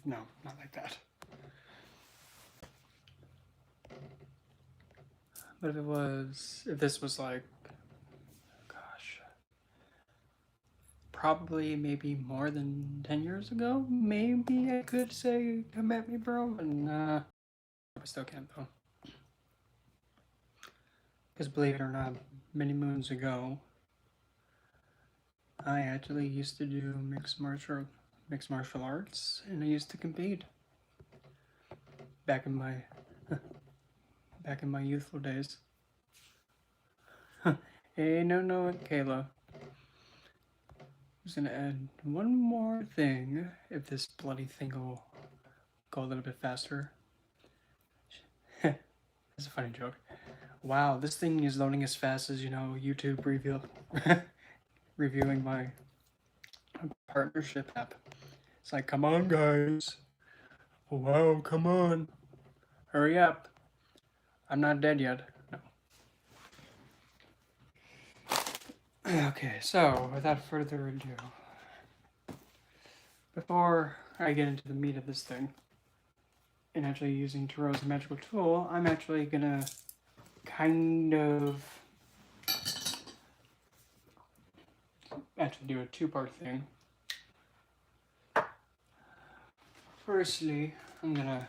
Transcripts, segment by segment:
no, not like that. But if this was like, gosh, probably maybe more than 10 years ago, maybe I could say, come at me, bro. But nah, I still can't though. Because believe it or not, many moons ago, I actually used to do mixed martial arts, and I used to compete back in my youthful days. Hey, no, Kayla. I'm just gonna add one more thing. If this bloody thing will go a little bit faster. That's a funny joke. Wow, this thing is loading as fast as, you know, YouTube reviewing my partnership app. It's like, come on, guys. Wow, come on. Hurry up. I'm not dead yet. No. Okay, so without further ado, before I get into the meat of this thing, and actually using Taro's magical tool, I'm actually gonna kind of actually do a two-part thing. Firstly, I'm gonna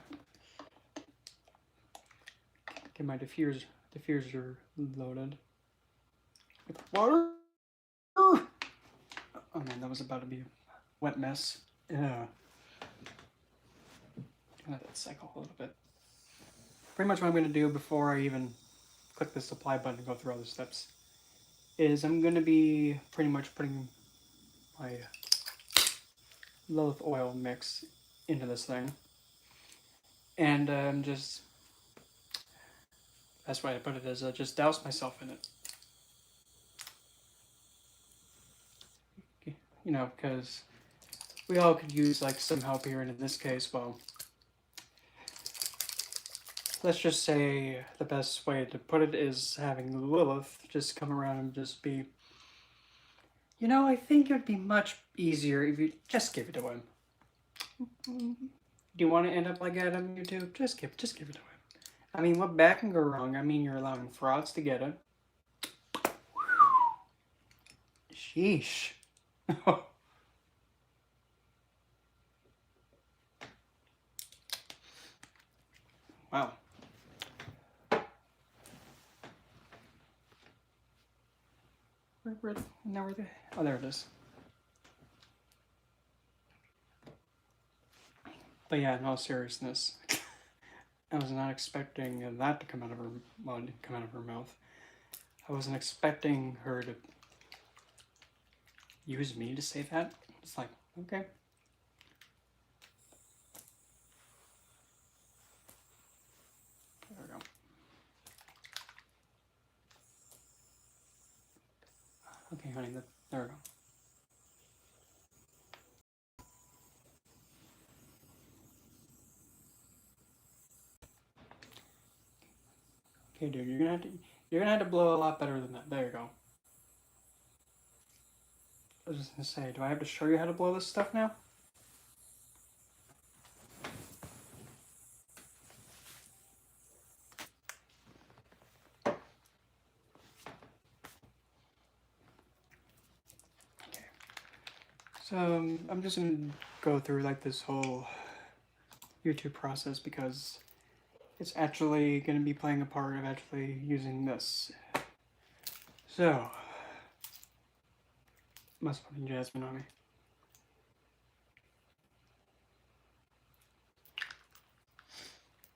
get my diffuser loaded with water. Oh man, that was about to be a wet mess. Yeah. Let that cycle a little bit. Pretty much what I'm going to do before I even click the supply button and go through all the steps is I'm going to be pretty much putting my Lilith oil mix into this thing. And just, best way to put it is just douse myself in it. You know, because we all could use like some help here, and in this case, well, let's just say the best way to put it is having Lilith just come around and just be, you know, I think it would be much easier if you just give it to him. Do you want to end up like that on YouTube? Just give it to him. I mean, what bad can go wrong? I mean, you're allowing frauds to get it. Sheesh. Wow. Oh, there it is. But yeah, in all seriousness, I was not expecting that to come out of her mouth. I wasn't expecting her to use me to say that. It's like, okay. There we go. Okay, honey, there we go. Okay, dude, you're gonna have to blow a lot better than that. There you go. I was just gonna say, do I have to show you how to blow this stuff now? Okay. So I'm just gonna go through like this whole YouTube process because it's actually gonna be playing a part of actually using this. So, must have put Jasmine on me.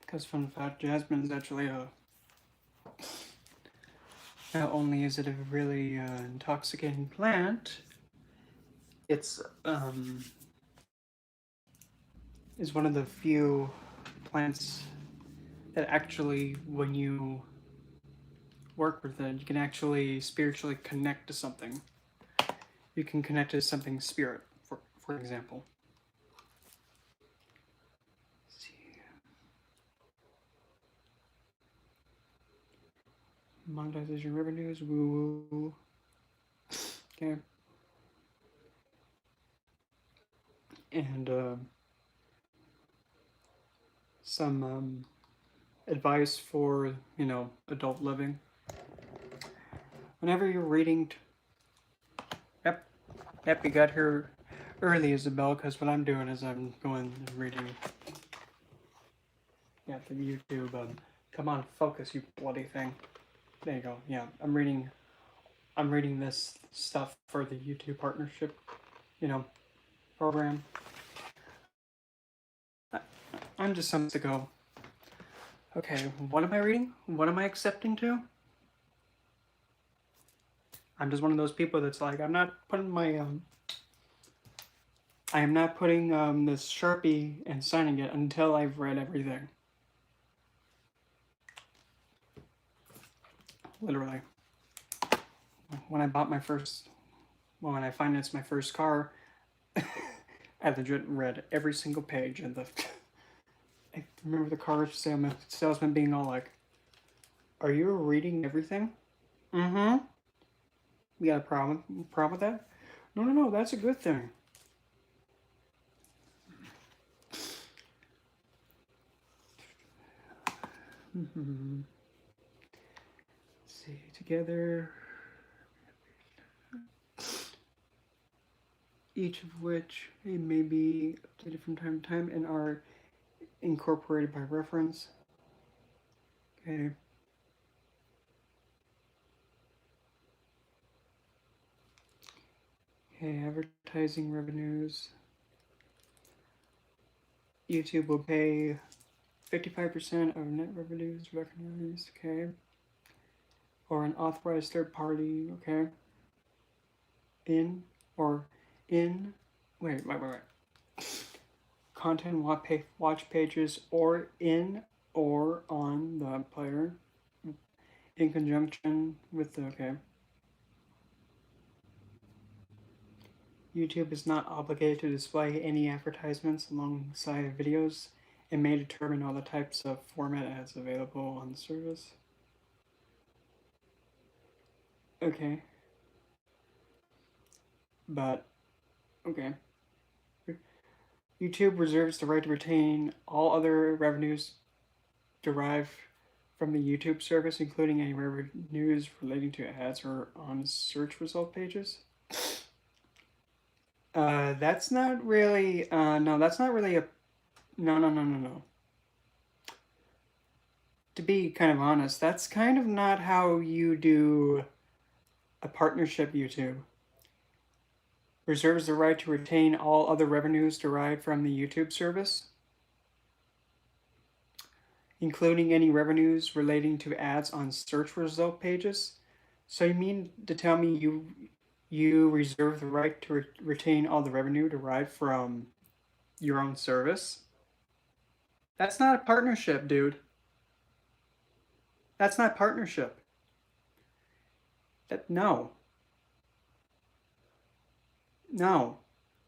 Because fun fact, Jasmine is actually not only is it a really intoxicating plant, it's is one of the few plants that actually, when you work with it, you can actually spiritually connect to something. You can connect to something spirit, for example. Let's see. Monetizes your revenues. Woo. Okay. And some advice for, you know, adult living. Whenever you're reading, yep, yep, you got here early, Isabel, because what I'm doing is I'm going and reading, yeah, the YouTube. Come on, focus, you bloody thing. There you go. Yeah, I'm reading this stuff for the YouTube partnership, you know, program. I'm just some to go. Okay, what am I reading? What am I accepting to? I'm just one of those people that's like, I'm not putting my I am not putting this Sharpie and signing it until I've read everything. Literally. When I bought my first, well, when I financed my first car, I legit read every single page, and I remember the car salesman being all like, "Are you reading everything?" Mm-hmm. You got a problem with that? No, no, no, that's a good thing. Mm-hmm. Let's see, together, each of which may be updated from time to time and are incorporated by reference. Okay. Okay, advertising revenues. YouTube will pay 55% of net revenues recognized, okay? Or an authorized third party, okay? In or in, wait. Content watch pages or in or on the player in conjunction with the, okay. YouTube is not obligated to display any advertisements alongside videos. It may determine all the types of format ads available on the service. Okay. But, okay. YouTube reserves the right to retain all other revenues derived from the YouTube service, including any revenues relating to ads or on search result pages. That's not really, no, that's not really a, no. To be kind of honest, that's kind of not how you do a partnership. YouTube reserves the right to retain all other revenues derived from the YouTube service, including any revenues relating to ads on search result pages. So you mean to tell me you reserve the right to retain all the revenue derived from your own service? That's not a partnership, dude. That's not partnership. No. No.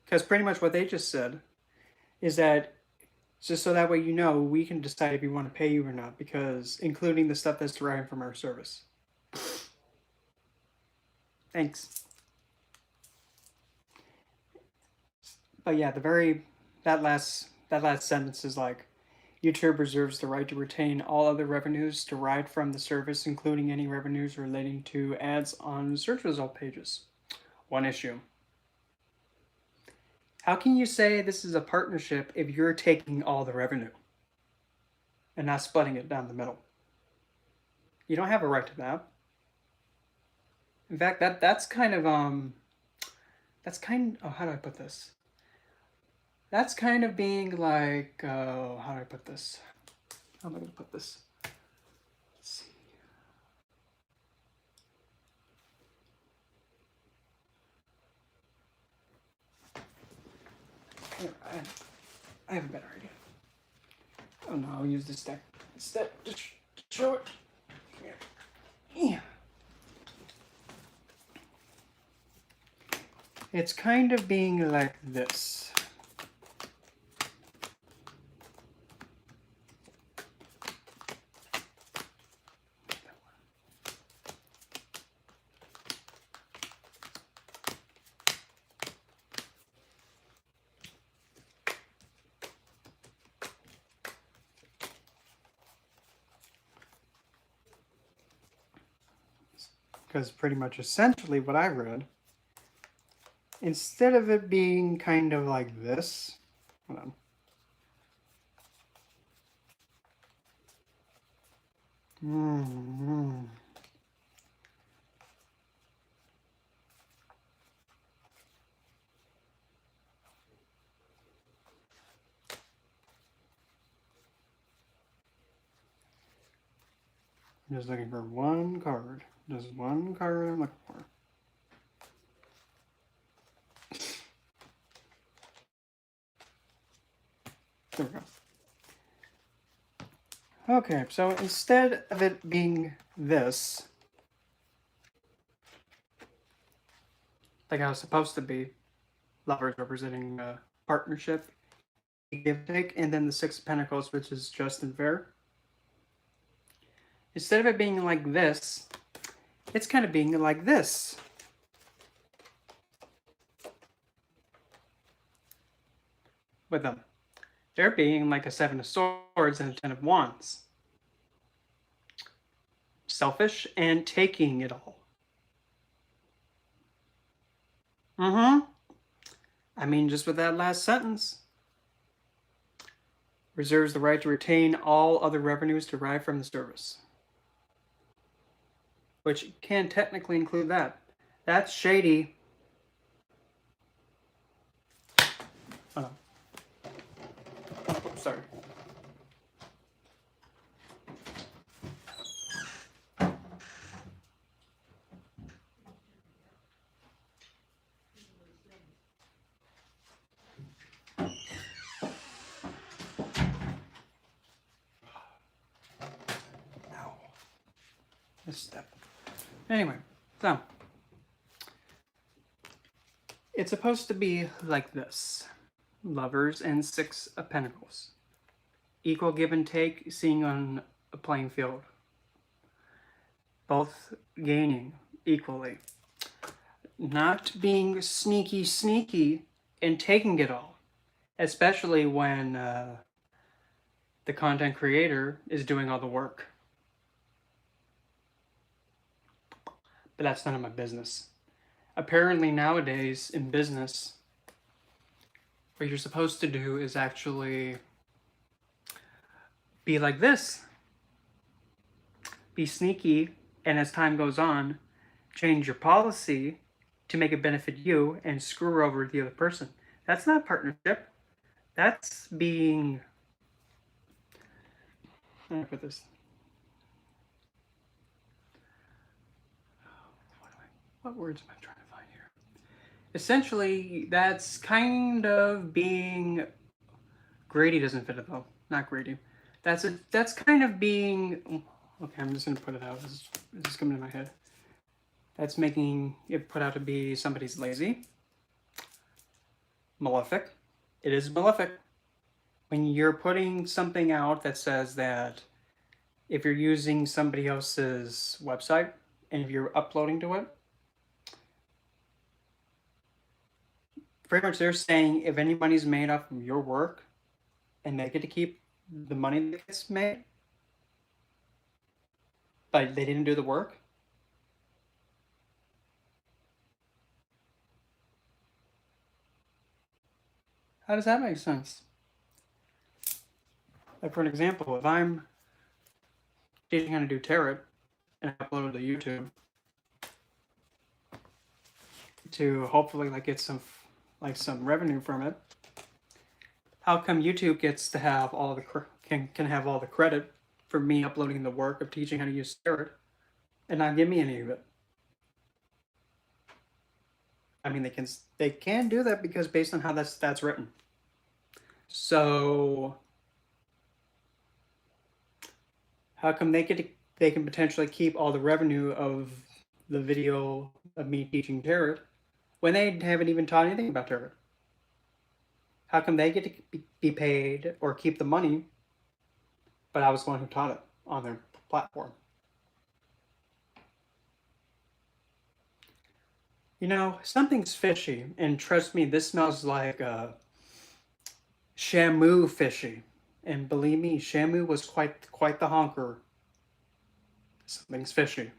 Because pretty much what they just said is that just so that way you know, we can decide if we want to pay you or not, because including the stuff that's derived from our service. Thanks. But yeah, that last sentence is like, YouTube reserves the right to retain all other revenues derived from the service, including any revenues relating to ads on search result pages. One issue. How can you say this is a partnership if you're taking all the revenue and not splitting it down the middle? You don't have a right to that. In fact, that's kind of oh, how do I put this? That's kind of being like, how do I put this? How am I going to put this? Let's see. I have a better idea. Oh no, I'll use this deck instead. Just show it. Yeah. It's kind of being like this. because pretty much essentially what I read, instead of it being kind of like this, hold on. Mm-hmm. I'm just looking for one card. Just one card I'm looking for. There we go. Okay, so instead of it being this, like how it's supposed to be, lovers representing partnership, give and take, and then the Six of Pentacles, which is just and fair. Instead of it being like this, it's kind of being like this. With them. They're being like a Seven of Swords and a Ten of Wands. Selfish and taking it all. I mean, just with that last sentence. Reserves the right to retain all other revenues derived from the service. Which can technically include that. That's shady. Oh, sorry. Ow. Misstep. Anyway, so it's supposed to be like this. Lovers and Six of Pentacles. Equal give and take, seeing on a playing field. Both gaining equally. Not being sneaky and taking it all. Especially when the content creator is doing all the work. But that's none of my business. Apparently nowadays in business, what you're supposed to do is actually be like this. Be sneaky, and as time goes on, change your policy to make it benefit you and screw over the other person. That's not partnership. That's being... How do I put this? What words am I trying to find here? Essentially, that's kind of being... Greedy doesn't fit it though. Not greedy. That's kind of being... Okay, I'm just going to put it out. This is coming to my head. That's making it put out to be somebody's lazy. Malefic. It is malefic. When you're putting something out that says that if you're using somebody else's website and if you're uploading to it, pretty much they're saying if any money's made off of your work and they get to keep the money that gets made, but they didn't do the work, how does that make sense? Like, for an example, if I'm teaching how to do tarot and I upload it to YouTube to hopefully like get some revenue from it, how come YouTube gets to have all the can have all the credit for me uploading the work of teaching how to use tarot and not give me any of it? I mean, they can do that because based on how that's written. So how come they can potentially keep all the revenue of the video of me teaching tarot when they haven't even taught anything about tarot? How come they get to be paid or keep the money, but I was the one who taught it on their platform? You know, something's fishy, and trust me, this smells like Shamu fishy. And believe me, Shamu was quite the honker. Something's fishy.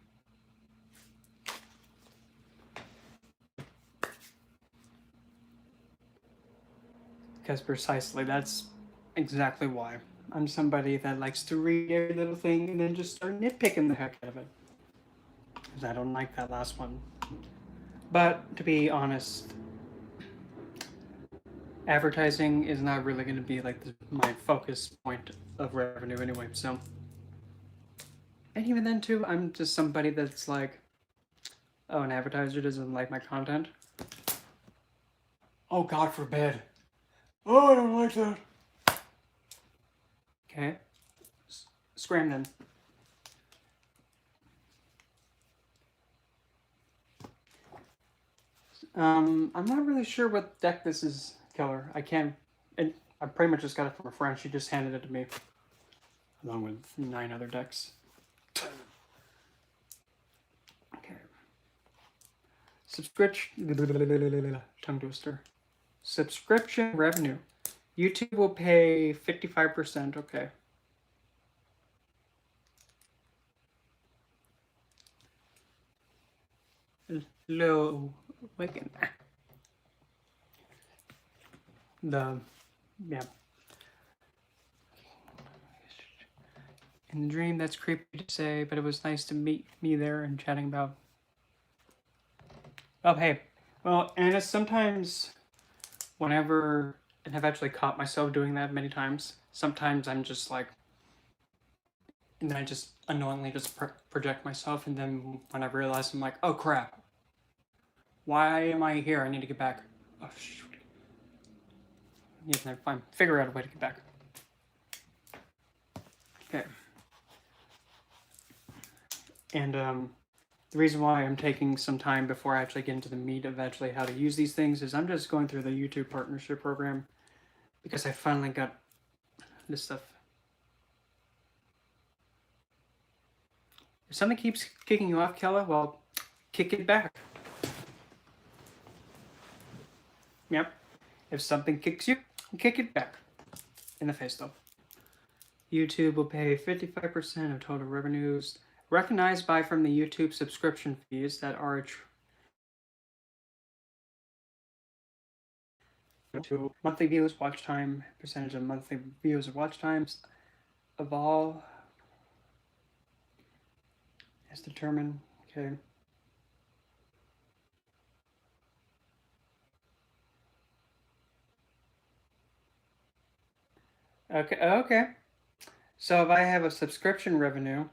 Because precisely that's exactly why. I'm somebody that likes to read every little thing and then just start nitpicking the heck out of it. Because I don't like that last one. But to be honest, advertising is not really going to be like my focus point of revenue anyway. So, and even then too, I'm just somebody that's like, oh, an advertiser doesn't like my content. Oh, God forbid. Oh, I don't like that. Okay. Scram then. I'm not really sure what deck this is, Keller. I can't. I pretty much just got it from a friend. She just handed it to me, along with 9 other decks. Okay. Subscription. Tongue twister. Subscription revenue. YouTube will pay 55%. Okay. Low. Wicked. Yeah. In the dream, that's creepy to say, but it was nice to meet me there and chatting about. Oh, hey. Well, and it's sometimes, whenever, and I've actually caught myself doing that many times, sometimes I'm just like, and then I just unknowingly just project myself, and then when I realize, I'm like, oh crap. Why am I here? I need to get back. Oh, shoot. Yeah, never mind. Figure out a way to get back. Okay. And the reason why I'm taking some time before I actually get into the meat of actually how to use these things is I'm just going through the YouTube partnership program because I finally got this stuff. If something keeps kicking you off, Kella, well, kick it back. Yep. If something kicks you, kick it back. In the face, though. YouTube will pay 55% of total revenues recognized by from the YouTube subscription fees that are to monthly views, watch time, percentage of monthly views or watch times of all as determined. Okay. Okay. So if I have a subscription revenue,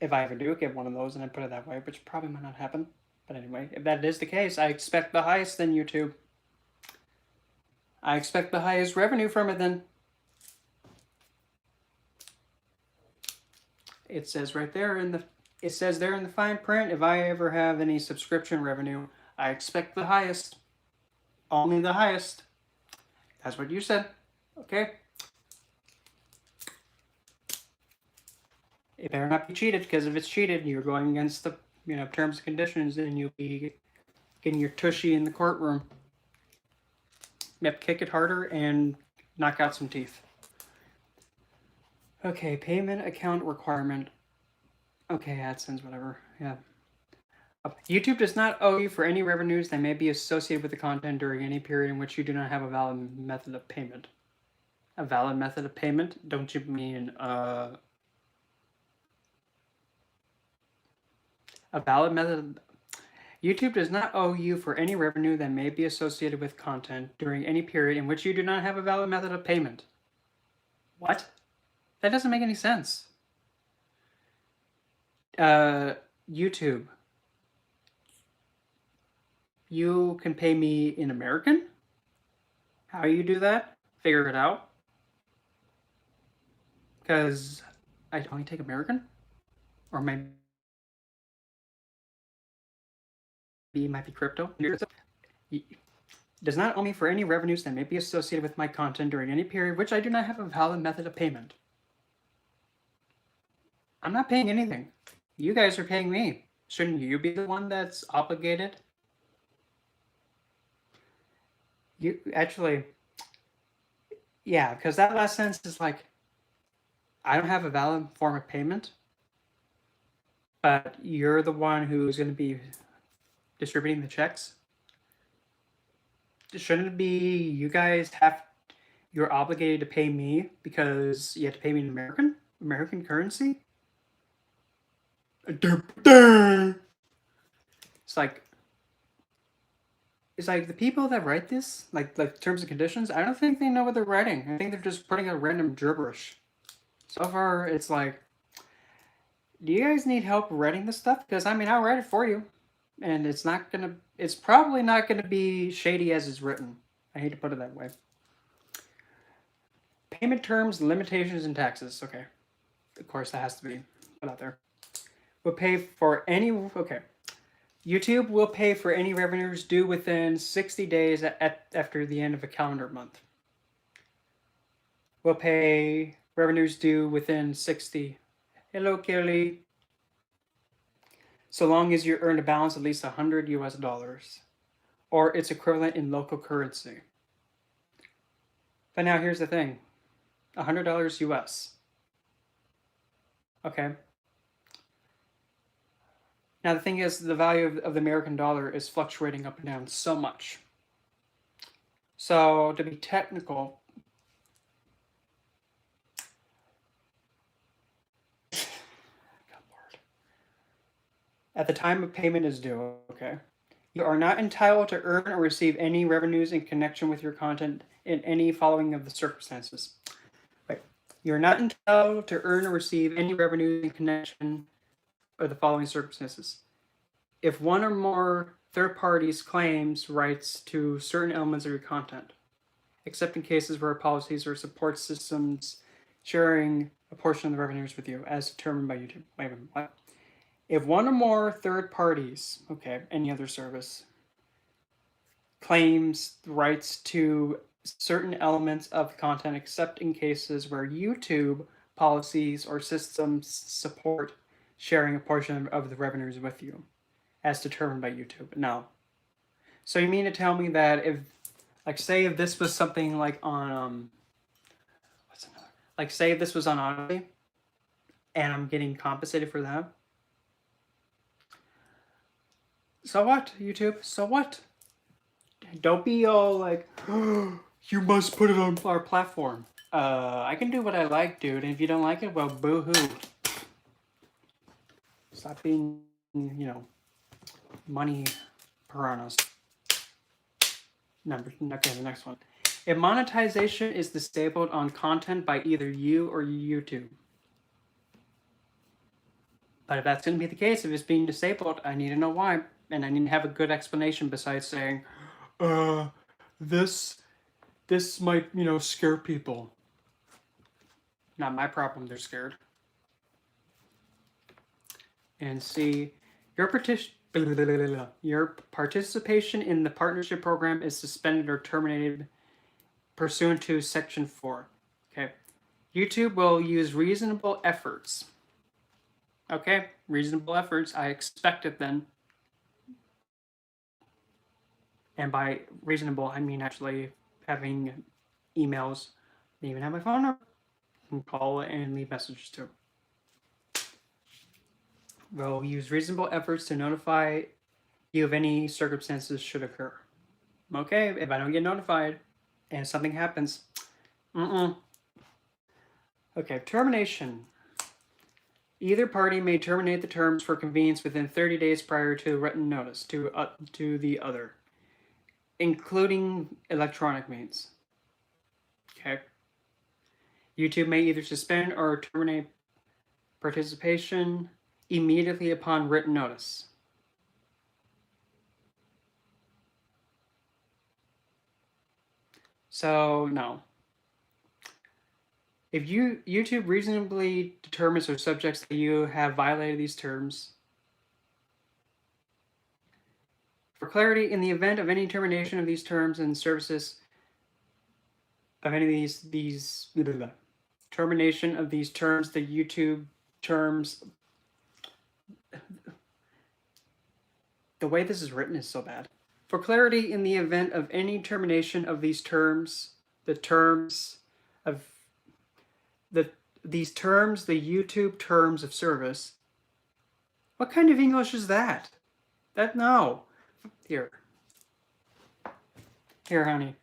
if I ever do get one of those, and I put it that way, which probably might not happen. But anyway, if that is the case, I expect the highest then YouTube. I expect the highest revenue from it then. It says right there in the fine print, if I ever have any subscription revenue, I expect the highest. Only the highest. That's what you said. Okay. It better not be cheated, because if it's cheated, you're going against the terms and conditions, and you'll be getting your tushy in the courtroom. Yep, kick it harder and knock out some teeth. Okay, payment account requirement. Okay, AdSense, whatever. Yeah. YouTube does not owe you for any revenues that may be associated with the content during any period in which you do not have a valid method of payment. A valid method of payment? Don't you mean a valid method? YouTube does not owe you for any revenue that may be associated with content during any period in which you do not have a valid method of payment. What? That doesn't make any sense. YouTube. You can pay me in American? How you do that? Figure it out. Because I only take American? Or maybe it might be crypto. Does not owe me for any revenues that may be associated with my content during any period which I do not have a valid method of payment. I'm not paying anything. You guys are paying me. Shouldn't you be the one that's obligated? You actually, yeah, because that last sentence is like, I don't have a valid form of payment, but you're the one who's going to be distributing the checks. shouldn't it be you guys you're obligated to pay me because you have to pay me in American currency? It's like it's like the people that write this, like terms and conditions, I don't think they know what they're writing. I think they're just putting out random gibberish. So far, it's like, do you guys need help writing this stuff? Because I mean, I'll write it for you, and it's probably not gonna be shady as it's written. I hate to put it that way. Payment terms, limitations, and taxes. Okay, of course that has to be put out there. We'll pay for any. Okay, YouTube will pay for any revenues due within 60 days after the end of a calendar month. We'll pay revenues due within 60. Hello, Kelly. So long as you earn a balance at least 100 US dollars or its equivalent in local currency. But now here's the thing, $100 US. Okay. Now the thing is, the value of the American dollar is fluctuating up and down so much. So to be technical, at the time of payment is due, okay, you are not entitled to earn or receive any revenues in connection with your content in any following of the circumstances. Right. You're not entitled to earn or receive any revenues in connection with the following circumstances. If one or more third parties claims rights to certain elements of your content, except in cases where policies or support systems sharing a portion of the revenues with you as determined by YouTube. Wait a minute, what? If one or more third parties, okay, any other service, claims rights to certain elements of content except in cases where YouTube policies or systems support sharing a portion of the revenues with you as determined by YouTube. No. So you mean to tell me that if, like, say if this was something like on, what's another? Like, say if this was on Odyssey and I'm getting compensated for that, so what, YouTube? So what? Don't be all like, oh, you must put it on our platform. I can do what I like, dude. And if you don't like it, well, boo-hoo. Stop being, money piranhas. Okay, the next one. If monetization is disabled on content by either you or YouTube. But if that's going to be the case, if it's being disabled, I need to know why. And I need to have a good explanation besides saying, this might, scare people. Not my problem, they're scared. And see, your participation in the partnership program is suspended or terminated pursuant to Section 4. Okay. YouTube will use reasonable efforts. Okay, reasonable efforts. I expect it then. And by reasonable, I mean actually having emails. They even have my phone number. You can call and leave messages too. We'll use reasonable efforts to notify you of any circumstances should occur. Okay, if I don't get notified and something happens, Okay, termination. Either party may terminate the terms for convenience within 30 days prior to written notice to the other, including electronic means. Okay. YouTube may either suspend or terminate participation immediately upon written notice. So, no. If YouTube reasonably determines or subjects that you have violated these terms, for clarity, in the event of any termination of these terms and services, of any of these termination of these terms, the YouTube terms, the way this is written is so bad. For clarity, in the event of any termination of these terms, the YouTube terms of service. What kind of English is that? No. Here. Here, honey.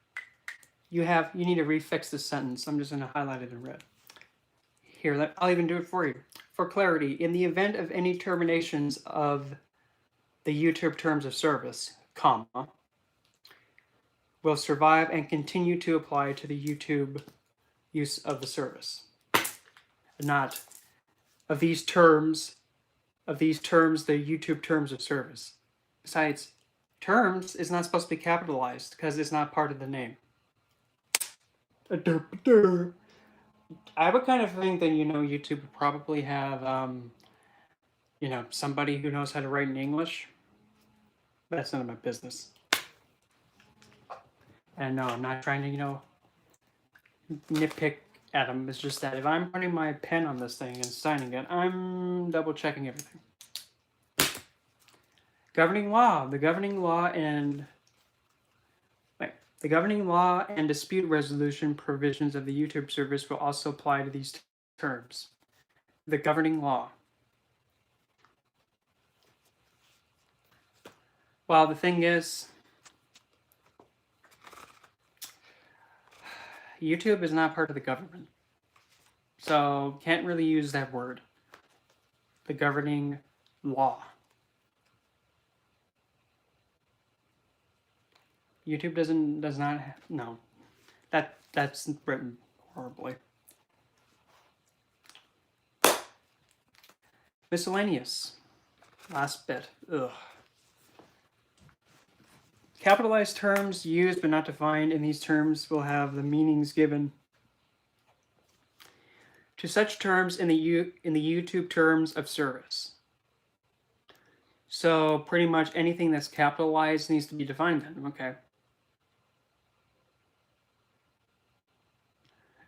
You need to refix this sentence. I'm just going to highlight it in red. Here, I'll even do it for you. For clarity, in the event of any terminations of the YouTube terms of service, comma, will survive and continue to apply to the YouTube use of the service. Not of these terms, the YouTube terms of service. Besides, terms is not supposed to be capitalized because it's not part of the name. I would kind of think that, YouTube would probably have, somebody who knows how to write in English. But that's none of my business. And no, I'm not trying to, nitpick at them. It's just that if I'm putting my pen on this thing and signing it, I'm double checking everything. Governing law. The governing law and dispute resolution provisions of the YouTube service will also apply to these terms. The governing law. Well, the thing is, YouTube is not part of the government. So can't really use that word. The governing law. YouTube does not no. That's written horribly. Miscellaneous. Last bit. Ugh. Capitalized terms used but not defined in these terms will have the meanings given to such terms in the YouTube terms of service. So pretty much anything that's capitalized needs to be defined then. Okay.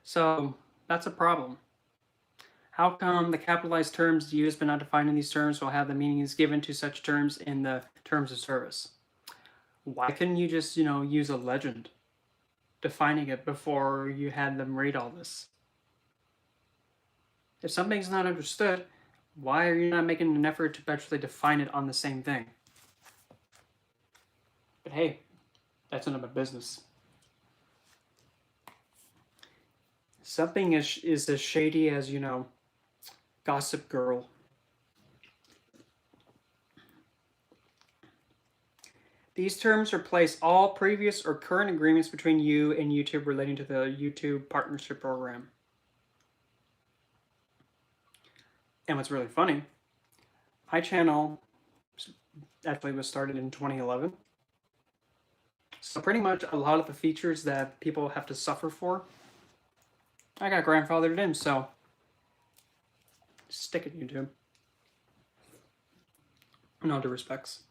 So that's a problem. How come the capitalized terms used but not defined in these terms will have the meanings given to such terms in the terms of service? Why couldn't you just, use a legend defining it before you had them read all this? If something's not understood, why are you not making an effort to actually define it on the same thing? But hey, that's none of my business. Something is as shady as, Gossip Girl. These terms replace all previous or current agreements between you and YouTube relating to the YouTube Partnership Program. And what's really funny, my channel actually was started in 2011. So pretty much a lot of the features that people have to suffer for, I got grandfathered in, so stick it, YouTube. In all due respects.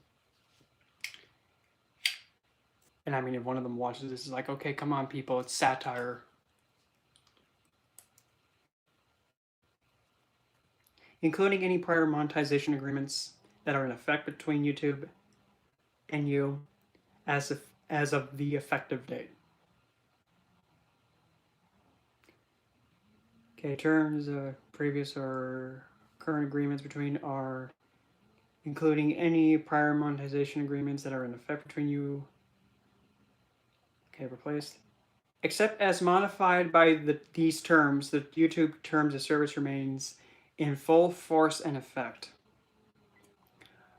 And I mean, if one of them watches this, is like, okay, come on, people, it's satire. Including any prior monetization agreements that are in effect between YouTube and you as of the effective date. Okay, terms of previous or current agreements between are including any prior monetization agreements that are in effect between you. Okay, replaced. Except as modified by these terms, the YouTube terms of service remains in full force and effect.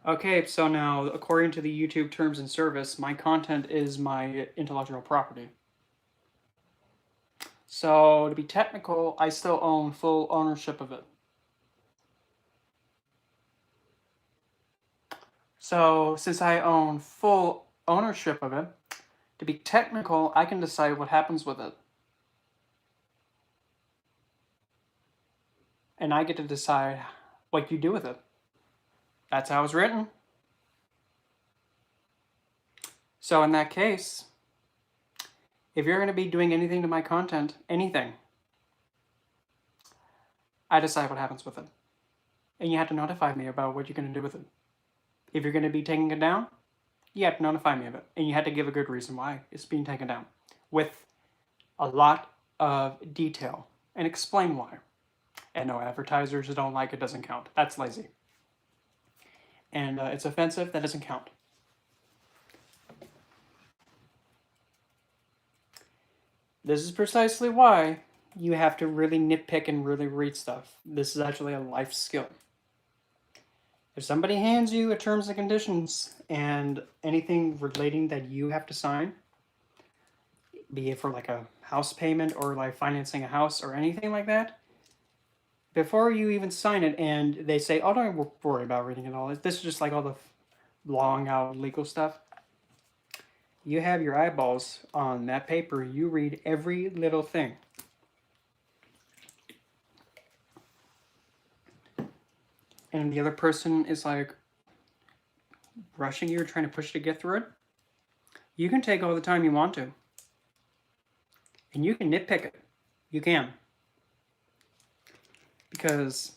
Okay, so now, according to the YouTube terms and service, my content is my intellectual property. So, to be technical, I still own full ownership of it. So, since I own full ownership of it, to be technical, I can decide what happens with it. And I get to decide what you do with it. That's how it's written. So in that case, if you're going to be doing anything to my content, anything, I decide what happens with it. And you have to notify me about what you're going to do with it. If you're going to be taking it down, you have to notify me of it. And you have to give a good reason why it's being taken down. With a lot of detail. And explain why. And no, advertisers don't like it doesn't count. That's lazy. And it's offensive, that doesn't count. This is precisely why you have to really nitpick and really read stuff. This is actually a life skill. If somebody hands you a terms and conditions and anything relating that you have to sign, be it for like a house payment or like financing a house or anything like that, before you even sign it and they say, oh, don't worry about reading it all. This is just like all the long out legal stuff. You have your eyeballs on that paper. You read every little thing. And the other person is like rushing you or trying to push you to get through it. You can take all the time you want to. And you can nitpick it. You can. Because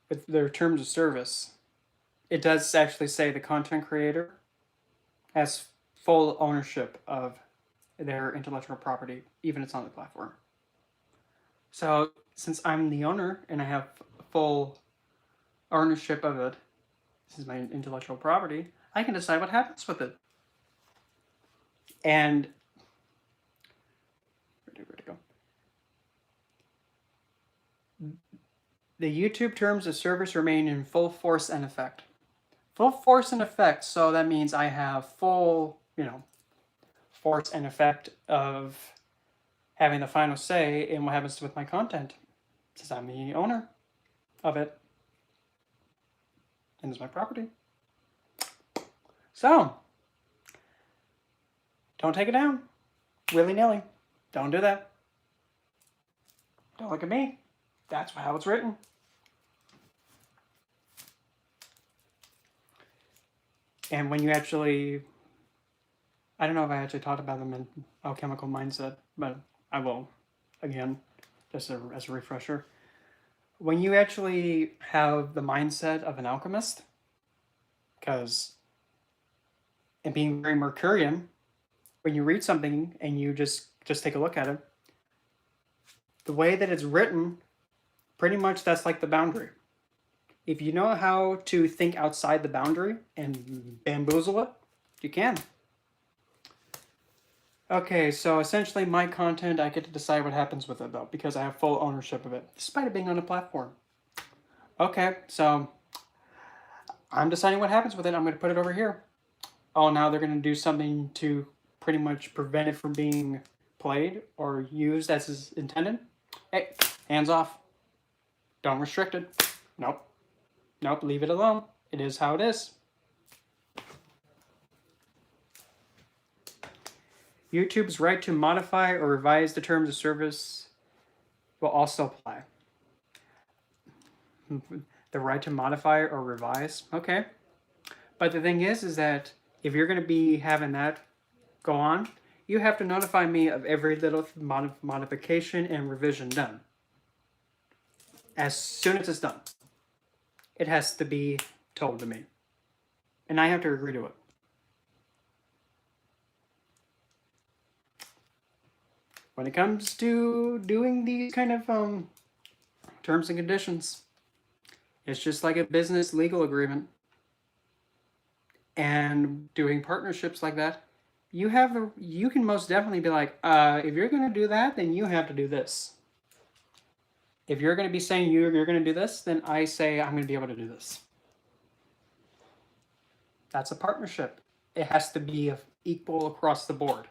with their terms of service, it does actually say the content creator has full ownership of their intellectual property, even if it's on the platform. So since I'm the owner and I have full ownership of it, this is my intellectual property, I can decide what happens with it. And where to go? The YouTube terms of service remain in full force and effect. Full force and effect, so that means I have full, force and effect of having the final say in what happens with my content, since I'm the owner of it, and it's my property. So, don't take it down, willy-nilly. Don't do that. Don't look at me. That's how it's written. And when you actually, I don't know if I actually talked about them in Alchemical Mindset, but I will, again, just as a refresher. When you actually have the mindset of an alchemist, because, and being very Mercurian, when you read something and you just take a look at it, the way that it's written, pretty much that's like the boundary. If you know how to think outside the boundary and bamboozle it, you can. Okay, so essentially my content, I get to decide what happens with it though, because I have full ownership of it, despite it being on a platform. Okay, so I'm deciding what happens with it. I'm going to put it over here. Oh, now they're going to do something to pretty much prevent it from being played or used as is intended. Hey, hands off. Don't restrict it. Nope. Nope, leave it alone. It is how it is. YouTube's right to modify or revise the terms of service will also apply. The right to modify or revise, okay. But the thing is that if you're going to be having that go on, you have to notify me of every little modification and revision done. As soon as it's done, it has to be told to me. And I have to agree to it. When it comes to doing these kind of terms and conditions, it's just like a business legal agreement. And doing partnerships like that, you can most definitely be like, if you're going to do that, then you have to do this. If you're going to be saying you're going to do this, then I say I'm going to be able to do this. That's a partnership. It has to be equal across the board.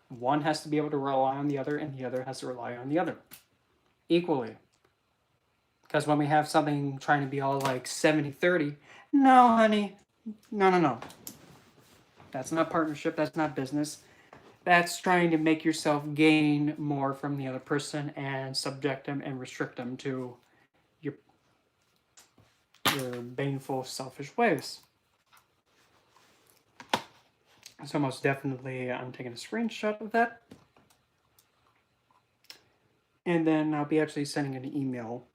One has to be able to rely on the other, and the other has to rely on the other equally. Because when we have something trying to be all like 70-30, no, honey, no. That's not partnership. That's not business. That's trying to make yourself gain more from the other person and subject them and restrict them to your baneful, selfish ways. So most definitely, I'm taking a screenshot of that. And then I'll be actually sending an email,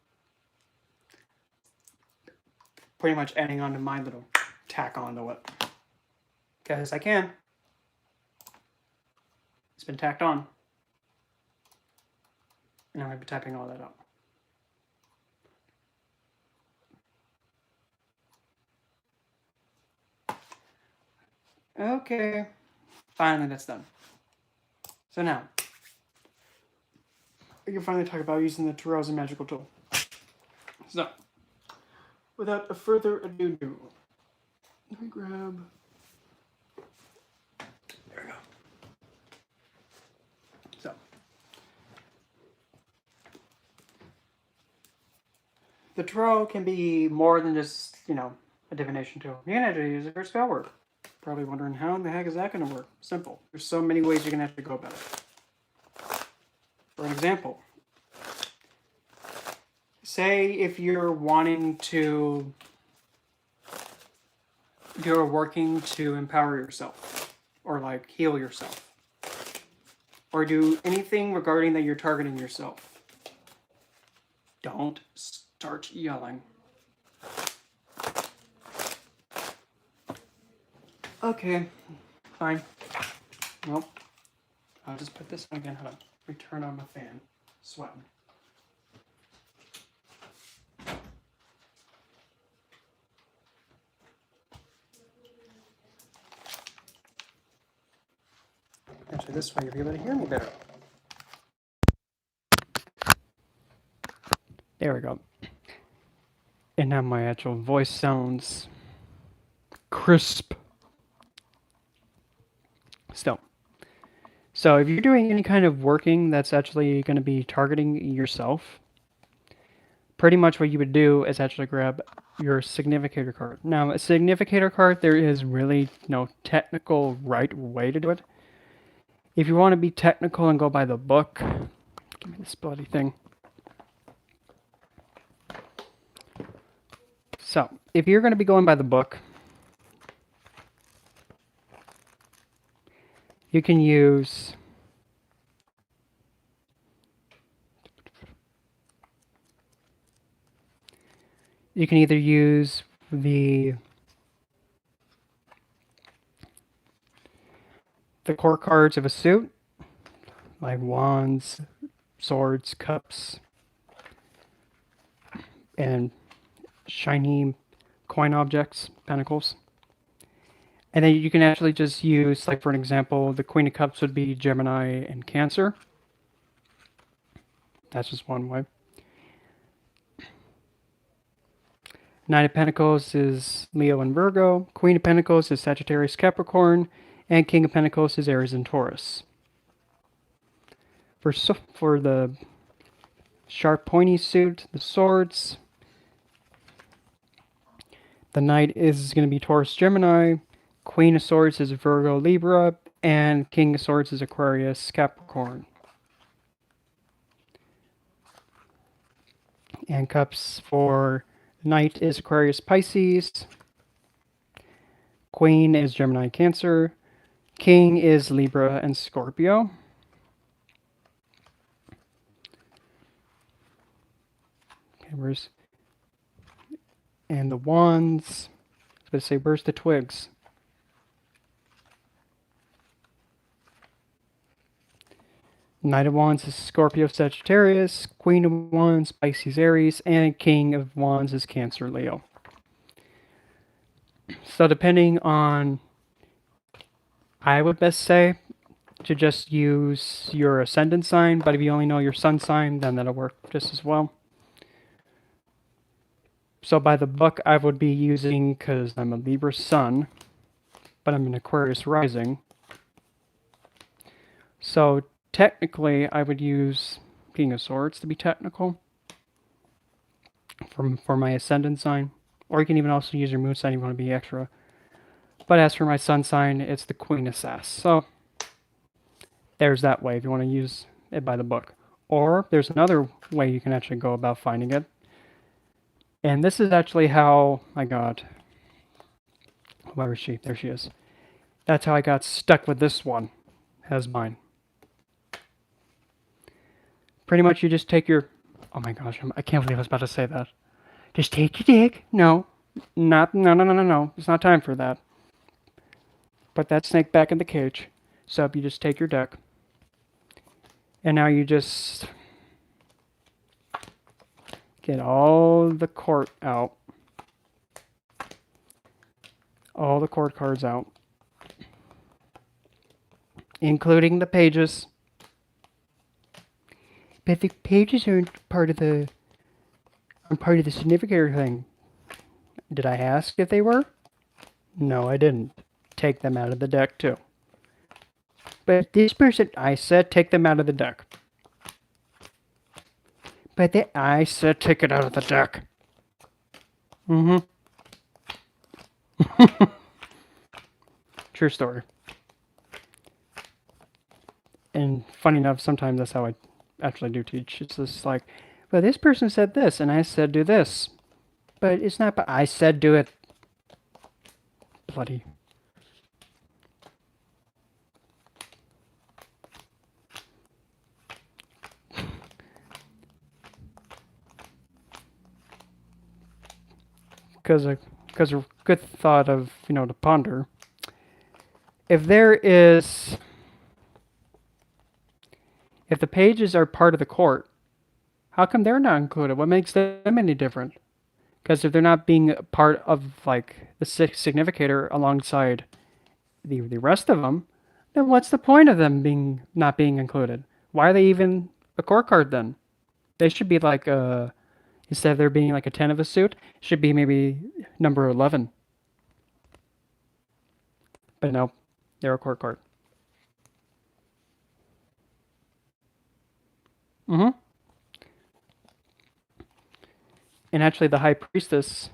pretty much adding on to my little tack onto it. Because I can. It's been tacked on. And I'm going to be typing all that up. Okay. Finally, that's done. So now, we can finally talk about using the tarot as a magical tool. So, without a further ado, let me grab. There we go. So, the tarot can be more than just, a divination tool. You can actually use it for spell work. Probably wondering how in the heck is that going to work? Simple. There's so many ways you can actually go about it. For an example, say if you're working to empower yourself, or like heal yourself, or do anything regarding that you're targeting yourself. Don't start yelling. Okay, fine. Nope. I'll just put this on again. Hold on. Return on my fan. Sweating. Actually, this way you'll be able to hear me better. There we go. And now my actual voice sounds crisp. Still. So if you're doing any kind of working that's actually going to be targeting yourself, pretty much what you would do is actually grab your significator card. Now, a significator card, there is really no technical right way to do it. If you want to be technical and go by the book, give me this bloody thing. So, if you're going to be going by the book, you can use either use the court cards of a suit, like wands, swords, cups, and shiny coin objects, pentacles. And then you can actually just use, like for an example, the Queen of Cups would be Gemini and Cancer. That's just one way. Knight of Pentacles is Leo and Virgo. Queen of Pentacles is Sagittarius, Capricorn. And King of Pentacles is Aries and Taurus. For the sharp pointy suit, the swords, the Knight is going to be Taurus, Gemini. Queen of Swords is Virgo, Libra. And King of Swords is Aquarius, Capricorn. And Cups for Knight is Aquarius, Pisces. Queen is Gemini, Cancer. King is Libra and Scorpio. Okay, and the wands. I was going to say, where's the twigs? Knight of Wands is Scorpio, Sagittarius. Queen of Wands, Pisces, Aries. And King of Wands is Cancer, Leo. So depending on, I would best say to just use your ascendant sign, but if you only know your sun sign, then that'll work just as well. So by the book, I would be using, because I'm a Libra sun, but I'm an Aquarius rising. So technically, I would use King of Swords to be technical for my ascendant sign. Or you can even also use your moon sign if you want to be extra. But as for my sun sign, it's the Queen of Sass. So there's that way if you want to use it by the book. Or there's another way you can actually go about finding it. And this is actually how I got... Where is she? There she is. That's how I got stuck with this one as mine. Pretty much you just take your... Oh my gosh, I can't believe I was about to say that. Just take your dick. No. No. It's not time for that. Put that snake back in the cage. So you just take your deck. And now you just... get all the court out. All the court cards out. Including the pages. But the pages aren't part of the significator thing. Did I ask if they were? No, I didn't. Take them out of the deck too. But this person, I said take them out of the deck. I said take it out of the deck. Mm-hmm. True story. And funny enough, sometimes that's how I actually do teach. It's just like, well, this person said this, and I said do this. But it's not, but I said do it. Bloody. Because a good thought of, to ponder. If the pages are part of the court, how come they're not included? What makes them any different? Because if they're not being part of like the significator alongside the rest of them, then what's the point of them not being included? Why are they even a court card then? They should be like instead of there being like a 10 of a suit, it should be maybe number 11. But no, they're a court card. Mm-hmm. And actually, the High Priestess,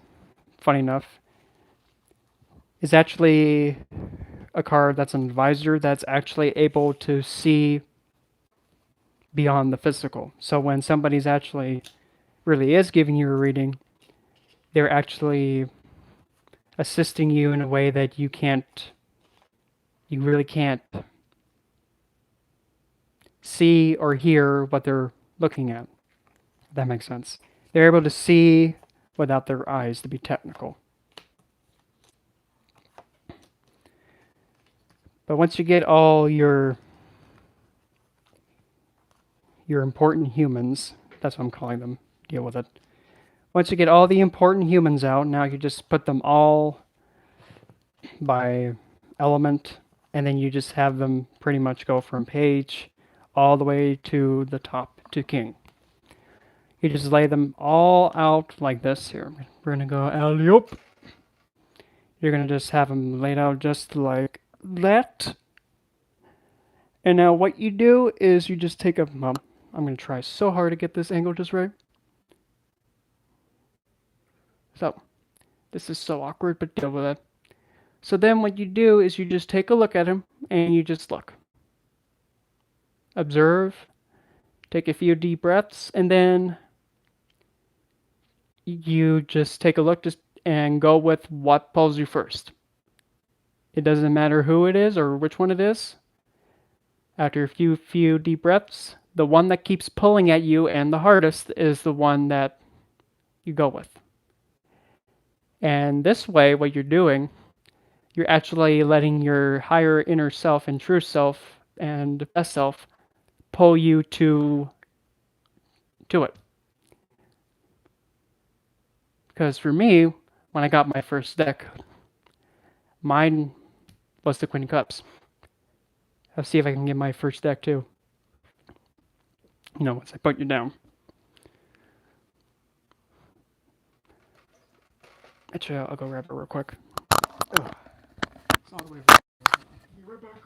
funny enough, is actually a card that's an advisor that's actually able to see beyond the physical. So when somebody's actually really is giving you a reading, they're actually assisting you in a way that you really can't see or hear what they're looking at. If that makes sense. They're able to see without their eyes, to be technical. But once you get all your important humans, that's what I'm calling them, deal with it. Once you get all the important humans out, now you just put them all by element, and then you just have them pretty much go from page all the way to the top to king. You just lay them all out like this here. We're going to go alley-oop. You're going to just have them laid out just like that. And now what you do is you just take a... Well, I'm going to try so hard to get this angle just right. So, this is so awkward, but deal with it. So then what you do is you just take a look at him, and you just look. Observe. Take a few deep breaths, and then you just take a look and go with what pulls you first. It doesn't matter who it is or which one it is. After a few deep breaths, the one that keeps pulling at you and the hardest is the one that you go with. And this way, what you're doing, you're actually letting your higher inner self and true self and best self pull you to it. Because for me, when I got my first deck, mine was the Queen of Cups. I'll see if I can get my first deck too. Once I put you down. Actually, I'll go grab it real quick. Ugh. It's all the way. Be right back.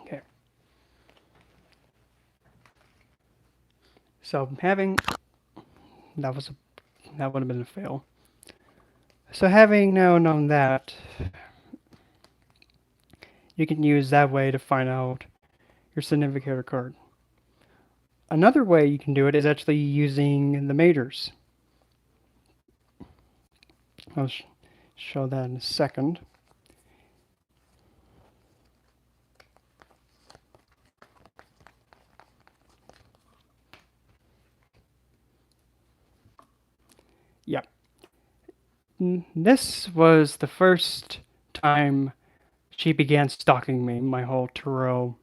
Okay. So that would have been a fail. So having now known that, you can use that way to find out your significator card. Another way you can do it is actually using the majors. I'll show that in a second. Yeah. This was the first time she began stalking me my whole tarot,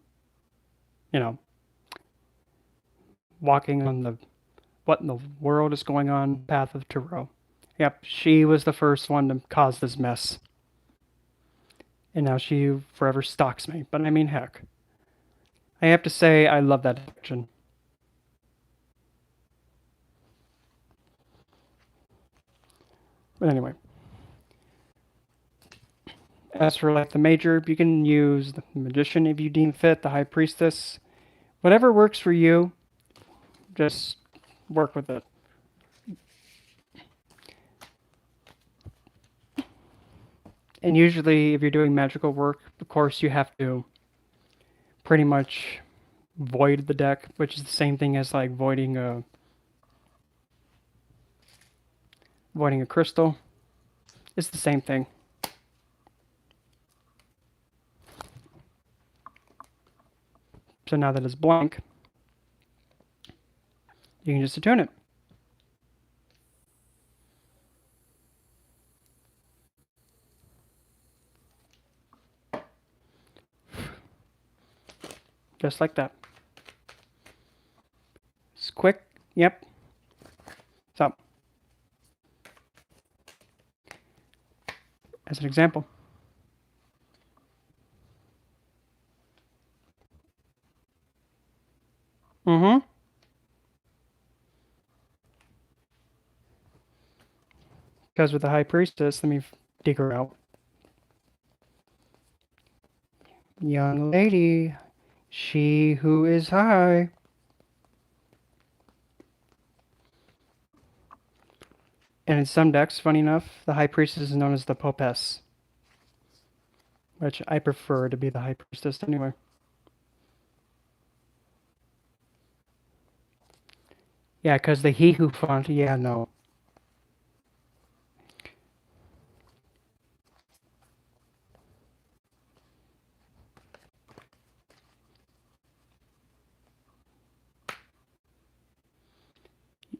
you know, walking on the what in the world is going on path of tarot. Yep, she was the first one to cause this mess. And now she forever stalks me. But I mean, heck. I have to say, I love that action. But anyway. As for like the major, you can use the magician if you deem fit, the high priestess. Whatever works for you, just work with it. And usually, if you're doing magical work, of course, you have to pretty much void the deck, which is the same thing as like voiding a crystal. It's the same thing. So now that it's blank, you can just attune it. Just like that. It's quick. Yep. So, as an example. Mm-hmm. Because with the high priestess, let me dig her out. Young lady, she who is high. And in some decks, funny enough, the high priestess is known as the popess, which I prefer to be the high priestess anyway. Yeah, because the he who font, yeah, no.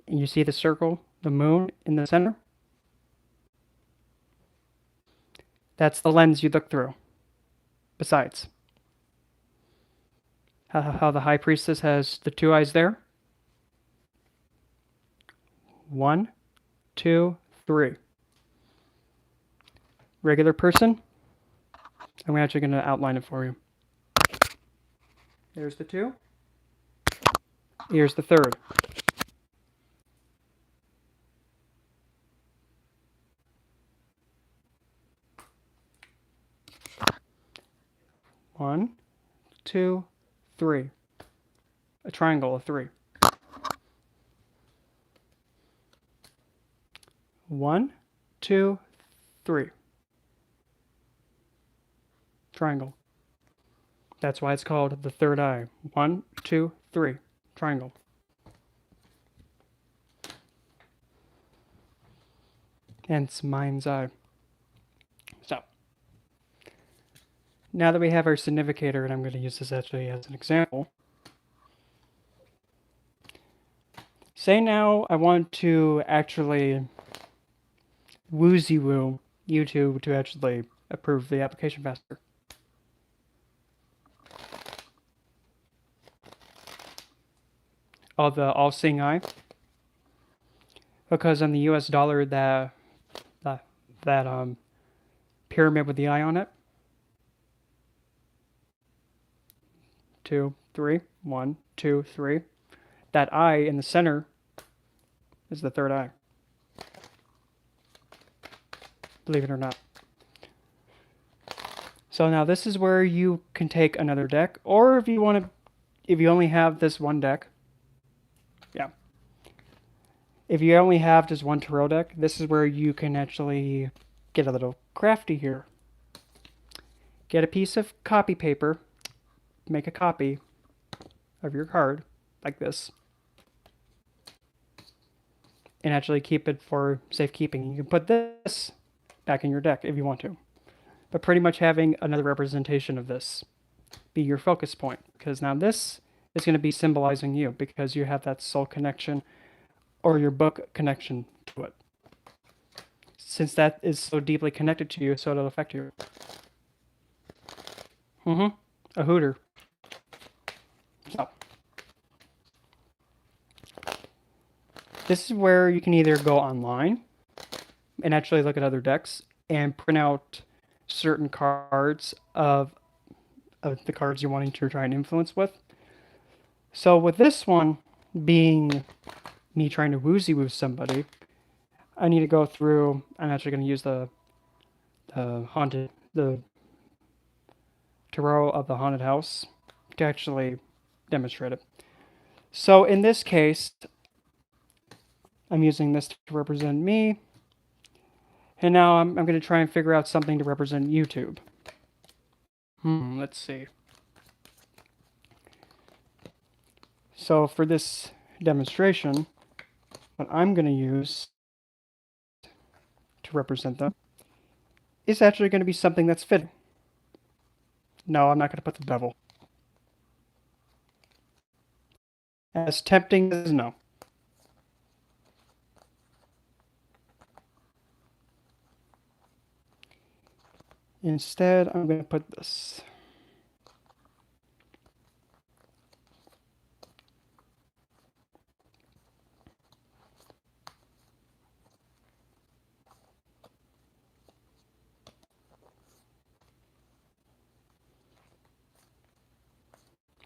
And you see the circle, the moon in the center? That's the lens you look through. Besides, how the high priestess has the two eyes there. 1, 2, 3. Regular person. I'm actually going to outline it for you. There's the 2. Here's the 3rd. One, 2, 3. A triangle of 3. 1, 2, 3. Triangle. That's why it's called the third eye. 1, 2, 3. Triangle. Hence mind's eye. So, now that we have our significator, and I'm going to use this actually as an example. Say now I want to actually woozy-woo YouTube to actually approve the application faster. Oh, the all-seeing eye? Because on the US dollar, that pyramid with the eye on it. 2, 3. 1, 2, 3. That eye in the center is the third eye. Believe it or not. So now this is where you can take another deck, or if you want to, if you only have this one deck, yeah. If you only have just one tarot deck, this is where you can actually get a little crafty here. Get a piece of copy paper, make a copy of your card, like this, and actually keep it for safekeeping. You can put this back in your deck if you want to. But pretty much having another representation of this be your focus point, because now this is going to be symbolizing you, because you have that soul connection or your book connection to it. Since that is so deeply connected to you, so it'll affect you. A hooter. So, this is where you can either go online and actually look at other decks and print out certain cards of the cards you're wanting to try and influence with. So with this one being me trying to woozy woo somebody, I need to go through. I'm actually going to use the tarot of the haunted house to actually demonstrate it. So in this case, I'm using this to represent me, and now I'm going to try and figure out something to represent YouTube. Let's see. So for this demonstration, what I'm going to use to represent them is actually going to be something that's fitting. No, I'm not going to put the devil. As tempting as no. Instead, I'm going to put this.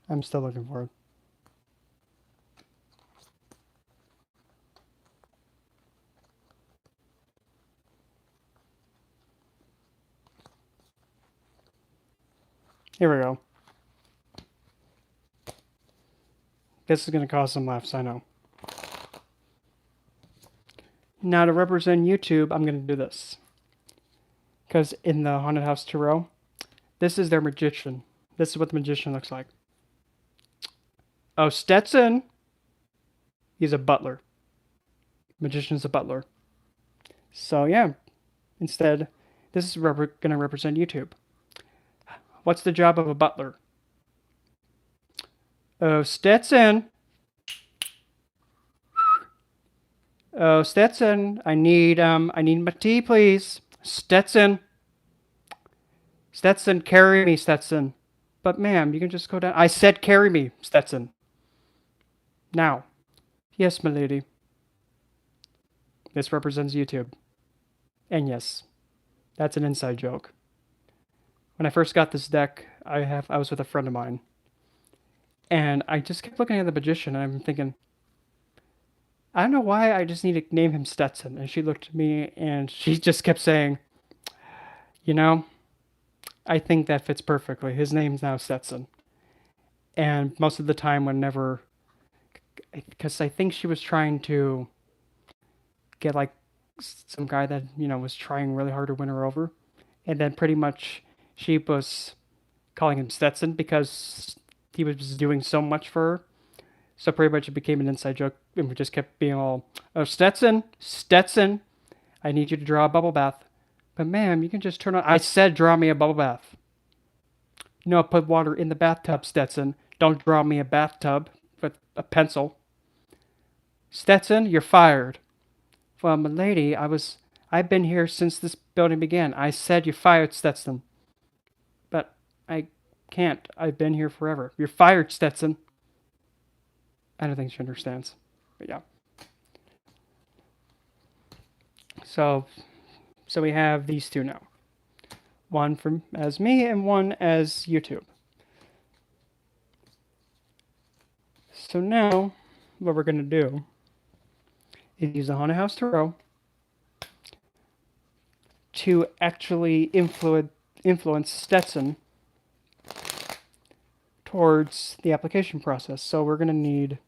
I'm still looking for it. Here we go. This is going to cause some laughs, I know. Now to represent YouTube, I'm going to do this. Because in the Haunted House Tarot, this is their magician. This is what the magician looks like. Oh, Stetson! He's a butler. Magician's a butler. So yeah, instead, this is going to represent YouTube. What's the job of a butler? Oh, Stetson! Oh, Stetson, I need my tea, please. Stetson. Stetson, carry me, Stetson. But ma'am, you can just go down. I said carry me, Stetson. Now. Yes, milady. This represents YouTube. And yes, that's an inside joke. When I first got this deck, I was with a friend of mine. And I just kept looking at the magician and I'm thinking, I don't know why I just need to name him Stetson. And she looked at me and she just kept saying, you know, I think that fits perfectly. His name's now Stetson. And most of the time, whenever, because I think she was trying to get like some guy that, you know, was trying really hard to win her over. And then pretty much she was calling him Stetson because he was doing so much for her. So pretty much it became an inside joke, and we just kept being all, oh, Stetson, Stetson, I need you to draw a bubble bath. But ma'am, you can just turn on, I said draw me a bubble bath. No, put water in the bathtub, Stetson. Don't draw me a bathtub with a pencil. Stetson, you're fired. Well, milady, I've been here since this building began. I said you're fired, Stetson. But I can't. I've been here forever. You're fired, Stetson. I don't think she understands. But yeah. So we have these two now. One from as me and one as YouTube. So now, what we're going to do is use the Haunted House Tarot to actually influence Stetson towards the application process. So we're going to need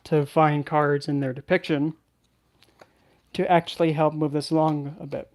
to find cards in their depiction to actually help move this along a bit.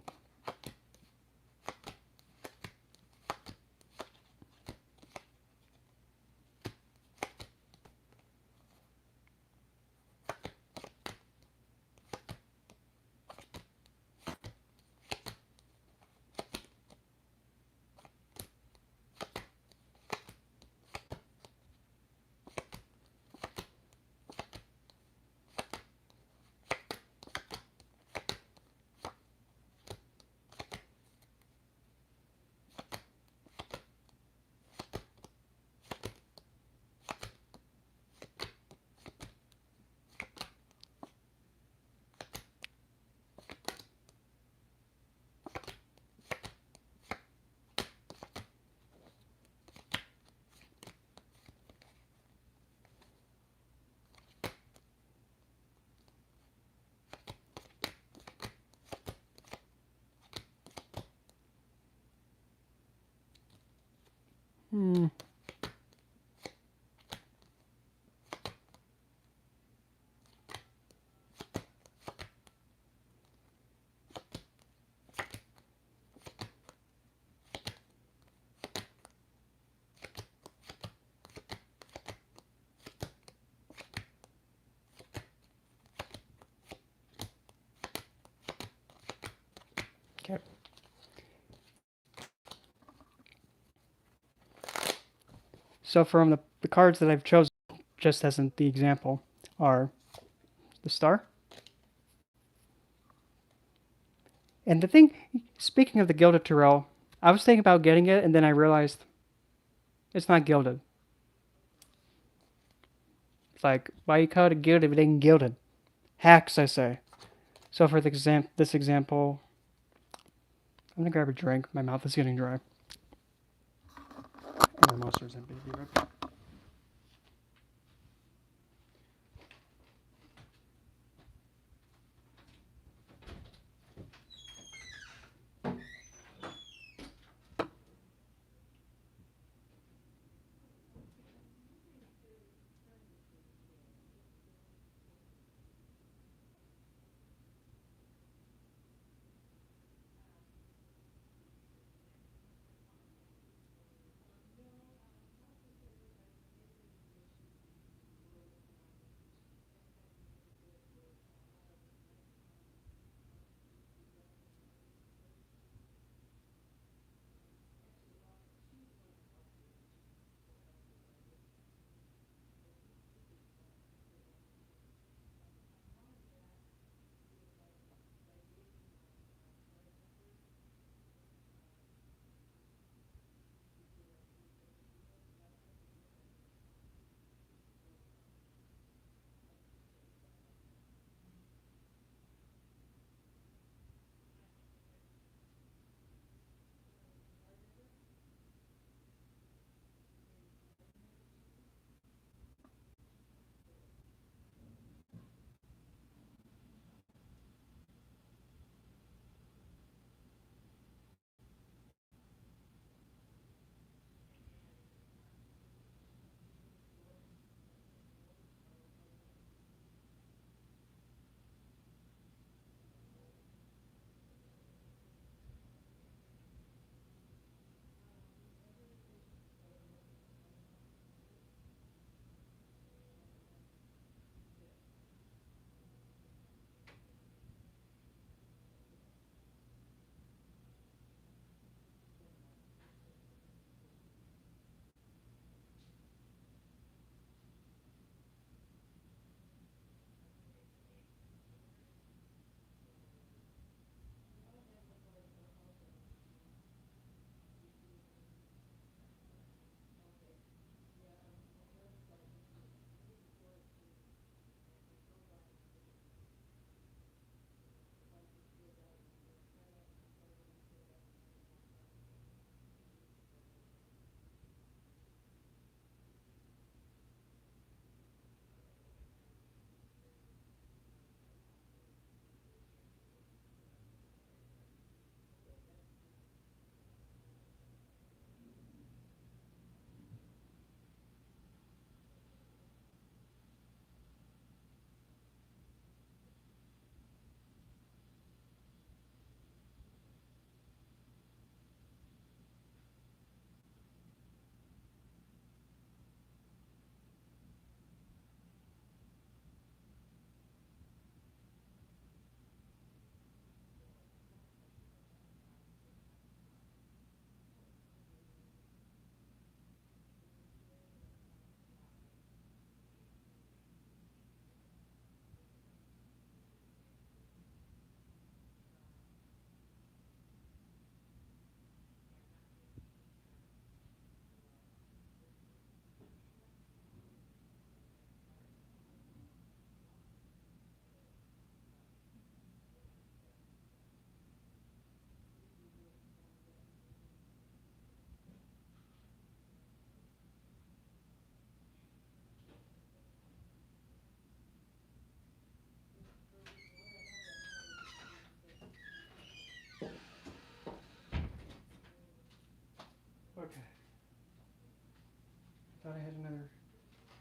Okay. So from the cards that I've chosen, just as in the example, are the star. And the thing, speaking of the gilded Tyrell, I was thinking about getting it, and then I realized it's not gilded. It's like, why you call it gilded if it ain't gilded? Hacks, I say. So for this example, I'm gonna grab a drink. My mouth is getting dry. And my monster's empty. Be right back.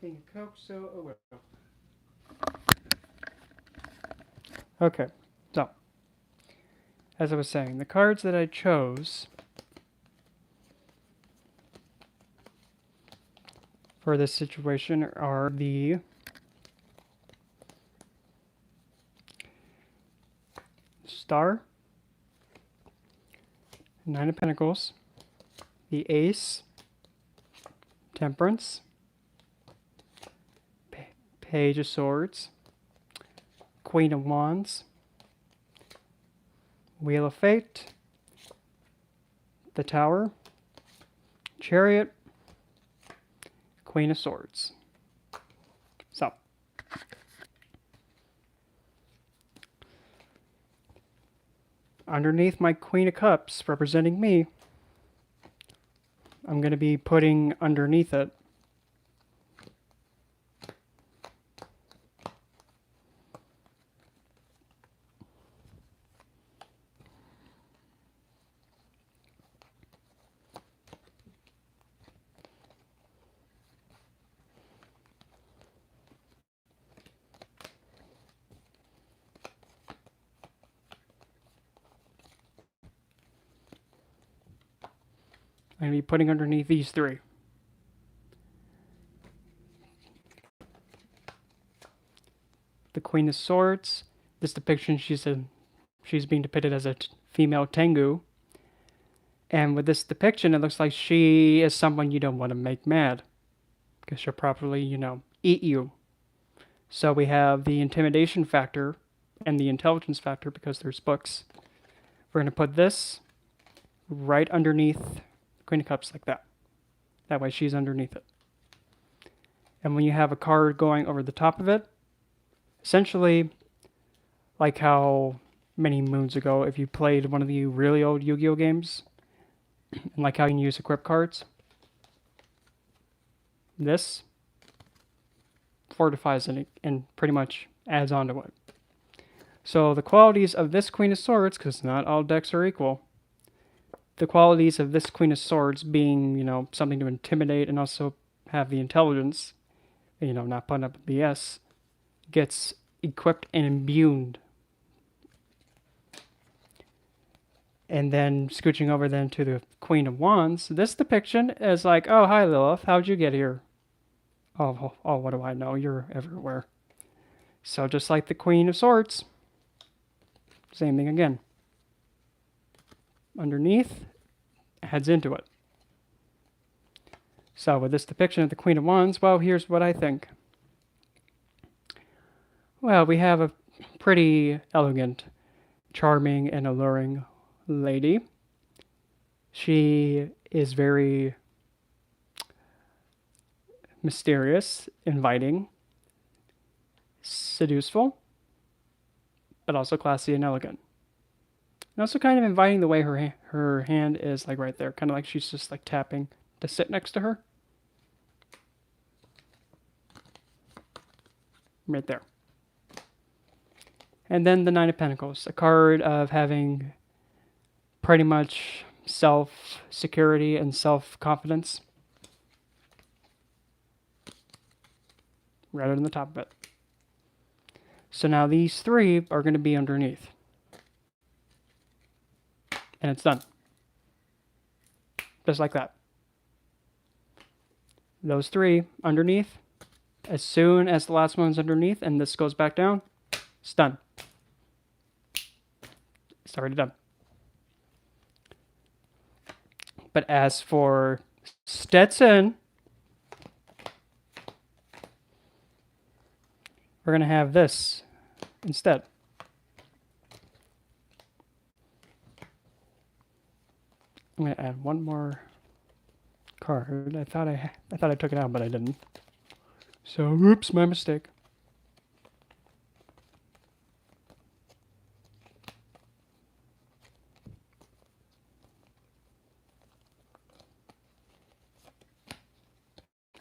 Being a Coke, so oh well. Okay, so as I was saying, the cards that I chose for this situation are the Star, Nine of Pentacles, the Ace, Temperance, Page of Swords, Queen of Wands, Wheel of Fate, the Tower, Chariot, Queen of Swords. So, underneath my Queen of Cups representing me, I'm going to be putting underneath it I'm going to be putting underneath these three. The Queen of Swords. This depiction, she's being depicted as a female Tengu. And with this depiction, it looks like she is someone you don't want to make mad, because she'll probably, eat you. So we have the intimidation factor and the intelligence factor because there's books. We're going to put this right underneath Queen of Cups like that. That way she's underneath it. And when you have a card going over the top of it, essentially like how many moons ago, if you played one of the really old Yu-Gi-Oh games, and like how you can use equip cards, this fortifies it and pretty much adds on to it. So the qualities of this Queen of Swords, because not all decks are equal, the qualities of this Queen of Swords being, something to intimidate and also have the intelligence, not putting up BS, gets equipped and imbued. And then scooching over then to the Queen of Wands, this depiction is like, oh, hi Lilith, how'd you get here? Oh, what do I know? You're everywhere. So just like the Queen of Swords, same thing again. Underneath, adds into it. So with this depiction of the Queen of Wands, well, here's what I think. Well, we have a pretty elegant, charming, and alluring lady. She is very mysterious, inviting, seduceful, but also classy and elegant. And also kind of inviting the way her hand is like right there, kind of like she's just like tapping to sit next to her. Right there. And then the Nine of Pentacles, a card of having pretty much self-security and self-confidence. Right on the top of it. So now these three are going to be underneath. And it's done. Just like that. Those three underneath. As soon as the last one's underneath and this goes back down, it's done. It's already done. But as for Stetson, we're going to have this instead. I'm going to add one more card. I thought I took it out, but I didn't. So, oops, my mistake.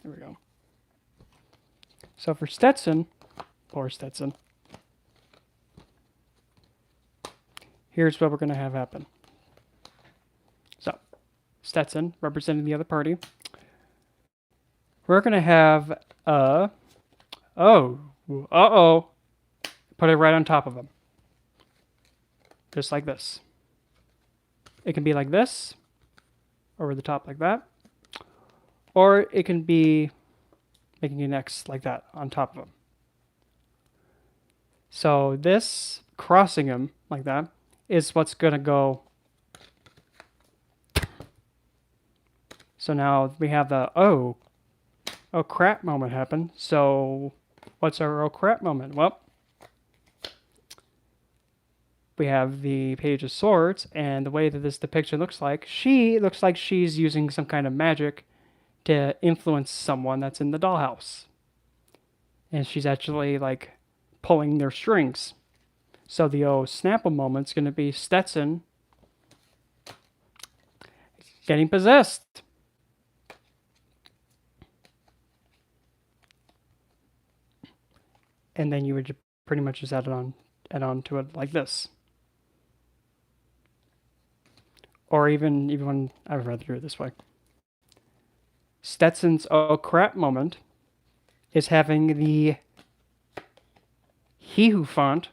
There we go. So for Stetson, here's what we're going to have happen. So, Stetson, representing the other party. We're going to have Oh, uh-oh. Put it right on top of them. Just like this. It can be like this, over the top like that. Or it can be making an X like that on top of them. So this, crossing them like that, is what's going to go. So now we have the, oh crap moment happen. So what's our oh crap moment? Well, we have the Page of Swords, and the way that this depiction looks like, she looks like she's using some kind of magic to influence someone that's in the dollhouse. And she's actually like pulling their strings. So the oh Snapple moment's going to be Stetson getting possessed. And then you would pretty much just add on to it like this. Or even when I would rather do it this way. Stetson's oh crap moment is having the he who font,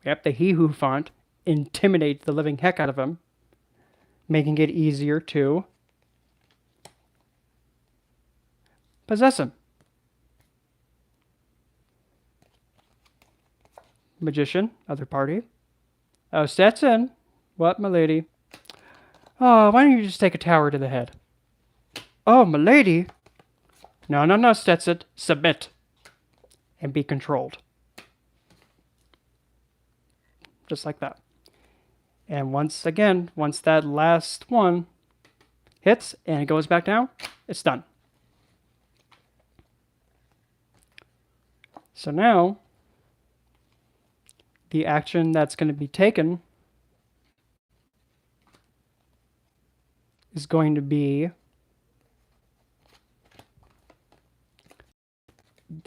the he who font, intimidate the living heck out of him, making it easier to possess him. Magician, other party. Oh, Stetson. What, milady? Oh, why don't you just take a tower to the head? Oh, milady. No, Stetson. Submit. And be controlled. Just like that. And once that last one hits and it goes back down, it's done. So now, the action that's going to be taken is going to be,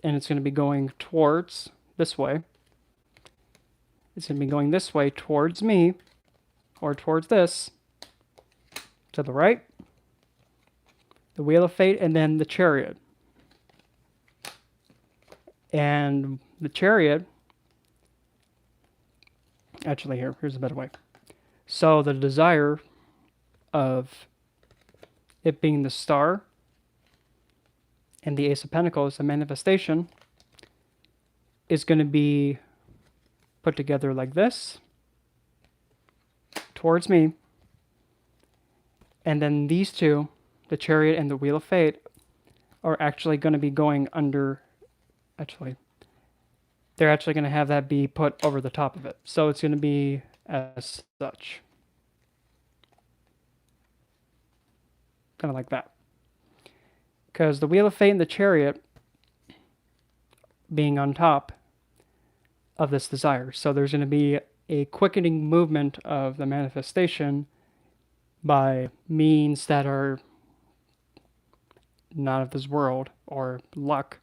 and it's going to be going towards this way. It's going to be going this way towards me, or towards this, to the right, the Wheel of Fate, and then the Chariot. And the Chariot, actually here's a better way. So the desire of it being the Star and the Ace of Pentacles, the manifestation, is going to be put together like this, towards me, and then these two, the Chariot and the Wheel of Fate, are actually going to be going under, they're actually going to have that be put over the top of it. So it's going to be as such. Kind of like that. Because the Wheel of Fate and the Chariot being on top of this desire. So there's going to be a quickening movement of the manifestation by means that are not of this world or luck.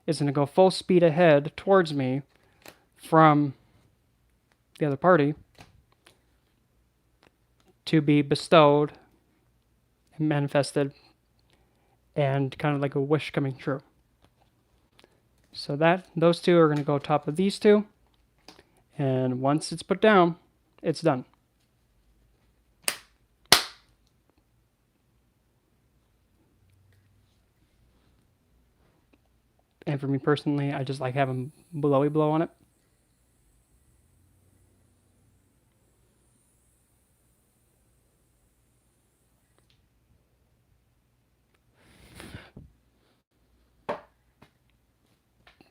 Is going to go full speed ahead towards me from the other party to be bestowed and manifested and kind of like a wish coming true. So those two are going to go top of these two, and once it's put down, it's done. And for me personally, I just like having blowy blow on it.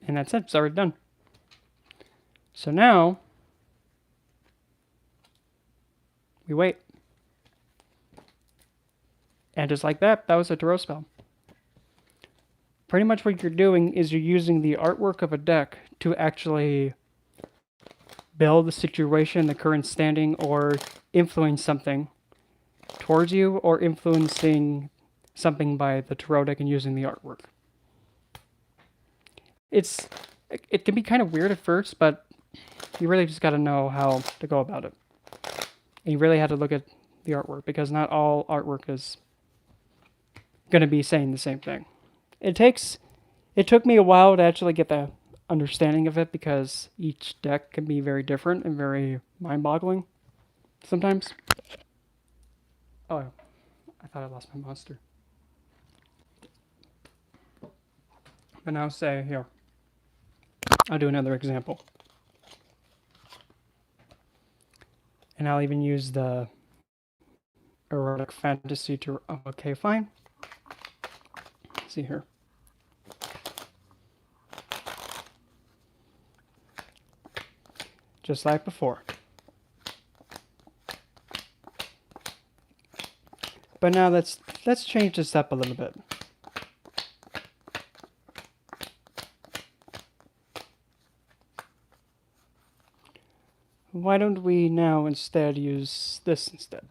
And that's it, it's already done. So now, we wait. And just like that, that was a Tarot spell. Pretty much what you're doing is you're using the artwork of a deck to actually build the situation, the current standing, or influence something towards you, or influencing something by the Tarot deck and using the artwork. It can be kind of weird at first, but you really just got to know how to go about it. And you really have to look at the artwork, because not all artwork is going to be saying the same thing. It takes It took me a while to actually get the understanding of it because each deck can be very different and very mind-boggling sometimes. Oh, I thought I lost my monster. But now say, here, I'll do another example. And I'll even use the erotic fantasy to, oh, okay, fine. Let's see here. Just like before. But now let's change this up a little bit. Why don't we now instead use this instead?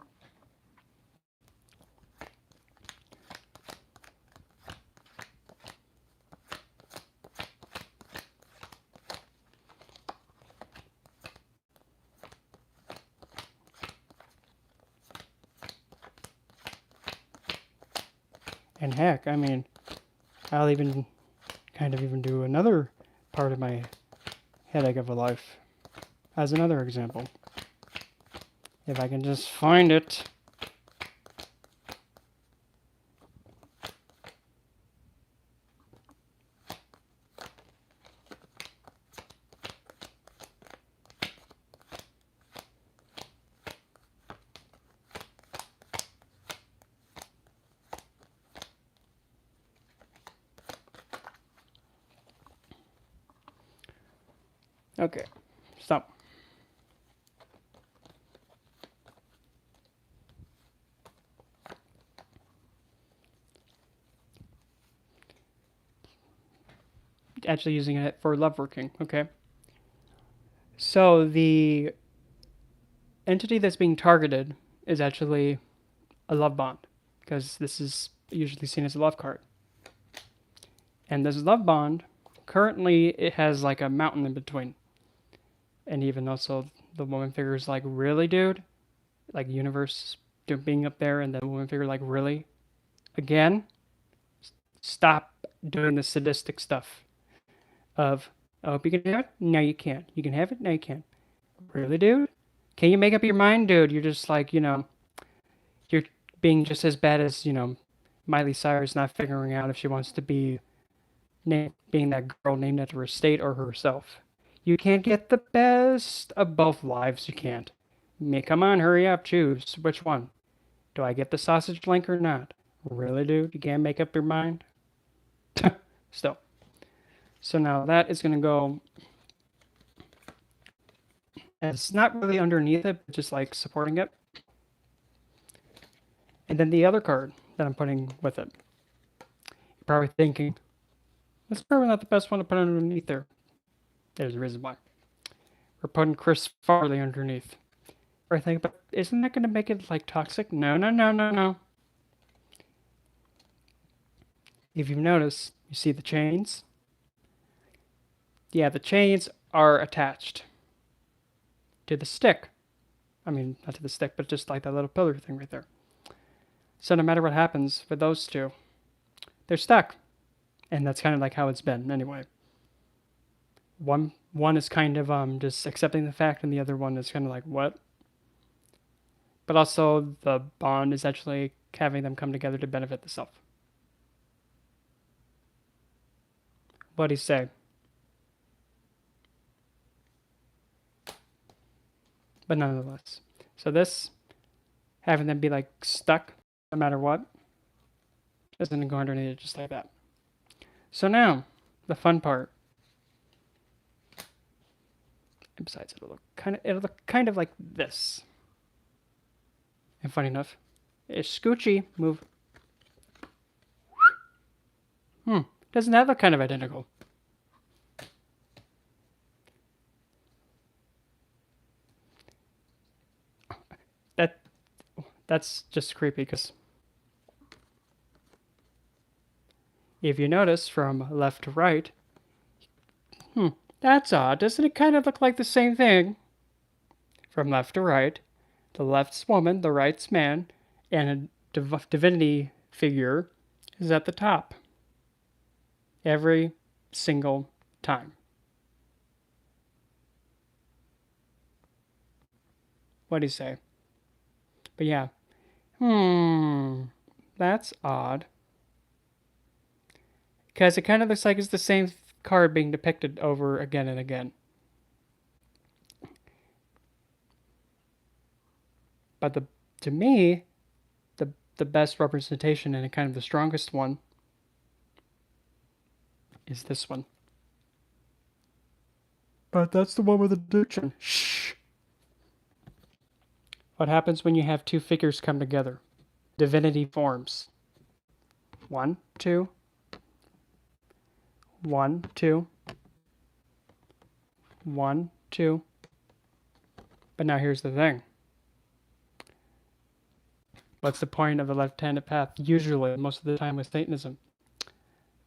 And heck, I mean, I'll even kind of even do another part of my headache of a life as another example. If I can just find it. Okay, stop. Actually using it for love working, okay? So the entity that's being targeted is actually a love bond, because this is usually seen as a love card. And this love bond, currently it has like a mountain in between. And even also the woman figure is like, really, dude? Like universe being up there, and the woman figure like, really? Again? Stop doing the sadistic stuff of, oh, you can have it? No, you can't. You can have it? No, you can't. Really, dude? Can you make up your mind, dude? You're just like, you're being just as bad as, Miley Cyrus not figuring out if she wants to be being that girl named after her state or herself. You can't get the best of both lives. You can't. Come on, hurry up, choose. Which one? Do I get the sausage link or not? Really, dude? You can't make up your mind? Still. So now that is going to go. It's not really underneath it, but just like supporting it. And then the other card that I'm putting with it. You're probably thinking, that's probably not the best one to put underneath there. There's a reason why. We're putting Chris Farley underneath. Or I think, but isn't that going to make it like toxic? No, no, no, no, no. If you notice, you see the chains? Yeah, the chains are attached to the stick. I mean, not to the stick, but just like that little pillar thing right there. So no matter what happens with those two, they're stuck. And that's kind of like how it's been anyway. One is kind of just accepting the fact, and the other one is kind of like, what? But also the bond is actually having them come together to benefit the self. What do you say? But nonetheless. So this, having them be like stuck no matter what, is going to go underneath it just like that. So now, the fun part. And besides, it'll look kind of like this. And funny enough, it's Scoochie. Move. Doesn't that look kind of identical? That's just creepy because if you notice from left to right, that's odd. Doesn't it kind of look like the same thing? From left to right, the left's woman, the right's man, and a divinity figure is at the top. Every single time. What do you say? But yeah. That's odd. Because it kind of looks like it's the same card being depicted over again and again. But to me, the best representation and kind of the strongest one is this one. But that's the one with addiction. Shh. What happens when you have two figures come together? Divinity forms. 1, 2. 1, 2. 1, 2. But now here's the thing. What's the point of the left-handed path? Usually, most of the time with Satanism.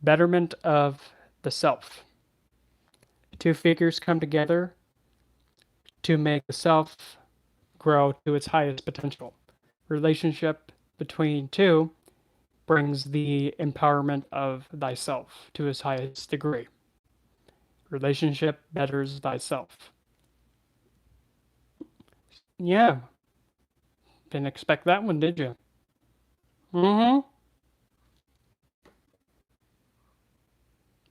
Betterment of the self. Two figures come together to make the self grow to its highest potential. Relationship between two brings the empowerment of thyself to its highest degree. Relationship betters thyself. Yeah. Didn't expect that one, did you? Mm-hmm.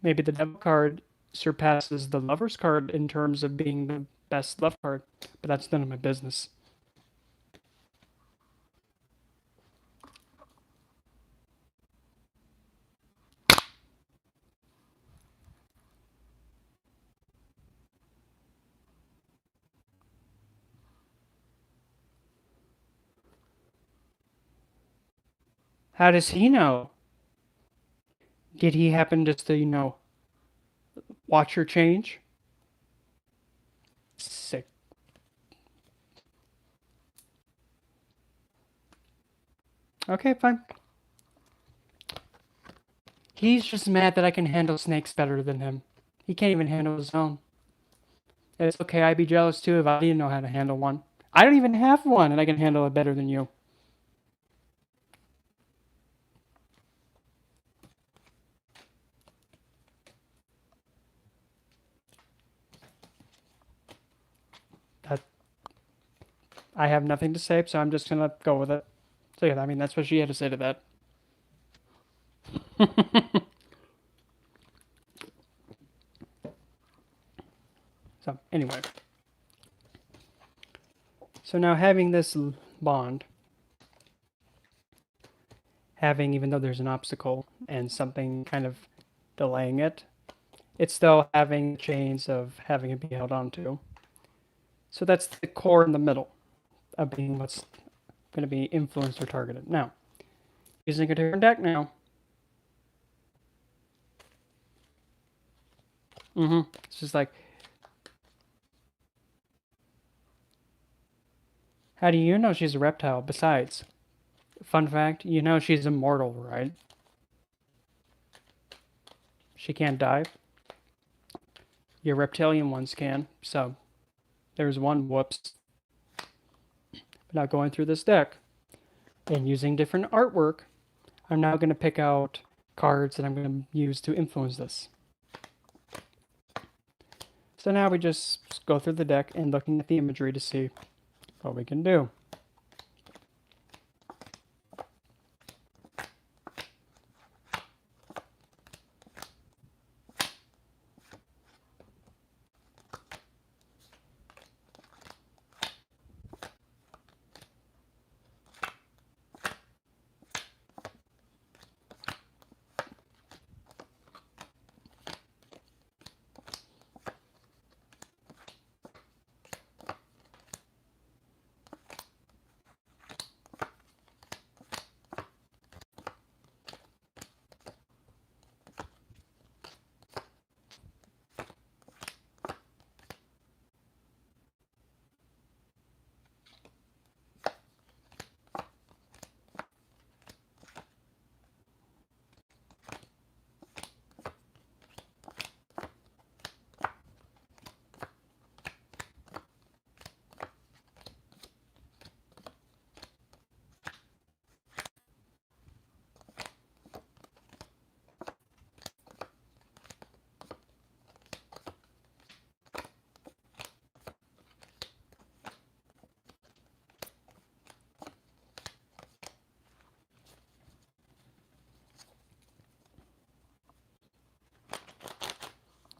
Maybe the devil card surpasses the lover's card in terms of being the best love card, but that's none of my business. How does he know? Did he happen just to, watch her change? Sick. Okay, fine. He's just mad that I can handle snakes better than him. He can't even handle his own. It's okay, I'd be jealous too if I didn't know how to handle one. I don't even have one, and I can handle it better than you. That I have nothing to say, so I'm just gonna go with it. So yeah, I mean that's what she had to say to that. So anyway, so now having this bond, even though there's an obstacle and something kind of delaying it, it's still having chains of having it be held onto. So that's the core in the middle of being what's going to be influenced or targeted. Now, using a different deck now. It's just like, how do you know she's a reptile? Besides, fun fact, you know she's immortal, right? She can't die. Your reptilian ones can, so there's one whoops. But now going through this deck and using different artwork, I'm now going to pick out cards that I'm going to use to influence this. So now we just go through the deck and looking at the imagery to see what we can do.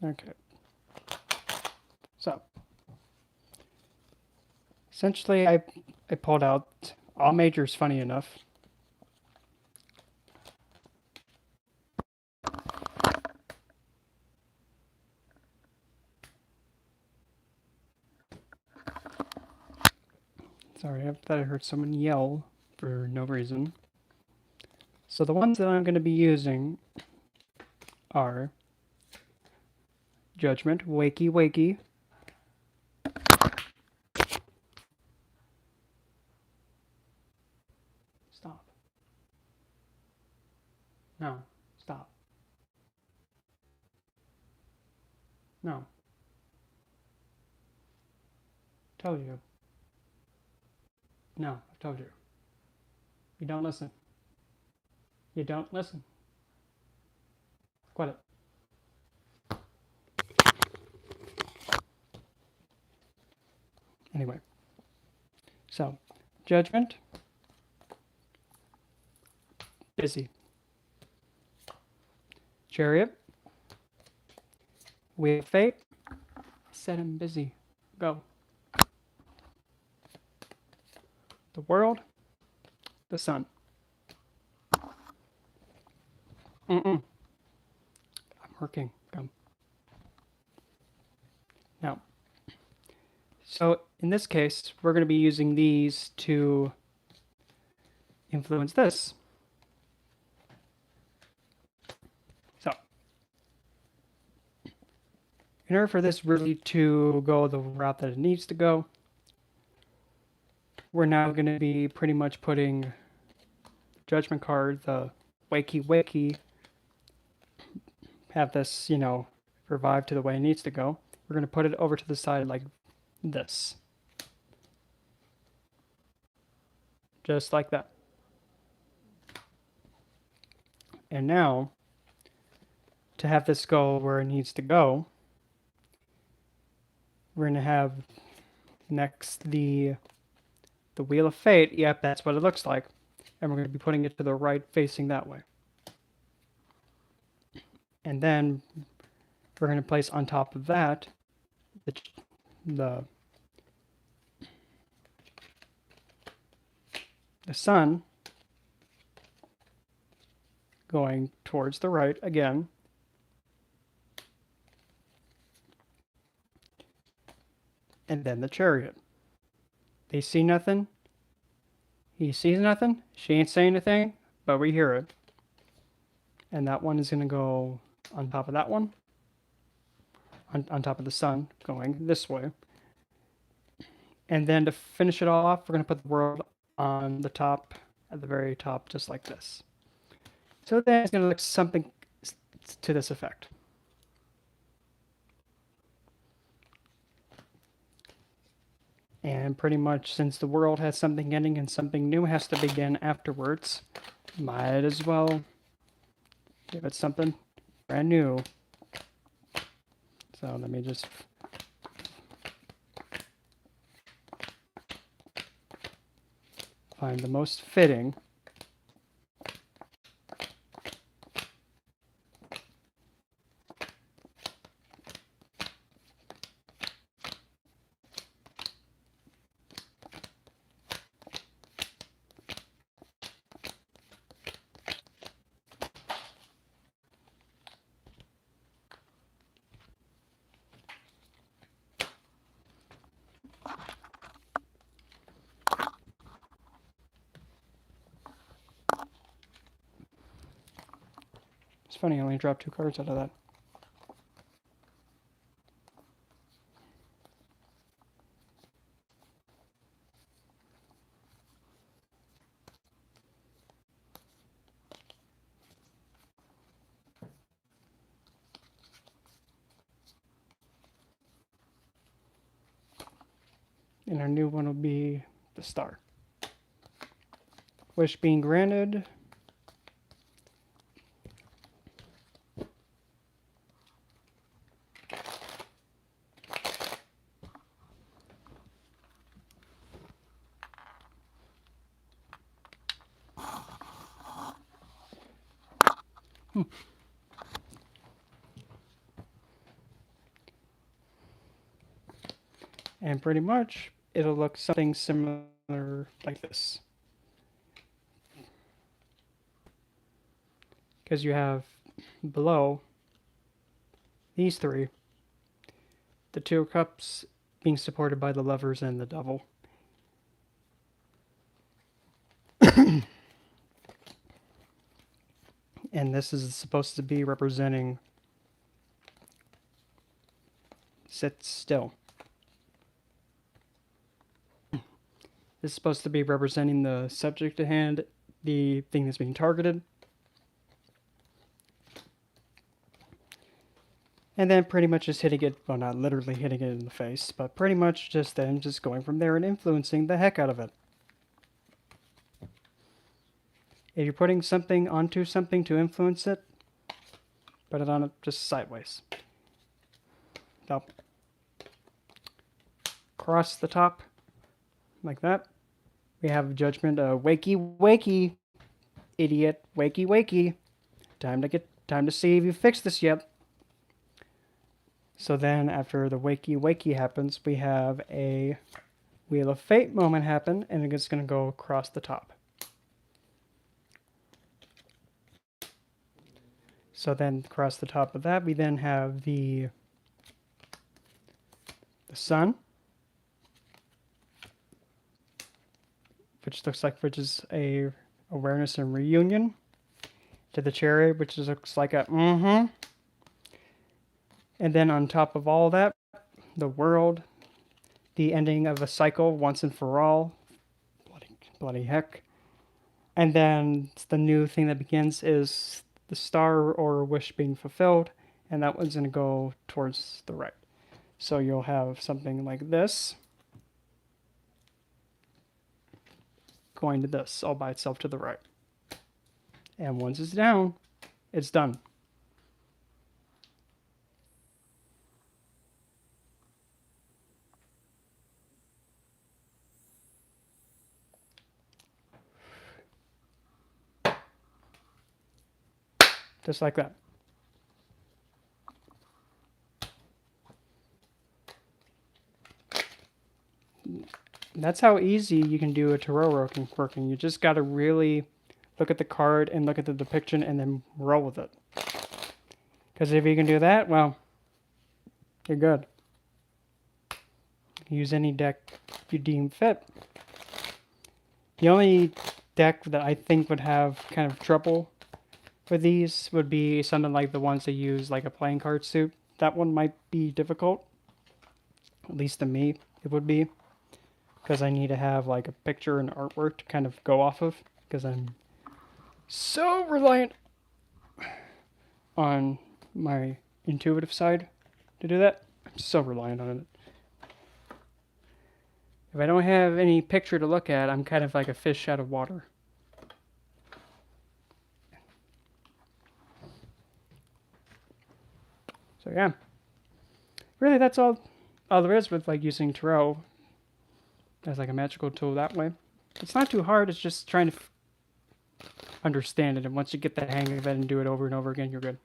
Okay. So, essentially, I pulled out all majors, funny enough. Sorry, I thought I heard someone yell for no reason. So the ones that I'm going to be using are Judgment, Wakey Wakey, stop. No, stop. No. Told you. No, I told you. You don't listen. You don't listen. Quit it. Anyway. So, Judgment. Busy. Chariot. Wheel of Fate. Said I'm busy. Go. The World. The Sun. I'm working. Come. Now, so in this case, we're going to be using these to influence this. So, in order for this really to go the route that it needs to go, we're now going to be pretty much putting Judgment card, the Wakey Wakey, have this, revive to the way it needs to go. We're going to put it over to the side like this. Just like that. And now, to have this go where it needs to go, we're going to have next the Wheel of Fate. Yep, that's what it looks like. And we're going to be putting it to the right, facing that way. And then we're going to place on top of that the sun going towards the right again. And then the Chariot. They see nothing. He sees nothing. She ain't saying anything, but we hear it. And that one is going to go on top of that one. On top of the sun, going this way. And then to finish it all off, we're going to put the world on the top, at the very top, just like this. So then it's going to look something to this effect. And pretty much since the world has something ending and something new has to begin afterwards, might as well give it something brand new. So let me just find the most fitting. It's funny, I only dropped 2 cards out of that. And our new one will be the Star. Wish being granted. And pretty much it'll look something similar like this. Because you have below these three, the two cups being supported by the lovers and the devil. And this is supposed to be representing sit still. This is supposed to be representing the subject at hand, the thing that's being targeted. And then pretty much just hitting it, well, not literally hitting it in the face, but pretty much just then just going from there and influencing the heck out of it. If you're putting something onto something to influence it, put it on it just sideways. Now, across the top, like that. We have judgment, wakey, wakey, idiot, wakey, wakey. Time to see if you fixed this yet. So then after the wakey, wakey happens, we have a Wheel of Fate moment happen, and it's going to go across the top. So then across the top of that, we then have the sun, which looks like, which is a awareness and reunion, to the Chariot, which looks like a and then on top of all that, the World, the ending of a cycle once and for all, bloody heck. And then the new thing that begins is the star or wish being fulfilled, and that one's going to go towards the right. So you'll have something like this going to this all by itself to the right. And once it's down, it's done. Just like that. That's how easy you can do a tarot working. You just got to really look at the card and look at the depiction and then roll with it. Because if you can do that, well, you're good. Use any deck you deem fit. The only deck that I think would have kind of trouble with these would be something like the ones that use like a playing card suit. That one might be difficult. At least to me, it would be. Because I need to have like a picture and artwork to kind of go off of. Because I'm so reliant on my intuitive side to do that. I'm so reliant on it. If I don't have any picture to look at, I'm kind of like a fish out of water. So yeah, really that's all there is with like using tarot as like a magical tool that way. It's not too hard, it's just trying to understand it, and once you get the hang of it and do it over and over again, you're good.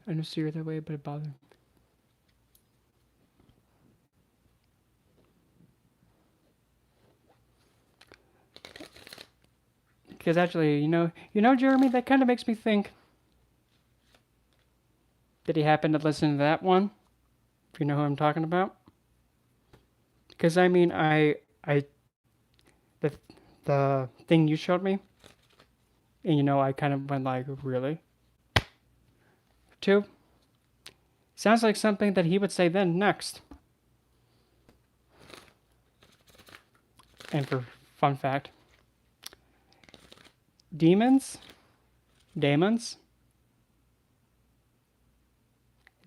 I know you're that way, but it bothered me. Because actually, you know, Jeremy, that kind of makes me think. Did he happen to listen to that one? If you know who I'm talking about. Because I mean, the thing you showed me, and you know, I kind of went like, really? Two. Sounds like something that he would say then next. And for fun fact, daemons,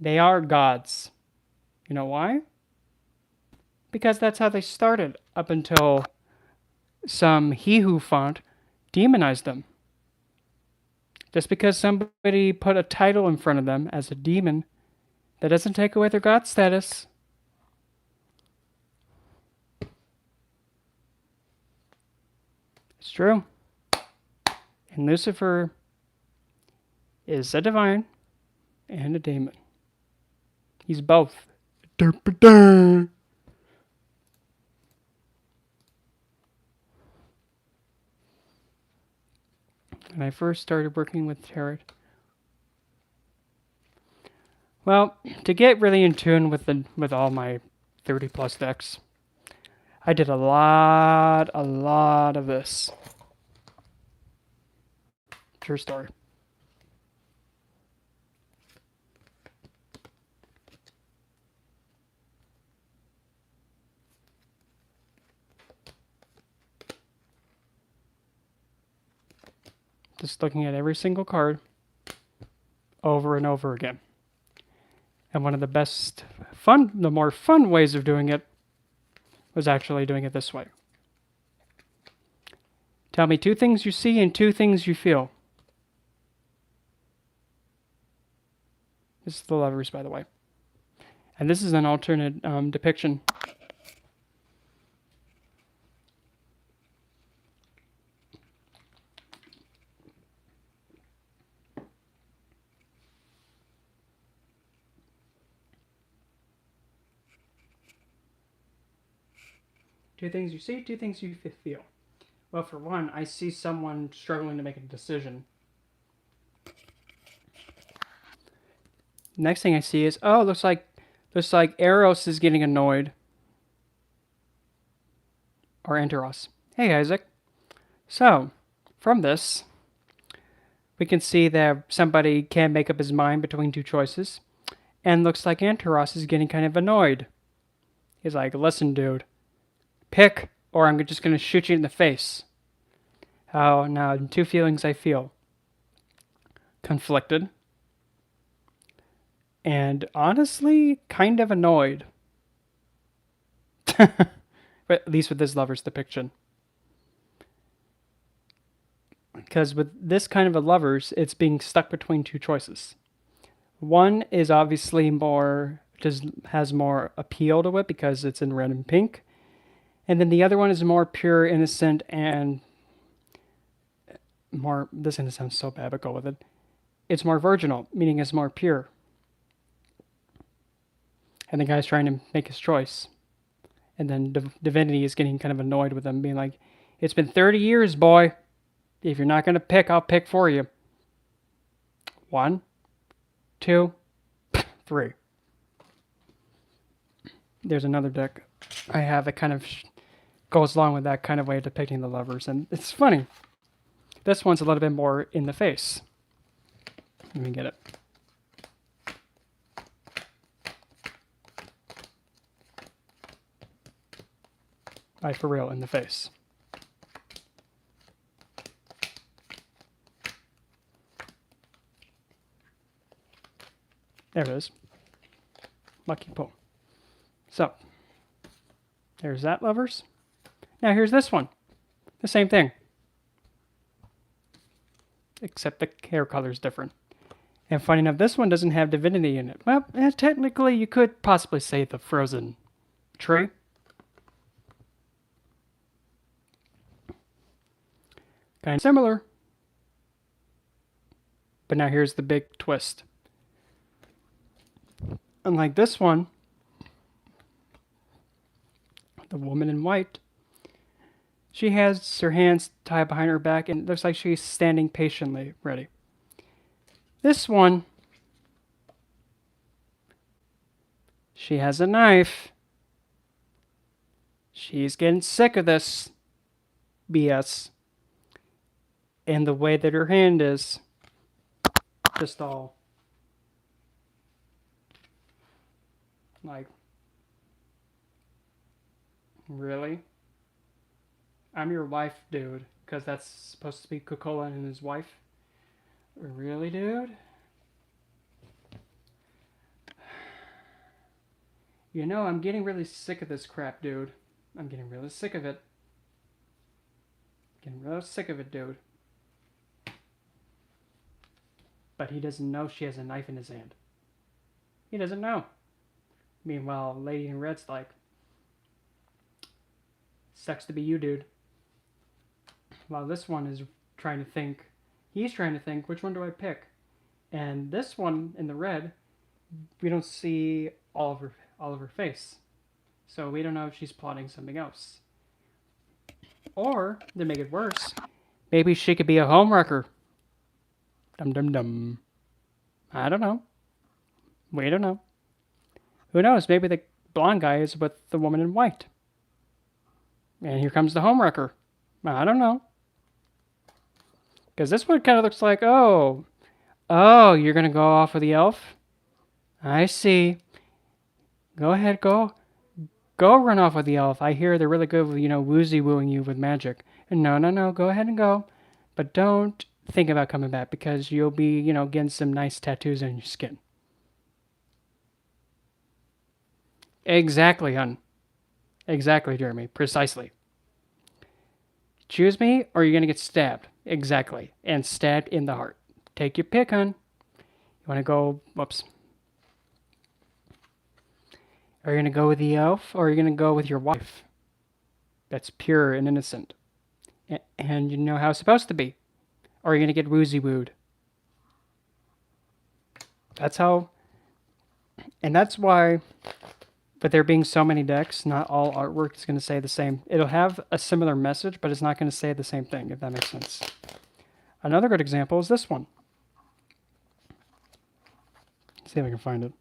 they are gods. You know why? Because that's how they started up until some he who font demonized them. Just because somebody put a title in front of them as a demon, that doesn't take away their god status. It's true. And Lucifer is a divine and a demon. He's both. When I first started working with tarot, well, to get really in tune with all my 30 plus decks, I did a lot of this. True story. Just looking at every single card over and over again. And one of the more fun ways of doing it was actually doing it this way. Tell me 2 things you see and 2 things you feel. This is the Lovers, by the way. And this is an alternate depiction. Two things you see, 2 things you feel. Well, for one, I see someone struggling to make a decision. Next thing I see is, oh, looks like Eros is getting annoyed. Or Enteros. Hey, Isaac. So, from this, we can see that somebody can't make up his mind between 2 choices. And looks like Enteros is getting kind of annoyed. He's like, listen, dude. Pick, or I'm just going to shoot you in the face. Oh, now, 2 feelings I feel. Conflicted. And honestly, kind of annoyed. But at least with this Lover's depiction. Because with this kind of a Lover's, it's being stuck between 2 choices. One is obviously has more appeal to it because it's in red and pink. And then the other one is more pure, innocent, and more, this is going to sound so bad, but go with it. It's more virginal, meaning it's more pure. And the guy's trying to make his choice. And then Divinity is getting kind of annoyed with him, being like, it's been 30 years, boy. If you're not going to pick, I'll pick for you. 1, 2, 3. There's another deck I have that kind of goes along with that kind of way of depicting the Lovers. And it's funny. This one's a little bit more in the face. Let me get it. Like for real, in the face. There it is. Lucky pull. So, there's that, Lovers. Now here's this one. The same thing. Except the hair color is different. And funny enough, this one doesn't have Divinity in it. Well, technically you could possibly say the frozen tree. Kind of similar. But now here's the big twist. Unlike this one, the woman in white, she has her hands tied behind her back and it looks like she's standing patiently ready. This one, she has a knife. She's getting sick of this BS. And the way that her hand is just all like, really? I'm your wife, dude. Because that's supposed to be Coca-Cola and his wife. Really, dude? You know, I'm getting really sick of this crap, dude. I'm getting really sick of it. Getting real sick of it, dude. but he doesn't know she has a knife in his hand. He doesn't know. Meanwhile, Lady in Red's like, sucks to be you, dude. While this one is trying to think, he's trying to think, which one do I pick? And this one in the red, we don't see all of her face, so we don't know if she's plotting something else. Or to make it worse, maybe she could be a homewrecker. Dum dum dum. I don't know. We don't know. Who knows? Maybe the blonde guy is with the woman in white. And here comes the homewrecker. I don't know. Because this one kind of looks like, oh, you're going to go off with the elf? I see. Go ahead, go run off with the elf. I hear they're really good with, woozy wooing you with magic. And no, go ahead and go. But don't think about coming back because you'll be, getting some nice tattoos on your skin. Exactly, hun. Exactly, Jeremy. Precisely. Choose me or you're going to get stabbed. Exactly. And stabbed in the heart. Take your pick, hun. You want to go... Whoops. Are you going to go with the elf or are you going to go with your wife? That's pure and innocent. And you know how it's supposed to be. Or are you going to get woozy-wooed? That's how... And that's why... But there being so many decks, not all artwork is going to say the same. It'll have a similar message, but it's not going to say the same thing, if that makes sense. Another good example is this one. Let's see if I can find it.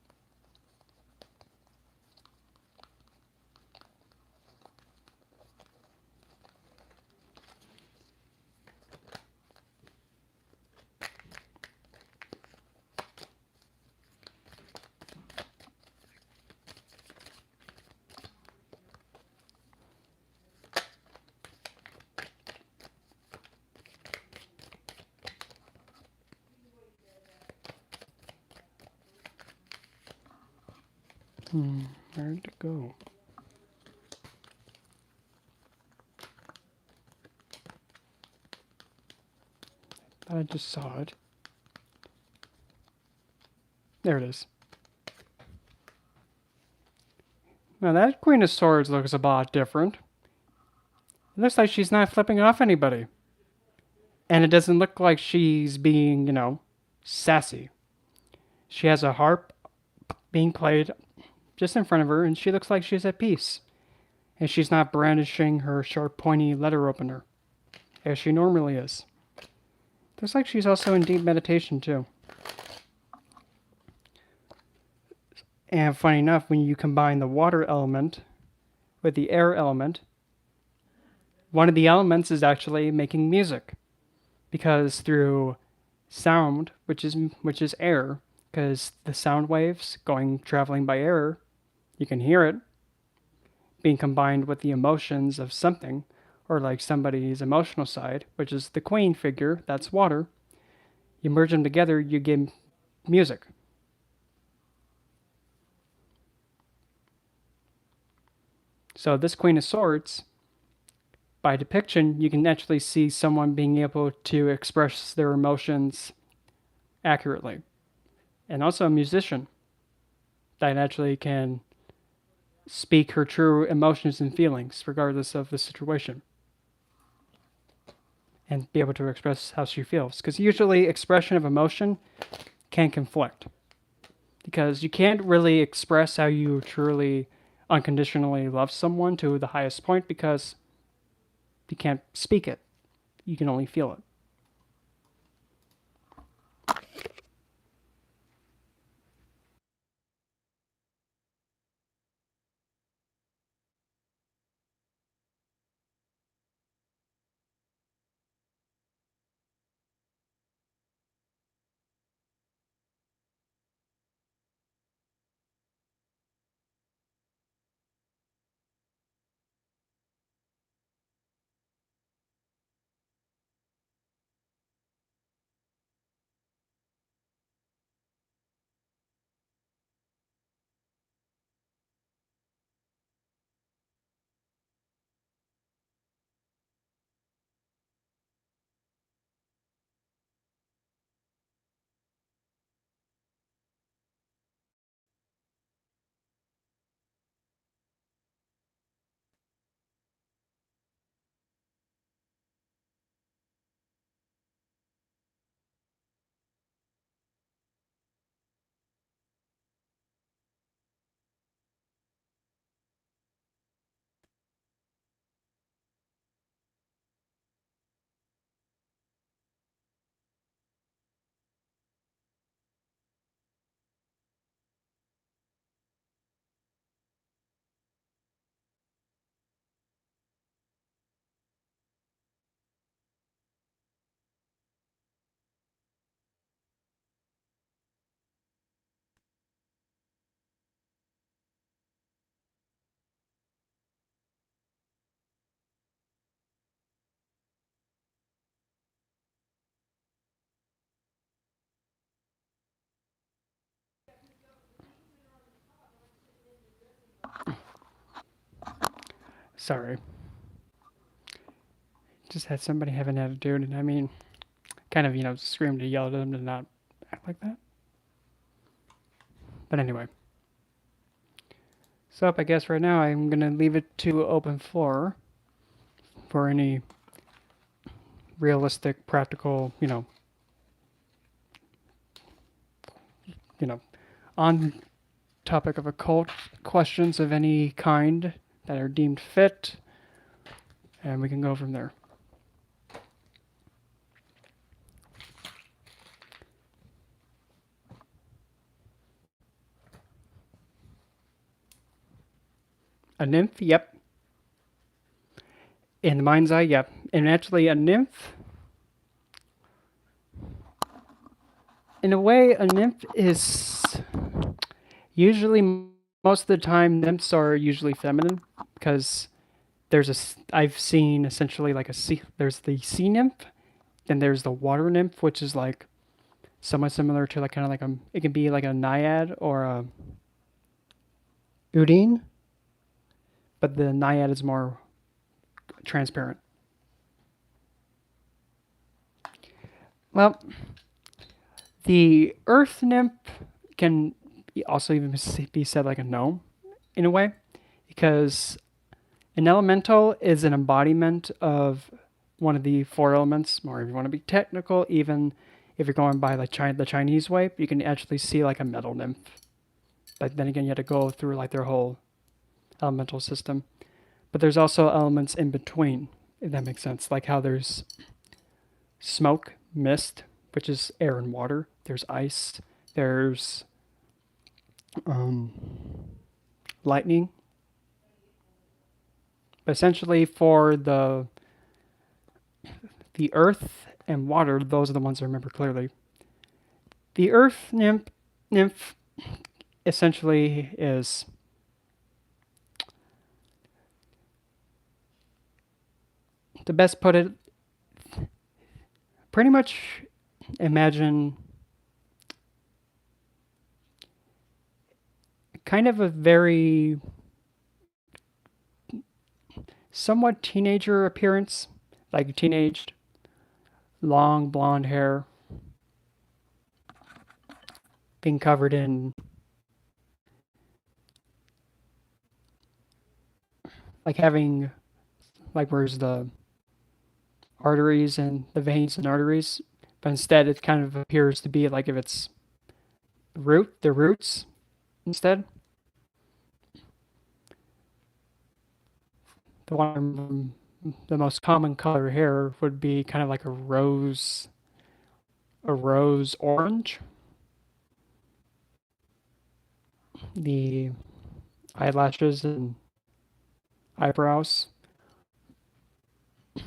Where did it go? I just saw it. There it is. Now that Queen of Swords looks a lot different. It looks like she's not flipping off anybody. And it doesn't look like she's being, sassy. She has a harp being played just in front of her, and she looks like she's at peace. And she's not brandishing her sharp, pointy letter opener, as she normally is. Looks like she's also in deep meditation, too. And funny enough, when you combine the water element with the air element, one of the elements is actually making music. Because through sound, which is air, because the sound waves traveling by air, you can hear it being combined with the emotions of something, or like somebody's emotional side, which is the queen figure, that's water. You merge them together, you get music. So this Queen of Swords, by depiction, you can actually see someone being able to express their emotions accurately. And also a musician that actually can speak her true emotions and feelings, regardless of the situation. And be able to express how she feels. Because usually expression of emotion can conflict. Because you can't really express how you truly unconditionally love someone to the highest point because you can't speak it. You can only feel it. Sorry. Just had somebody have an attitude, and I mean, kind of, screamed and yelled at them to not act like that. But anyway. So I guess right now I'm going to leave it to open floor for any realistic, practical, you know, on topic of occult questions of any kind that are deemed fit, and we can go from there. A nymph, yep. In the mind's eye, yep. And actually, a nymph, in a way, a nymph is usually, most of the time, nymphs are usually feminine because I've seen essentially like a sea, there's the sea nymph, then there's the water nymph, which is like somewhat similar to like kind of like it can be like a naiad or a Udine, but the naiad is more transparent. Well, the earth nymph can also even be said like a gnome in a way, because an elemental is an embodiment of one of the four elements, or if you want to be technical, even if you're going by like the Chinese way, you can actually see like a metal nymph. But then again, you have to go through like their whole elemental system. But there's also elements in between, if that makes sense. Like how there's smoke, mist, which is air and water. There's ice. There's um, lightning. But essentially, for the earth and water, those are the ones I remember clearly. The earth nymph essentially is to best put it, pretty much imagine kind of a very somewhat teenager appearance, like teenaged, long blonde hair, being covered in like having like where's the arteries and the veins and arteries, but instead it kind of appears to be like if it's the roots instead. The one, the most common color here would be kind of like a rose orange. The eyelashes and eyebrows. I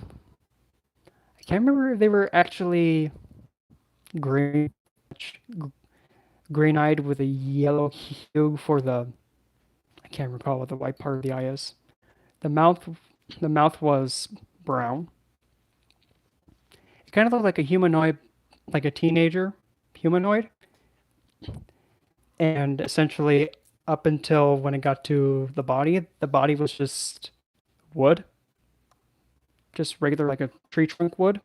can't remember if they were actually green, green-eyed with a yellow hue for the. I can't recall what the white part of the eye is. The mouth, the mouth was brown. It kind of looked like a humanoid, like a teenager humanoid, and essentially up until when it got to the body was just wood, just regular like a tree trunk wood,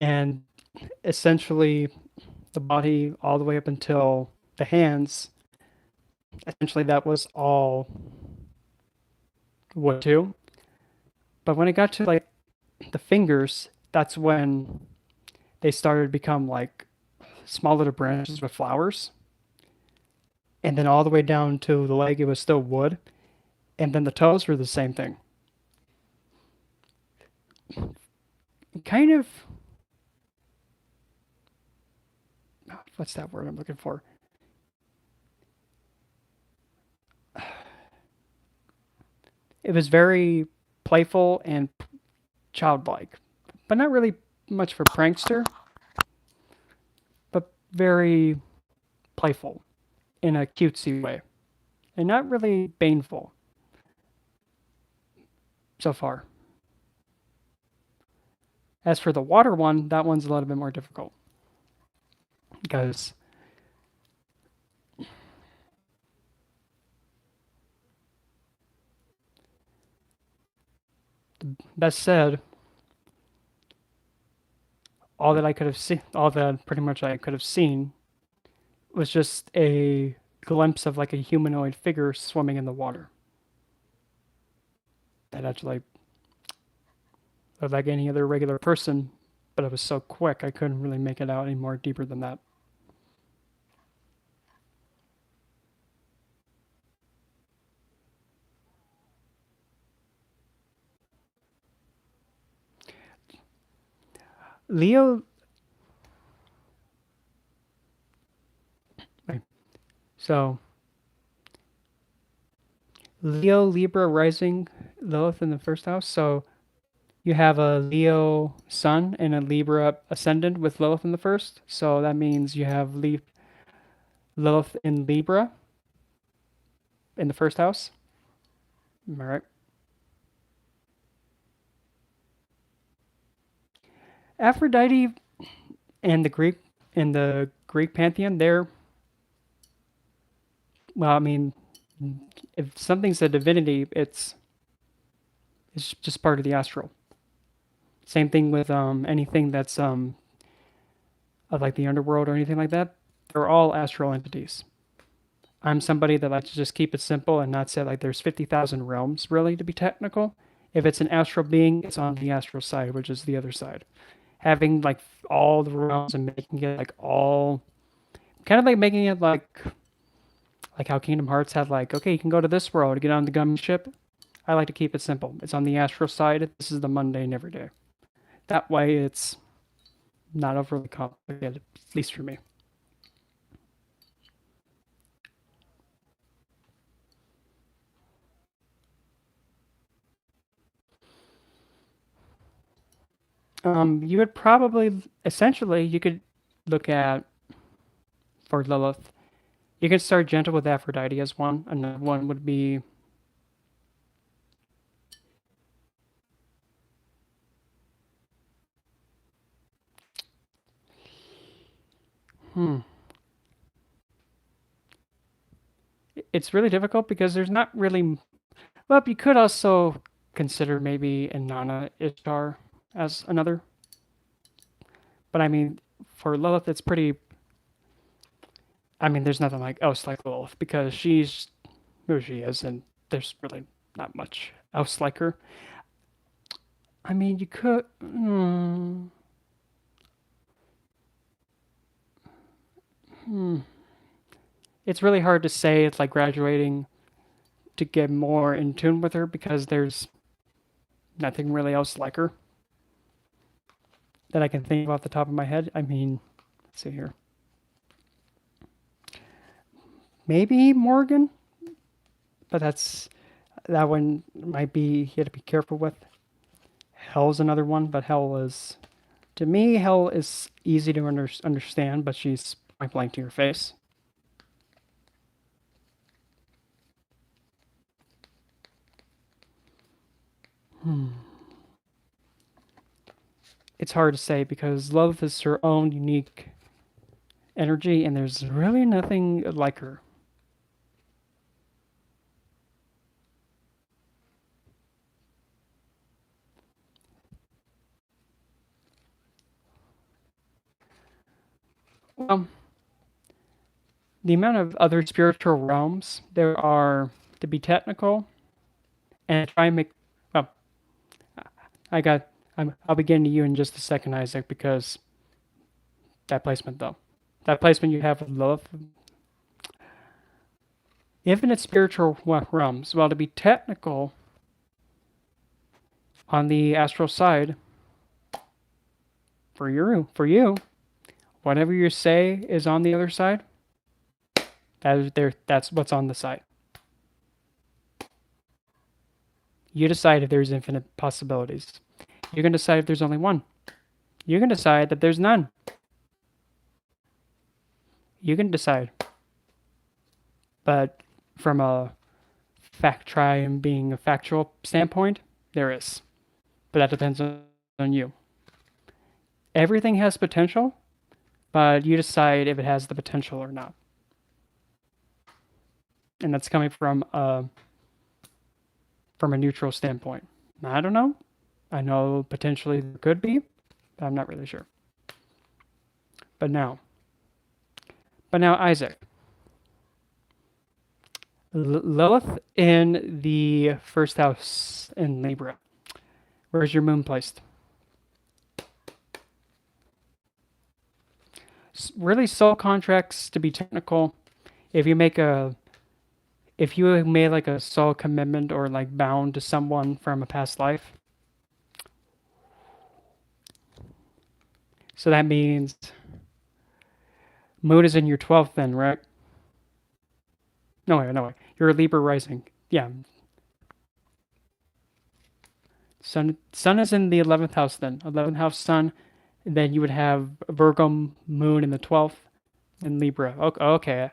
and essentially the body all the way up until the hands. Essentially, that was all wood too. But when it got to like the fingers, that's when they started to become like small little branches with flowers. And then all the way down to the leg, it was still wood. And then the toes were the same thing. Kind of, what's that word I'm looking for? It was very playful and childlike, but not really much for prankster, but very playful in a cutesy way, and not really baneful so far. As for the water one, that one's a little bit more difficult because That said, all that I could have seen, all that pretty much I could have seen, was just a glimpse of like a humanoid figure swimming in the water. That actually looked like any other regular person, but it was so quick I couldn't really make it out any more deeper than that. Leo, so Leo, Libra, rising, Lilith in the first house. So you have a Leo sun and a Libra ascendant with Lilith in the first. So that means you have Lilith in Libra in the first house. All right. Aphrodite and the Greek pantheon, they're well, I mean, if something's a divinity, it's just part of the astral. Same thing with anything that's of like the underworld or anything like that. They're all astral entities. I'm somebody that likes to just keep it simple and not say like there's 50,000 realms really to be technical. If it's an astral being, it's on the astral side, which is the other side. Having like all the realms and making it like all kind of like making it like how Kingdom Hearts had like, okay, you can go to this world, get on the gummy ship. I like to keep it simple. It's on the astral side. This is the mundane everyday. That way it's not overly complicated, at least for me. You would probably, essentially, you could look at, for Lilith, you could start gentle with Aphrodite as one. Another one would be, hmm, it's really difficult because there's not really, well, you could also consider maybe Inanna Ishtar as another. But I mean, for Lilith, it's pretty, I mean, there's nothing like else like Lilith because she's who she is, and there's really not much else like her. I mean, you could. Hmm. It's really hard to say. It's like graduating to get more in tune with her because there's nothing really else like her that I can think of off the top of my head. I mean, let's see here. Maybe Morgan, but that one might be you have to be careful with. Hell's another one, but to me, Hell is easy to understand, but she's point blank to your face. It's hard to say because love is her own unique energy, and there's really nothing like her. Well, the amount of other spiritual realms there are, to be technical, and try and make. Well, I got. I'll be getting to you in just a second, Isaac, because that placement though, that placement you have with love, infinite spiritual realms. Well, to be technical, on the astral side, for you, whatever you say is on the other side, that is there. That's what's on the side. You decide if there's infinite possibilities. You can decide if there's only one. You can decide that there's none. You can decide. But from a try and being a factual standpoint, there is. But that depends on you. Everything has potential, but you decide if it has the potential or not. And that's coming from a neutral standpoint. I don't know. I know potentially there could be, but I'm not really sure. But now, Isaac, Lilith in the first house in Libra. Where's your moon placed? Really, soul contracts, to be technical, if you make a if you made like a soul commitment or like bound to someone from a past life, so that means moon is in your 12th then, right? No way. You're a Libra rising. Yeah. Sun is in the 11th house then. 11th house sun. And then you would have Virgo moon in the 12th and Libra. Okay.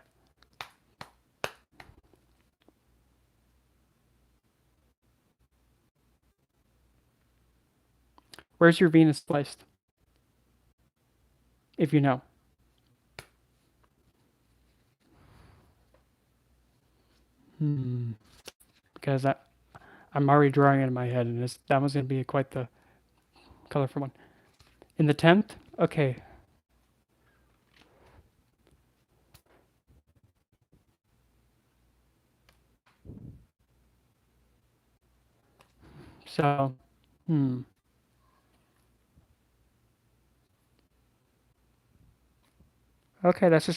Where's your Venus placed? If you know. Because I'm already drawing it in my head, and that was going to be quite the colorful one. In the 10th? Okay. So, Okay, that is a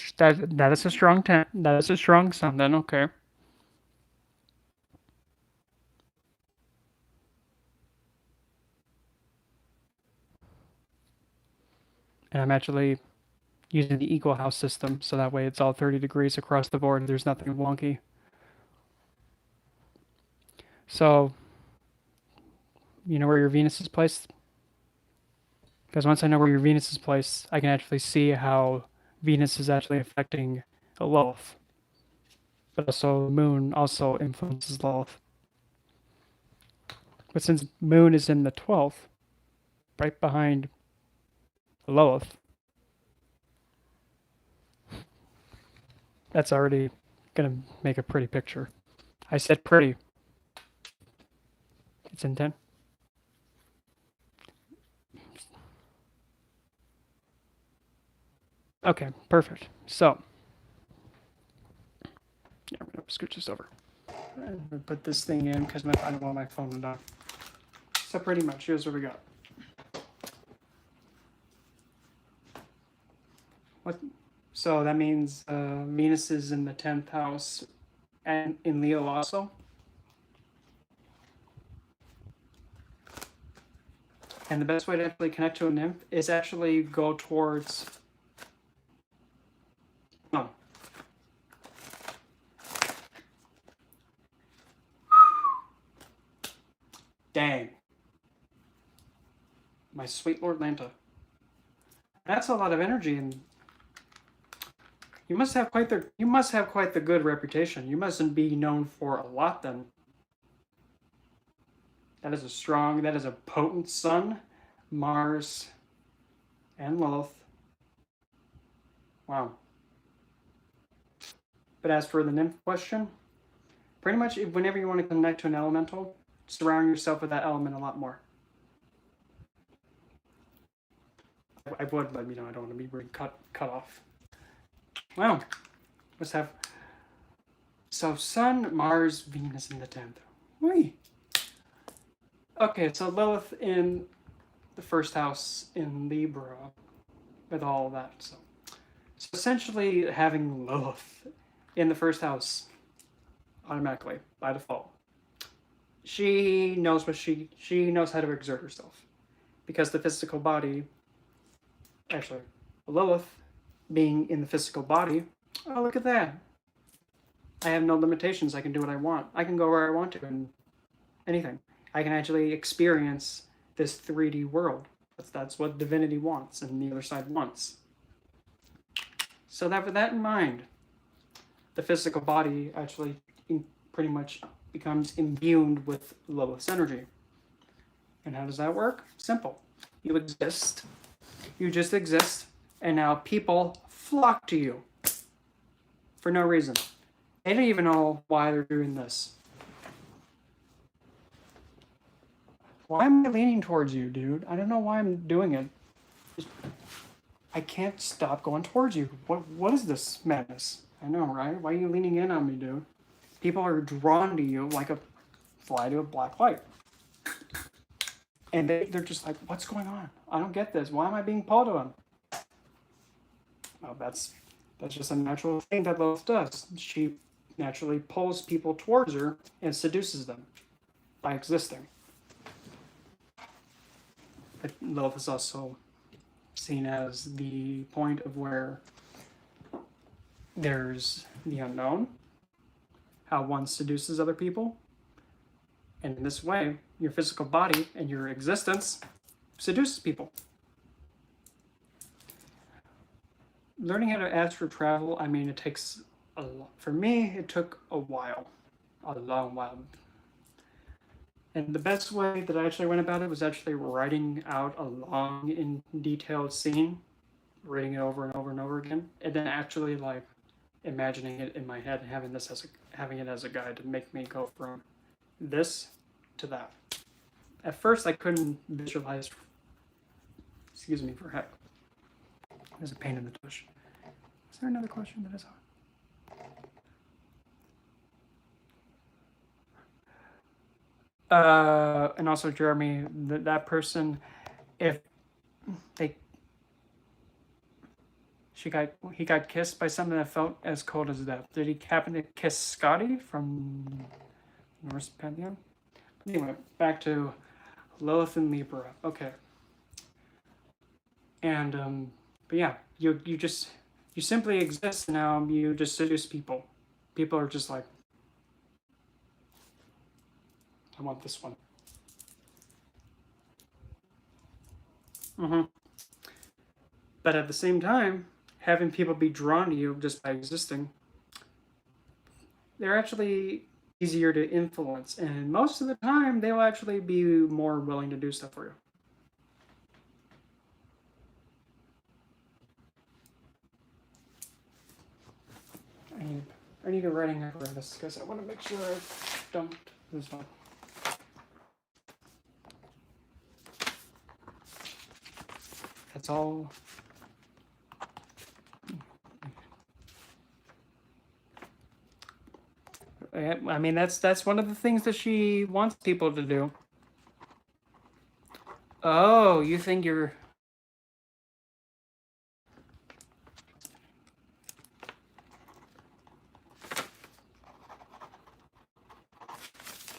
strong that is a strong sun then, okay. And I'm actually using the equal house system, so that way it's all 30 degrees across the board. There's nothing wonky. So, you know where your Venus is placed? Because once I know where your Venus is placed, I can actually see how Venus is actually affecting Lilith. But also, Moon also influences Lilith. But since Moon is in the 12th, right behind Lilith, that's already gonna make a pretty picture. I said pretty. It's in 10. Okay, perfect. So, yeah, I'm gonna scooch this over. I'm gonna put this thing in because I don't want my phone to die. So pretty much, here's what we got. What? So that means Venus is in the 10th house and in Leo also. And the best way to actually connect to a nymph is actually go towards. No. Dang. My sweet Lord Lanta. That's a lot of energy, and you must have quite the good reputation. You mustn't be known for a lot then. That is a potent sun, Mars, and Lilith. Wow. But as for the nymph question, pretty much whenever you want to connect to an elemental, surround yourself with that element a lot more. I would, but I don't want to be cut off. Well, let's have. So Sun, Mars, Venus in the 10th. Whee! Okay, so Lilith in the first house in Libra with all of that. So essentially having Lilith in the first house automatically by default. She knows she knows how to exert herself. Because the physical body, actually, Lilith being in the physical body, oh, look at that. I have no limitations. I can do what I want. I can go where I want to and anything. I can actually experience this 3D world. That's what divinity wants and the other side wants. So that with that in mind, the physical body actually pretty much becomes imbued with Lilith's energy. And how does that work? Simple. You exist. You just exist. And now people flock to you for no reason. They don't even know why they're doing this. Why am I leaning towards you, dude? I don't know why I'm doing it. I can't stop going towards you. What is this madness? I know, right? Why are you leaning in on me, dude? People are drawn to you like a fly to a black light. And they're just like, what's going on? I don't get this. Why am I being pulled on? Well, that's just a natural thing that Lilith does. She naturally pulls people towards her and seduces them by existing. But Lilith is also seen as the point of where there's the unknown, how one seduces other people, and in this way, your physical body and your existence seduces people. Learning how to astral travel, I mean, it takes a lot. For me, it took a while, a long while. And the best way that I actually went about it was actually writing out a long and detailed scene, reading it over and over and over again, and then actually like imagining it in my head and having it as a guide to make me go from this to that. At first, I couldn't visualize. Excuse me for heck. There's a pain in the tush. Is there another question that I saw? And also Jeremy, that person, if he got kissed by something that felt as cold as death. Did he happen to kiss Scotty from Norse Pantheon? But anyway, back to Lilith and Libra. Okay. And but yeah, you simply exist now. You just seduce people. People are just like, I want this one. But at the same time, having people be drawn to you just by existing, they're actually easier to influence. And most of the time, they'll actually be more willing to do stuff for you. I need a writing apparatus because I want to make sure I don't lose one. That's all. I mean, that's one of the things that she wants people to do. Oh, you think you're...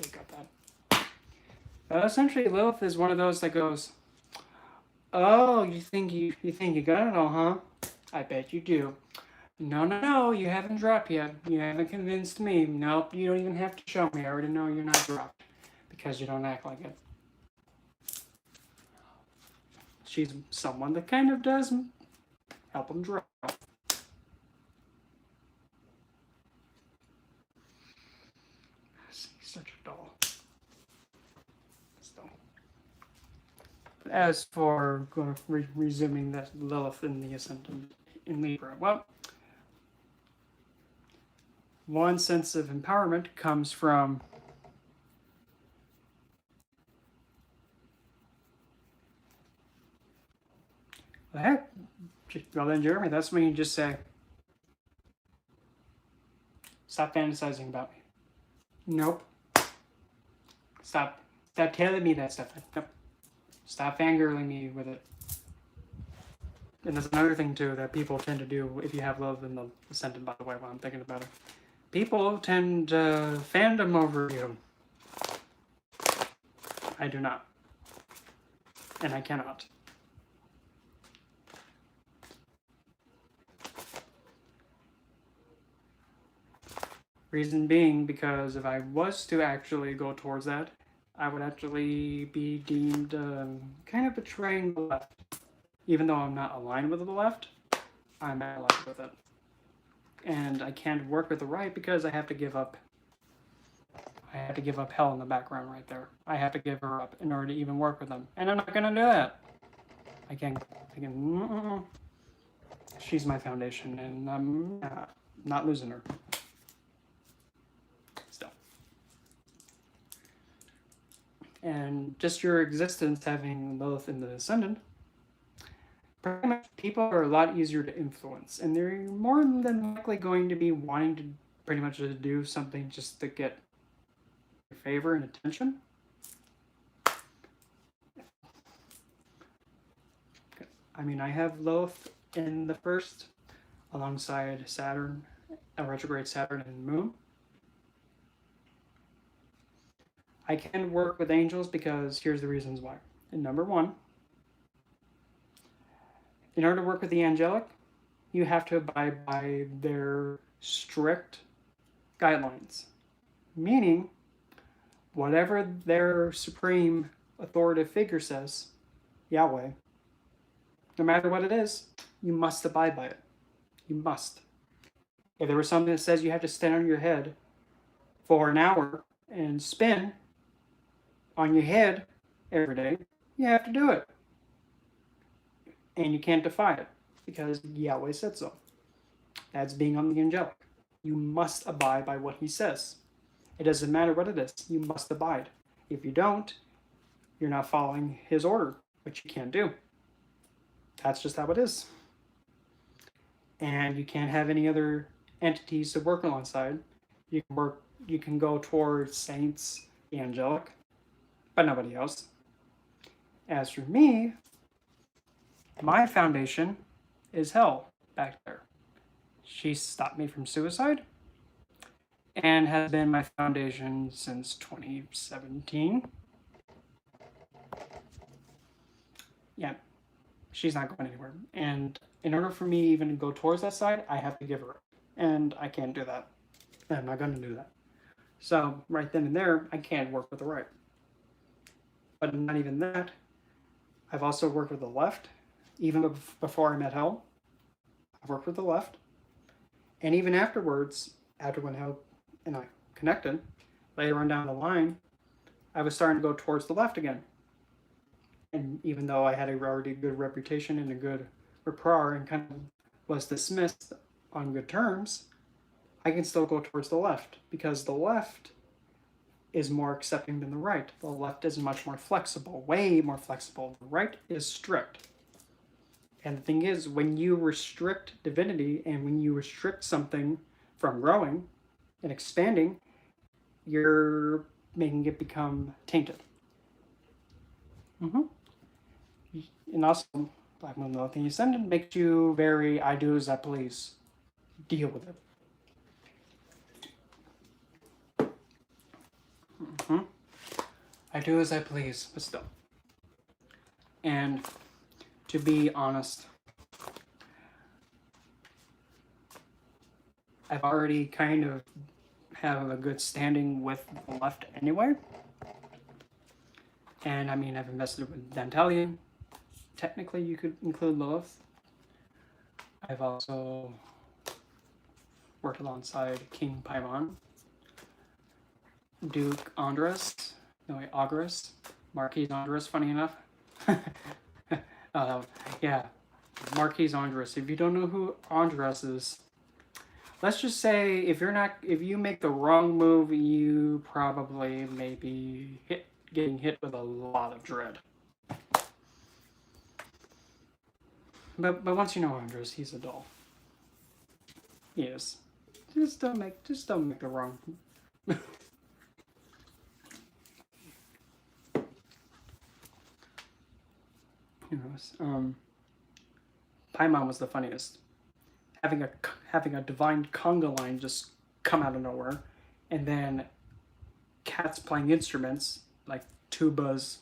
Okay, got that. Essentially, Lilith is one of those that goes, oh, you think you got it all, huh? I bet you do. No, you haven't dropped yet. You haven't convinced me. Nope, you don't even have to show me. I already know you're not dropped because you don't act like it. She's someone that kind of does help them drop. He's such a doll. Still. As for resuming that Lilith in the Ascendant in Libra, well, one sense of empowerment comes from the heck. Well then, Jeremy, that's when you just say, stop fantasizing about me. Nope. Stop telling me that stuff. Nope. Stop fangirling me with it. And there's another thing too that people tend to do if you have love in the Ascendant, by the way, while I'm thinking about it. People tend to fandom over you. I do not. And I cannot. Reason being, because if I was to actually go towards that, I would actually be deemed kind of betraying the left. Even though I'm not aligned with the left, I'm allied with it. And I can't work with the right because I have to give up. I have to give up hell in the background right there. I have to give her up in order to even work with them. And I'm not going to do that. I can She's my foundation, and I'm not losing her. Still. And just your existence having Lilith in the Ascendant, pretty much people are a lot easier to influence, and they're more than likely going to be wanting to pretty much to do something just to get your favor and attention. I mean, I have Lilith in the first, alongside Saturn, a retrograde Saturn and Moon. I can work with angels because here's the reasons why. And number one, in order to work with the angelic, you have to abide by their strict guidelines. Meaning, whatever their supreme authoritative figure says, Yahweh, no matter what it is, you must abide by it. You must. If there was something that says you have to stand on your head for an hour and spin on your head every day, you have to do it. And you can't defy it because Yahweh said so. That's being on the angelic. You must abide by what he says. It doesn't matter what it is. You must abide. If you don't, you're not following his order, which you can't do. That's just how it is. And you can't have any other entities to work alongside. You can go towards saints, the angelic, but nobody else. As for me, my foundation is hell back there. She stopped me from suicide and has been my foundation since 2017. Yeah, she's not going anywhere. And in order for me even to go towards that side, I have to give her up. And I can't do that. I'm not going to do that. So right then and there, I can't work with the right. But not even that. I've also worked with the left. Even before I met hell, I've worked with the left. And even afterwards, after when hell and I connected, later on down the line, I was starting to go towards the left again. And even though I had a already good reputation and a good rapport and kind of was dismissed on good terms, I can still go towards the left because the left is more accepting than the right. The left is much more flexible, way more flexible. The right is strict. And the thing is, when you restrict divinity and when you restrict something from growing and expanding, you're making it become tainted. And also, Black Moon Lilith in the Ascendant makes you very I do as I please. Deal with it. I do as I please, but still. And to be honest, I've already kind of have a good standing with the left anyway. And I mean, I've invested with Dantalion. Technically, you could include Lilith. I've also worked alongside King Paimon, Duke Andres, no wait, Augurus, Marquis Andres, funny enough. Yeah, Marquis Andres. If you don't know who Andres is, let's just say if you make the wrong move, you probably may be getting hit with a lot of dread. But once you know Andres, he's a doll. He is. Just don't make the wrong. Who knows? Paimon was the funniest. Having a divine conga line just come out of nowhere, and then cats playing instruments like tubas,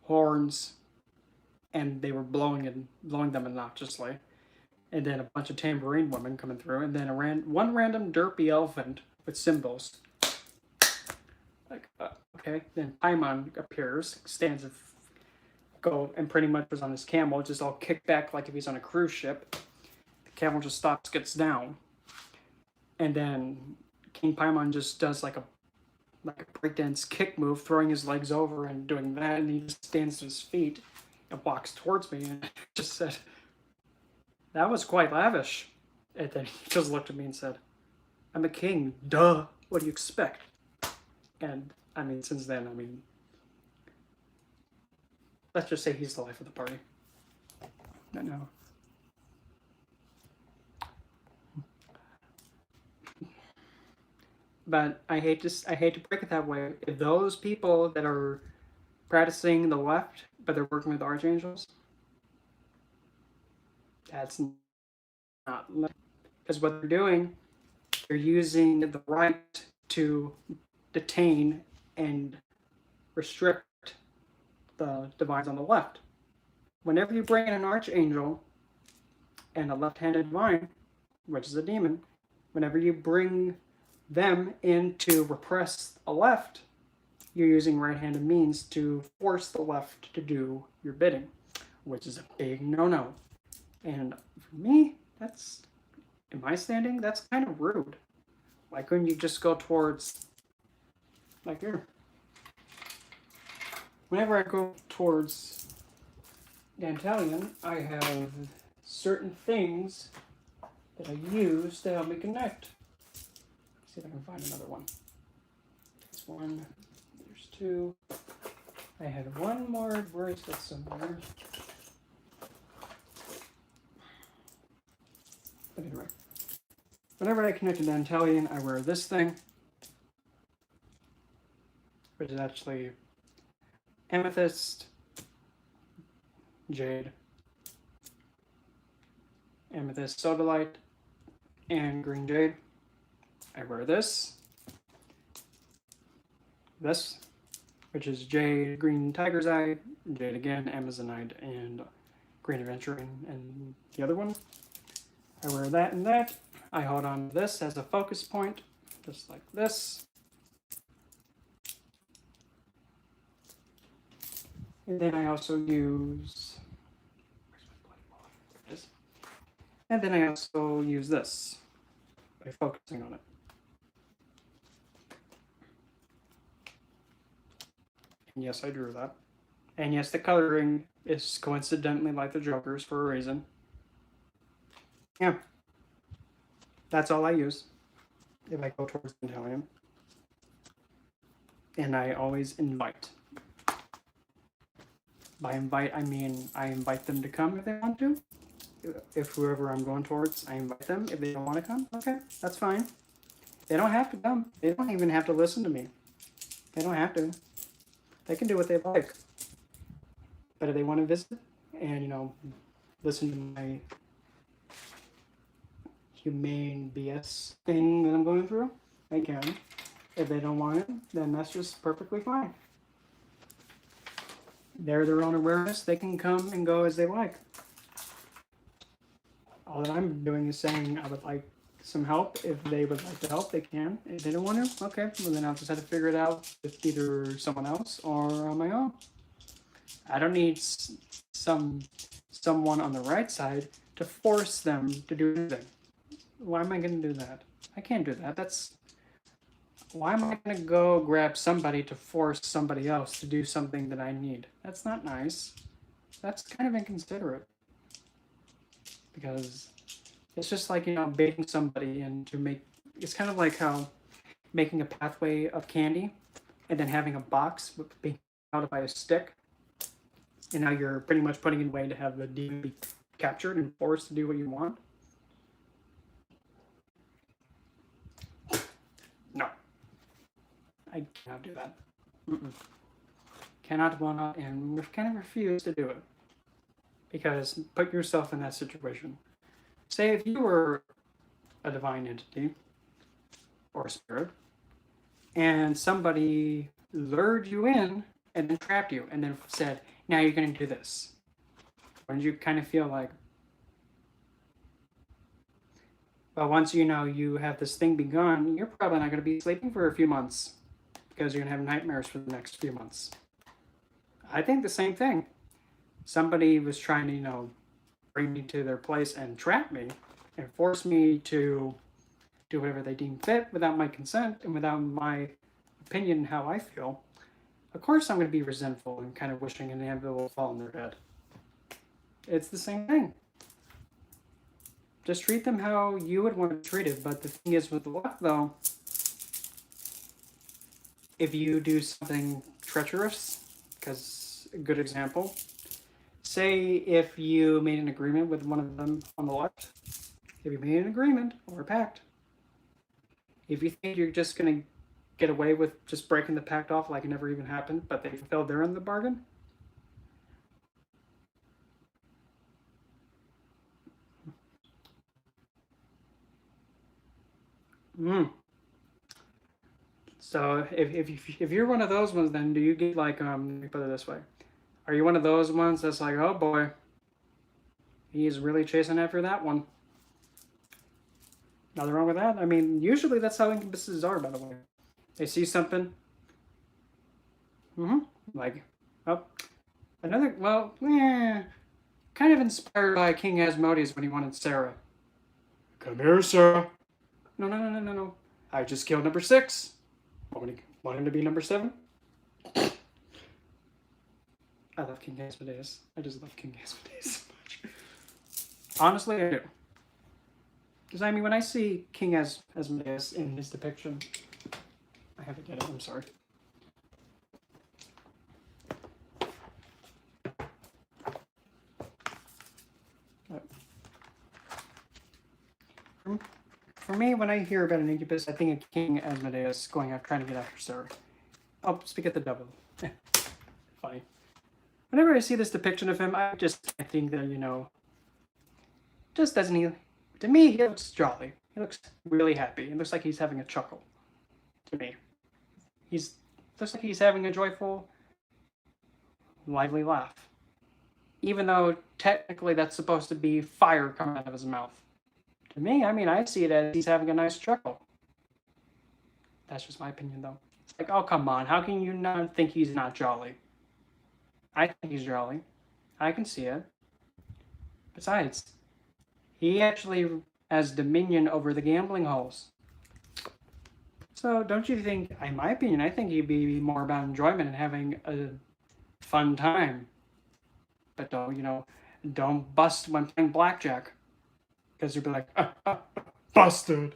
horns, and they were blowing them obnoxiously, and then a bunch of tambourine women coming through, and then one random derpy elephant with cymbals. Like, okay, then Paimon appears, stands and pretty much was on his camel, just all kicked back like if he's on a cruise ship. The camel just stops, gets down, and then King Paimon just does like a breakdance kick move, throwing his legs over and doing that, and he just stands to his feet and walks towards me and just said, "That was quite lavish." And then he just looked at me and said, "I'm a king, duh, what do you expect?" And I mean, since then, I mean, let's just say he's the life of the party. No. But I hate to break it that way. If those people that are practicing the left, but they're working with archangels, that's not, because what they're doing, they're using the right to detain and restrict the divines on the left. Whenever you bring in an archangel and a left-handed divine, which is a demon, whenever you bring them in to repress a left, you're using right-handed means to force the left to do your bidding, which is a big no-no. And for me, that's, in my standing, that's kind of rude. Why couldn't you just go towards, like here? Whenever I go towards Dantalion, I have certain things that I use to help me connect. Let's see if I can find another one. There's one, there's two. I had one more bracelet somewhere. But anyway, whenever I connect to Dantalion, I wear this thing, which is actually amethyst, jade, amethyst sodalite, and green jade. I wear this, which is jade, green tiger's eye, jade again, amazonite, and green aventurine, and the other one. I wear that and that. I hold on to this as a focus point, just like this. And then I also use, and then I also use this by focusing on it. And yes, I drew that. And yes, the coloring is coincidentally like the Joker's for a reason. Yeah. That's all I use if I go towards Dantalion. And I always invite. By invite, I mean I invite them to come if they want to. If whoever I'm going towards, I invite them. If they don't want to come, okay, that's fine. They don't have to come. They don't even have to listen to me. They don't have to. They can do what they like. But if they want to visit and, you know, listen to my humane BS thing that I'm going through, they can. If they don't want it, then that's just perfectly fine. They're their own awareness. They can come and go as they like. All that I'm doing is saying I would like some help. If they would like to help, they can. If they don't want to, okay, well then I'll just have to figure it out with either someone else or on my own. I don't need someone on the right side to force them to do anything. Why am I going to do that? I can't do that. Why am I going to go grab somebody to force somebody else to do something that I need? That's not nice. That's kind of inconsiderate. Because it's just like, you know, baiting somebody and it's kind of like how making a pathway of candy and then having a box being held by a stick. And now you're pretty much putting in a way to have the demon be captured and forced to do what you want. No. I cannot do that. Cannot, will not, and kind of refuse to do it. Because put yourself in that situation. Say if you were a divine entity or a spirit, and somebody lured you in and then trapped you and then said, now you're going to do this. Wouldn't you kind of feel like, well, once you know you have this thing begun, you're probably not going to be sleeping for a few months because you're going to have nightmares for the next few months. I think the same thing. Somebody was trying to, you know, bring me to their place and trap me and force me to do whatever they deem fit without my consent and without my opinion how I feel. Of course I'm going to be resentful and kind of wishing an anvil will fall on their head. It's the same thing. Just treat them how you would want to be treated. But the thing is with the left, though, if you do something treacherous, because a good example. Say if you made an agreement with one of them on the left, if you made an agreement or a pact, if you think you're just going to get away with just breaking the pact off like it never even happened, but they fulfilled their end of the bargain, So if you're one of those ones, then do you get like let me put it this way: are you one of those ones that's like, oh boy, he's really chasing after that one? Nothing wrong with that. I mean, usually that's how incubuses are, by the way. They see something, like, oh, another. Well, kind of inspired by King Asmodeus when he wanted Sarah. Come here, Sarah. No, no, no, no, no, no. I just killed number 6. Want him to be number 7? I love King Asmodeus. I just love King Asmodeus so much. Honestly, I do. Because, I mean, when I see King Asmodeus in his depiction, I have to get it, I'm sorry. For me, when I hear about an incubus, I think of King Asmodeus going out trying to get after Sarah. Oh, speak at the devil. Funny. Whenever I see this depiction of him, I think that, you know, just doesn't he... To me, he looks jolly. He looks really happy. It looks like he's having a chuckle. To me. Looks like he's having a joyful, lively laugh. Even though, technically, that's supposed to be fire coming out of his mouth. To me, I mean, I see it as he's having a nice chuckle. That's just my opinion, though. It's like, oh, come on. How can you not think he's not jolly? I think he's jolly. I can see it. Besides, he actually has dominion over the gambling halls. So don't you think, in my opinion, I think he'd be more about enjoyment and having a fun time. But don't, you know, don't bust when playing blackjack. Because you'll be like, busted.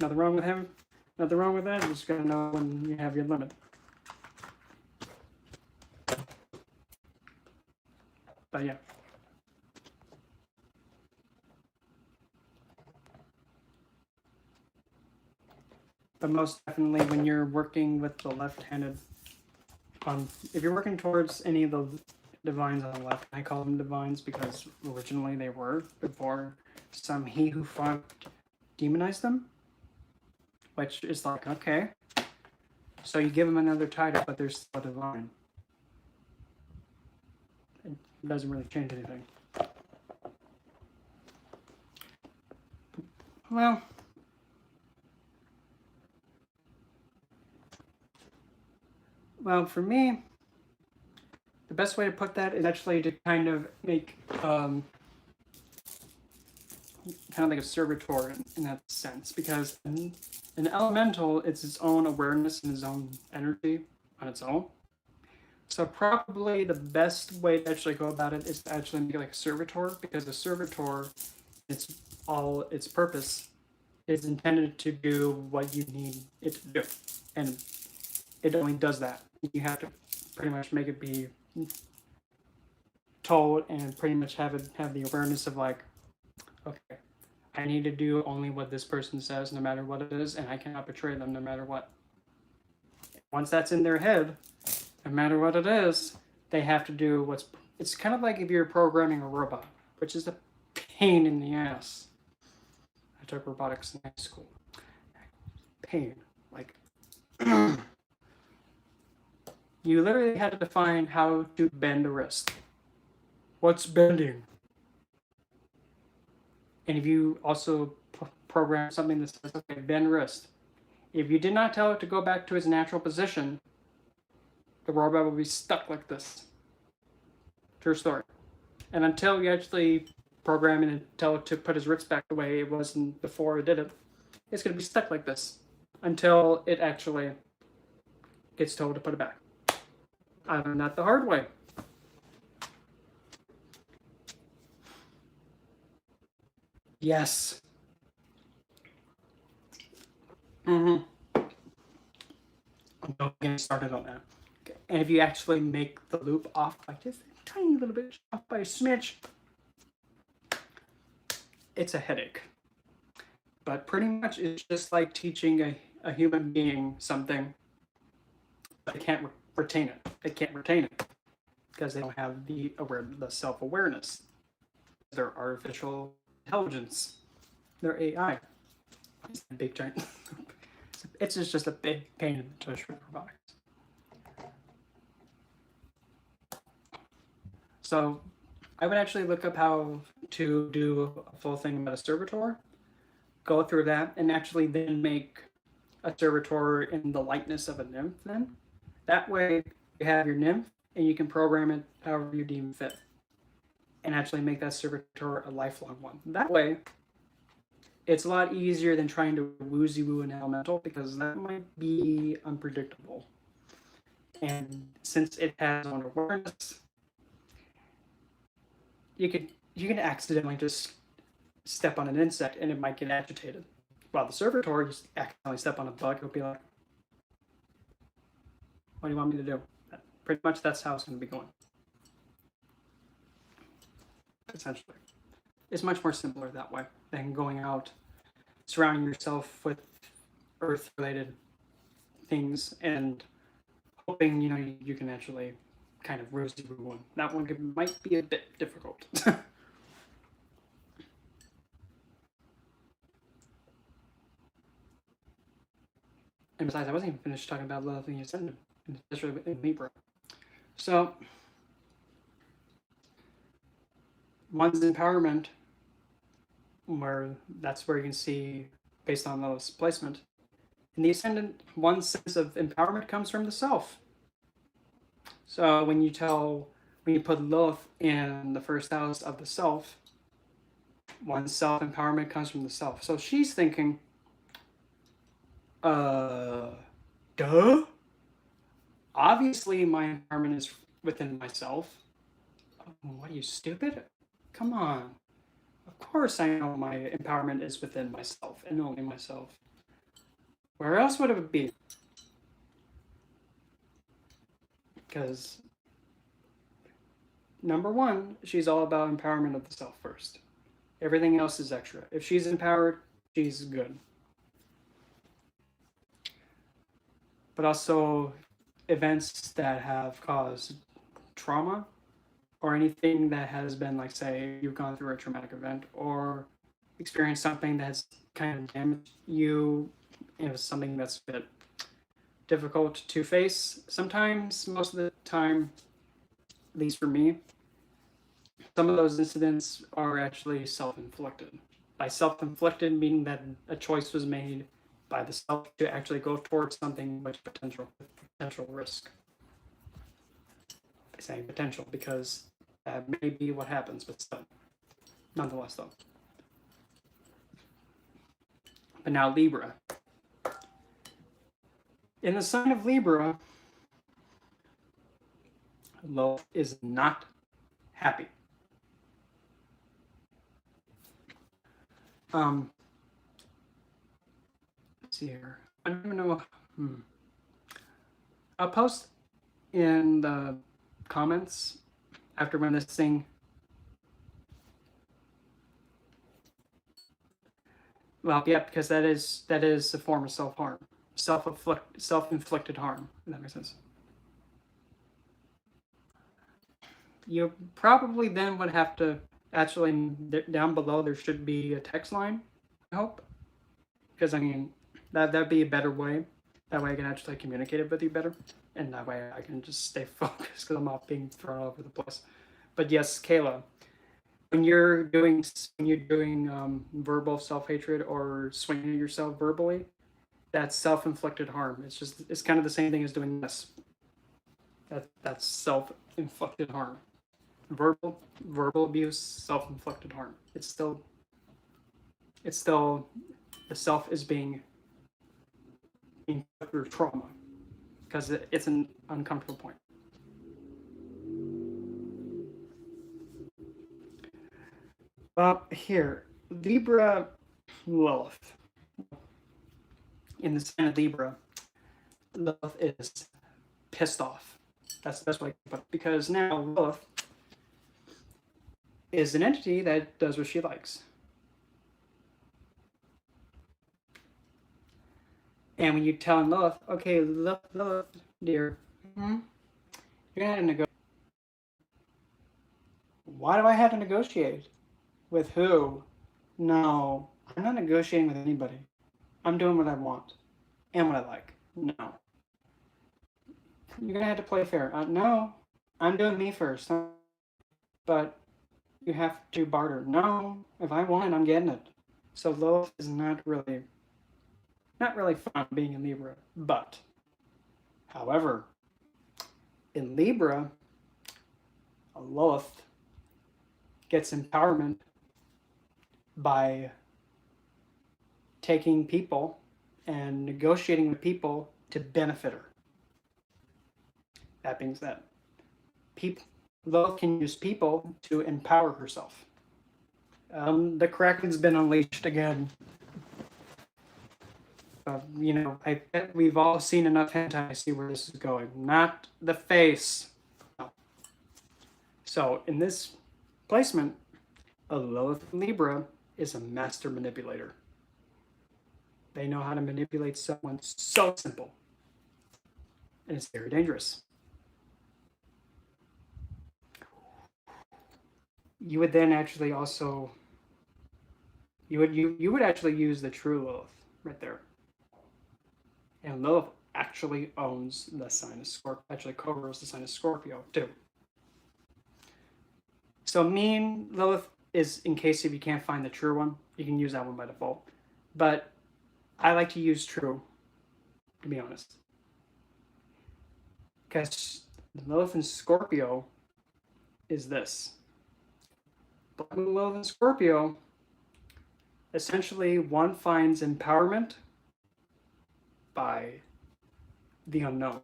Nothing wrong with him. Nothing wrong with that. You just gotta know when you have your limit. But yeah. But most definitely when you're working with the left-handed, if you're working towards any of the divines on the left, I call them divines because originally they were, before some he who fought demonized them, which is like, okay, so you give them another title, but they're still divine. It doesn't really change anything. Well, for me, the best way to put that is actually to kind of make kind of like a servitor in that sense, because an elemental, it's its own awareness and its own energy on its own. So probably the best way to actually go about it is to actually make it like a servitor, because the servitor, its purpose is intended to do what you need it to do, and it only does that. You have to pretty much make it be told and pretty much have the awareness of like, okay, I need to do only what this person says no matter what it is, and I cannot betray them no matter what. Once that's in their head, no matter what it is, they have to do it's kind of like if you're programming a robot, which is a pain in the ass. I took robotics in high school. Pain. Like, you literally had to define how to bend a wrist. What's bending? And if you also program something that says, okay, bend wrist. If you did not tell it to go back to its natural position, the robot will be stuck like this. True story. And until you actually program it and tell it to put his wrist back the way it was before it did it, it's going to be stuck like this until it actually gets told to put it back. I learned that the hard way. Yes. Don't don't get started on that. Okay. And if you actually make the loop off by just a tiny little bit, off by a smidge, it's a headache. But pretty much it's just like teaching a human being something, but they can't retain it. They can't retain it because they don't have the self-awareness. They're artificial intelligence. They're AI. It's a big giant. It's just a big pain in the tush for robotics. So I would actually look up how to do a full thing about a servitor, go through that, and actually then make a servitor in the likeness of a nymph then. That way you have your nymph and you can program it however you deem fit and actually make that servitor a lifelong one. That way it's a lot easier than trying to woozy woo an elemental because that might be unpredictable. And since it has own awareness, you can accidentally just step on an insect and it might get agitated. While the servitor just accidentally step on a bug, it'll be like, what do you want me to do? Pretty much that's how it's going to be going. Essentially. It's much more simpler that way than going out, surrounding yourself with earth-related things and hoping, you can actually kind of rosy woo one. That one might be a bit difficult. And besides, I wasn't even finished talking about Lilith and Ascendant, especially in Libra. So, one's empowerment, that's where you can see, based on Lilith's placement, in the Ascendant, one sense of empowerment comes from the self. So when you put Lilith in the first house of the self, one's self-empowerment comes from the self. So she's thinking, duh? Obviously my empowerment is within myself. What are you, stupid? Come on. Of course I know my empowerment is within myself and only myself. Where else would it be? Because number one, she's all about empowerment of the self first. Everything else is extra. If she's empowered, she's good. But also events that have caused trauma or anything that has been, like, say, you've gone through a traumatic event or experienced something that's kind of damaged you, something that's a bit difficult to face sometimes, most of the time, at least for me. Some of those incidents are actually self-inflicted. By self-inflicted, meaning that a choice was made by the self to actually go towards something with potential risk. I say potential because that may be what happens, but still, nonetheless, though. But now Libra. In the sign of Libra, Lilith is not happy. Let's see here. I don't even know. I'll post in the comments after when this thing. Well, yeah, because that is a form of self-harm, self-inflicted harm. If that makes sense. You probably then would have to actually, down below there should be a text line, I hope, because I mean that'd be a better way. That way I can actually communicate it with you better, and that way I can just stay focused because I'm not being thrown all over the place. But yes, Kayla, when you're doing verbal self-hatred or swinging at yourself verbally, that's self-inflicted harm. It's kind of the same thing as doing this. That's self-inflicted harm. Verbal abuse, self-inflicted harm. It's still the self is being through trauma because it's an uncomfortable point. Here, Libra Lilith. In the sign of Libra, Lilith is pissed off. That's the best way to put it. Because now Lilith is an entity that does what she likes. And when you tell Lilith, okay, Lilith, dear, you're gonna have to negotiate. Why do I have to negotiate? With who? No, I'm not negotiating with anybody. I'm doing what I want and what I like. No. You're gonna have to play fair. No, I'm doing me first. But you have to barter. No, if I want it, I'm getting it. So Lilith is not really fun being in Libra. But, however, in Libra, Lilith gets empowerment by taking people and negotiating with people to benefit her. That being said, Lilith can use people to empower herself. The Kraken's been unleashed again. I bet we've all seen enough hentai to see where this is going. Not the face. No. So, in this placement, a Lilith Libra is a master manipulator. They know how to manipulate someone so simple. And it's very dangerous. You would then actually also you would actually use the true Lilith right there. And Lilith actually owns the sign of Scorpio. Actually, Cobra is the sign of Scorpio too. So mean Lilith is, in case if you can't find the true one, you can use that one by default. But I like to use true, to be honest. Because Lilith in Scorpio is this. Black Moon Lilith in Scorpio, essentially one finds empowerment by the unknown.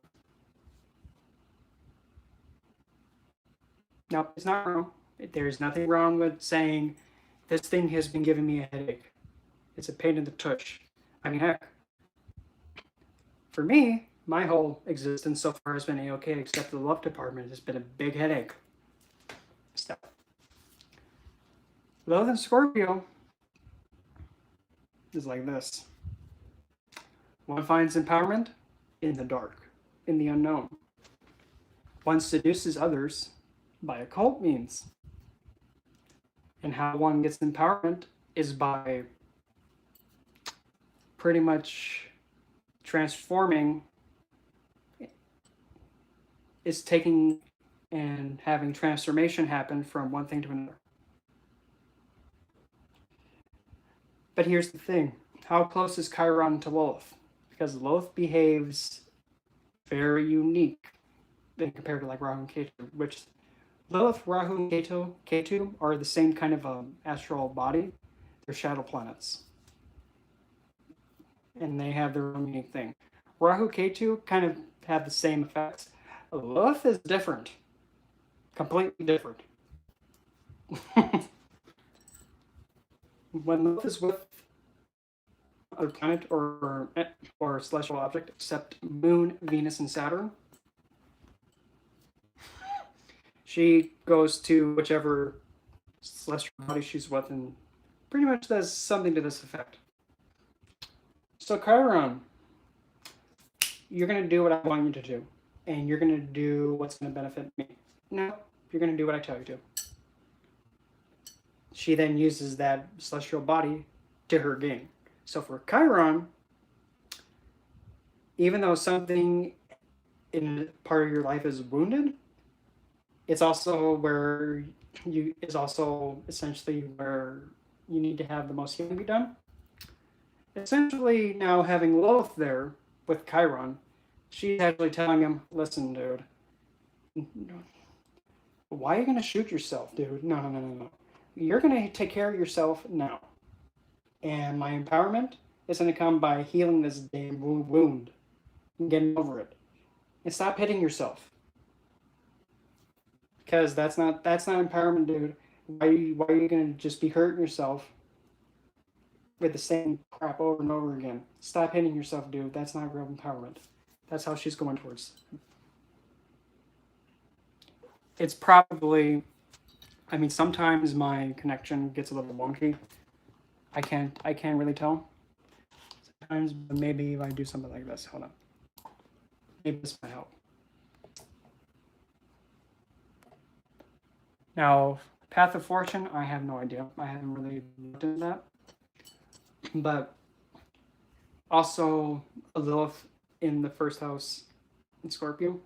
Now, it's not wrong. There's nothing wrong with saying, this thing has been giving me a headache. It's a pain in the tush. I mean, heck, for me, my whole existence so far has been A-okay, except the love department has been a big headache. So, Lilith in Scorpio is like this. One finds empowerment in the dark, in the unknown. One seduces others by occult means. And how one gets empowerment is by pretty much transforming, is taking and having transformation happen from one thing to another. But here's the thing. How close is Chiron to Lilith? Because Lilith behaves very unique compared to like Rahu and Ketu, which Lilith, Rahu, and Ketu are the same kind of astral body. They're shadow planets. And they have their own unique thing. Rahu, Ketu kind of have the same effects. Lilith is different. Completely different. When Lilith is with a planet or celestial object, except Moon, Venus, and Saturn, she goes to whichever celestial body she's with and pretty much does something to this effect. So Chiron, you're going to do what I want you to do. And you're going to do what's going to benefit me. No, you're going to do what I tell you to. She then uses that celestial body to her gain. So for Chiron, even though something in part of your life is wounded, it's also where is also essentially where you need to have the most healing be done. Essentially, now having Lilith there with Chiron, she's actually telling him, listen, dude, why are you going to shoot yourself, dude? No. You're going to take care of yourself now. And my empowerment is going to come by healing this damn wound and getting over it. And stop hitting yourself. Because that's not empowerment, dude. Why are you going to just be hurting yourself with the same crap over and over again? Stop hitting yourself, dude. That's not real empowerment. That's how she's going towards. It's probably, I mean, sometimes my connection gets a little wonky. I can't really tell. Sometimes, but maybe if I do something like this, hold on. Maybe this might help. Now, Path of Fortune, I have no idea. I haven't really looked into that. But also a Lilith in the first house in Scorpio.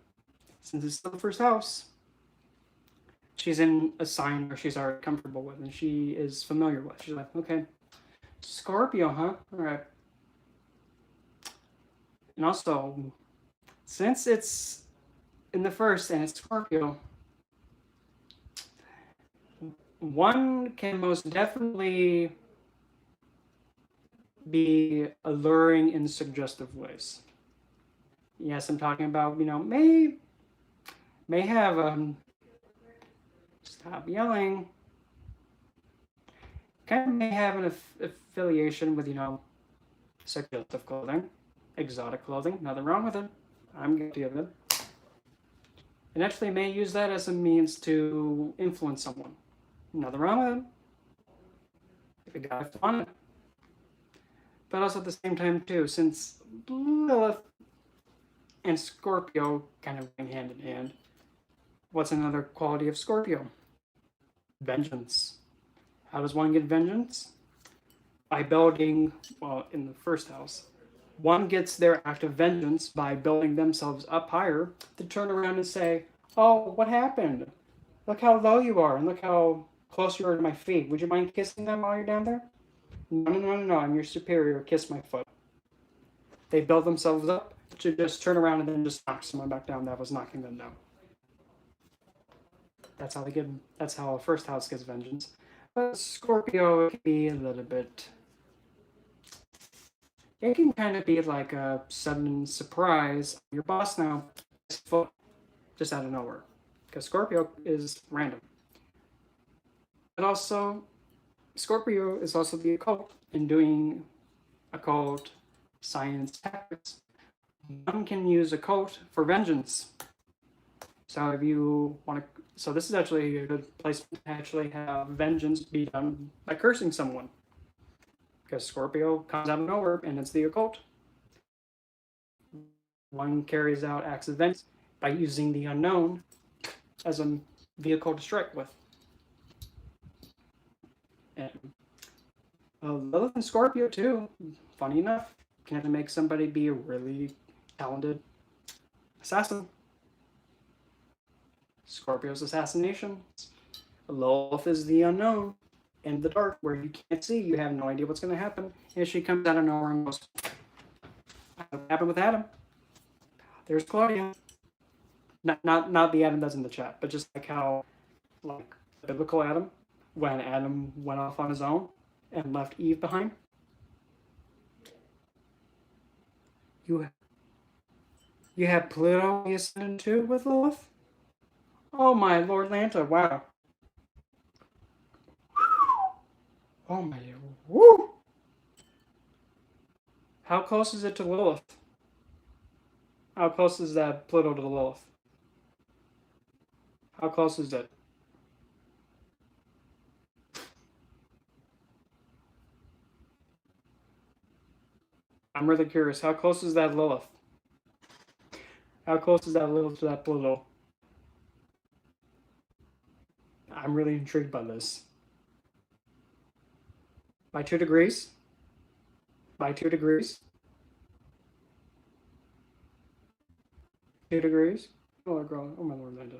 Since it's still the first house, she's in a sign where she's already comfortable with and she is familiar with. She's like, okay, Scorpio, huh? All right. And also, since it's in the first and it's Scorpio, one can most definitely be alluring in suggestive ways. Yes, I'm talking about, may have stop yelling. Kind of may have an affiliation with, suggestive clothing, exotic clothing. Nothing wrong with it. I'm guilty of it. And actually may use that as a means to influence someone. Nothing wrong with it. If you got on it. But also at the same time too, since Lilith and Scorpio kind of going hand in hand, what's another quality of Scorpio? Vengeance. How does one get vengeance? By building, well, in the first house, one gets their act of vengeance by building themselves up higher to turn around and say, oh, what happened? Look how low you are and look how close you are to my feet. Would you mind kissing them while you're down there? No, I'm your superior. Kiss my foot. They build themselves up to just turn around and then just knock someone back down that was knocking them down. That's how a first house gets vengeance. But Scorpio can be a little bit, it can kind of be like a sudden surprise. Your boss now is foot just out of nowhere. Because Scorpio is random. And also, Scorpio is also the occult and doing occult science tactics. One can use occult for vengeance. So if you want to, so this is actually a good place to actually have vengeance be done by cursing someone. Because Scorpio comes out of nowhere and it's the occult. One carries out acts of vengeance by using the unknown as a vehicle to strike with. And Lilith and Scorpio too, funny enough, can have to make somebody be a really talented assassin. Scorpio's assassination. Lilith is the unknown and the dark where you can't see, you have no idea what's going to happen. And she comes out of nowhere and goes, what happened with Adam? There's Claudia. Not the Adam that's in the chat, but just like how, like, biblical Adam, when Adam went off on his own and left Eve behind. You have Pluto ascendant too with Lilith? Oh my Lord Lanta, wow. Oh my, woo! How close is it to Lilith? How close is that Pluto to Lilith? How close is it? I'm really curious. How close is that Lilith? How close is that Lilith to that Pluto? I'm really intrigued by this. By 2 degrees? By 2 degrees? 2 degrees? Oh, girl. Oh my Lord, Linda.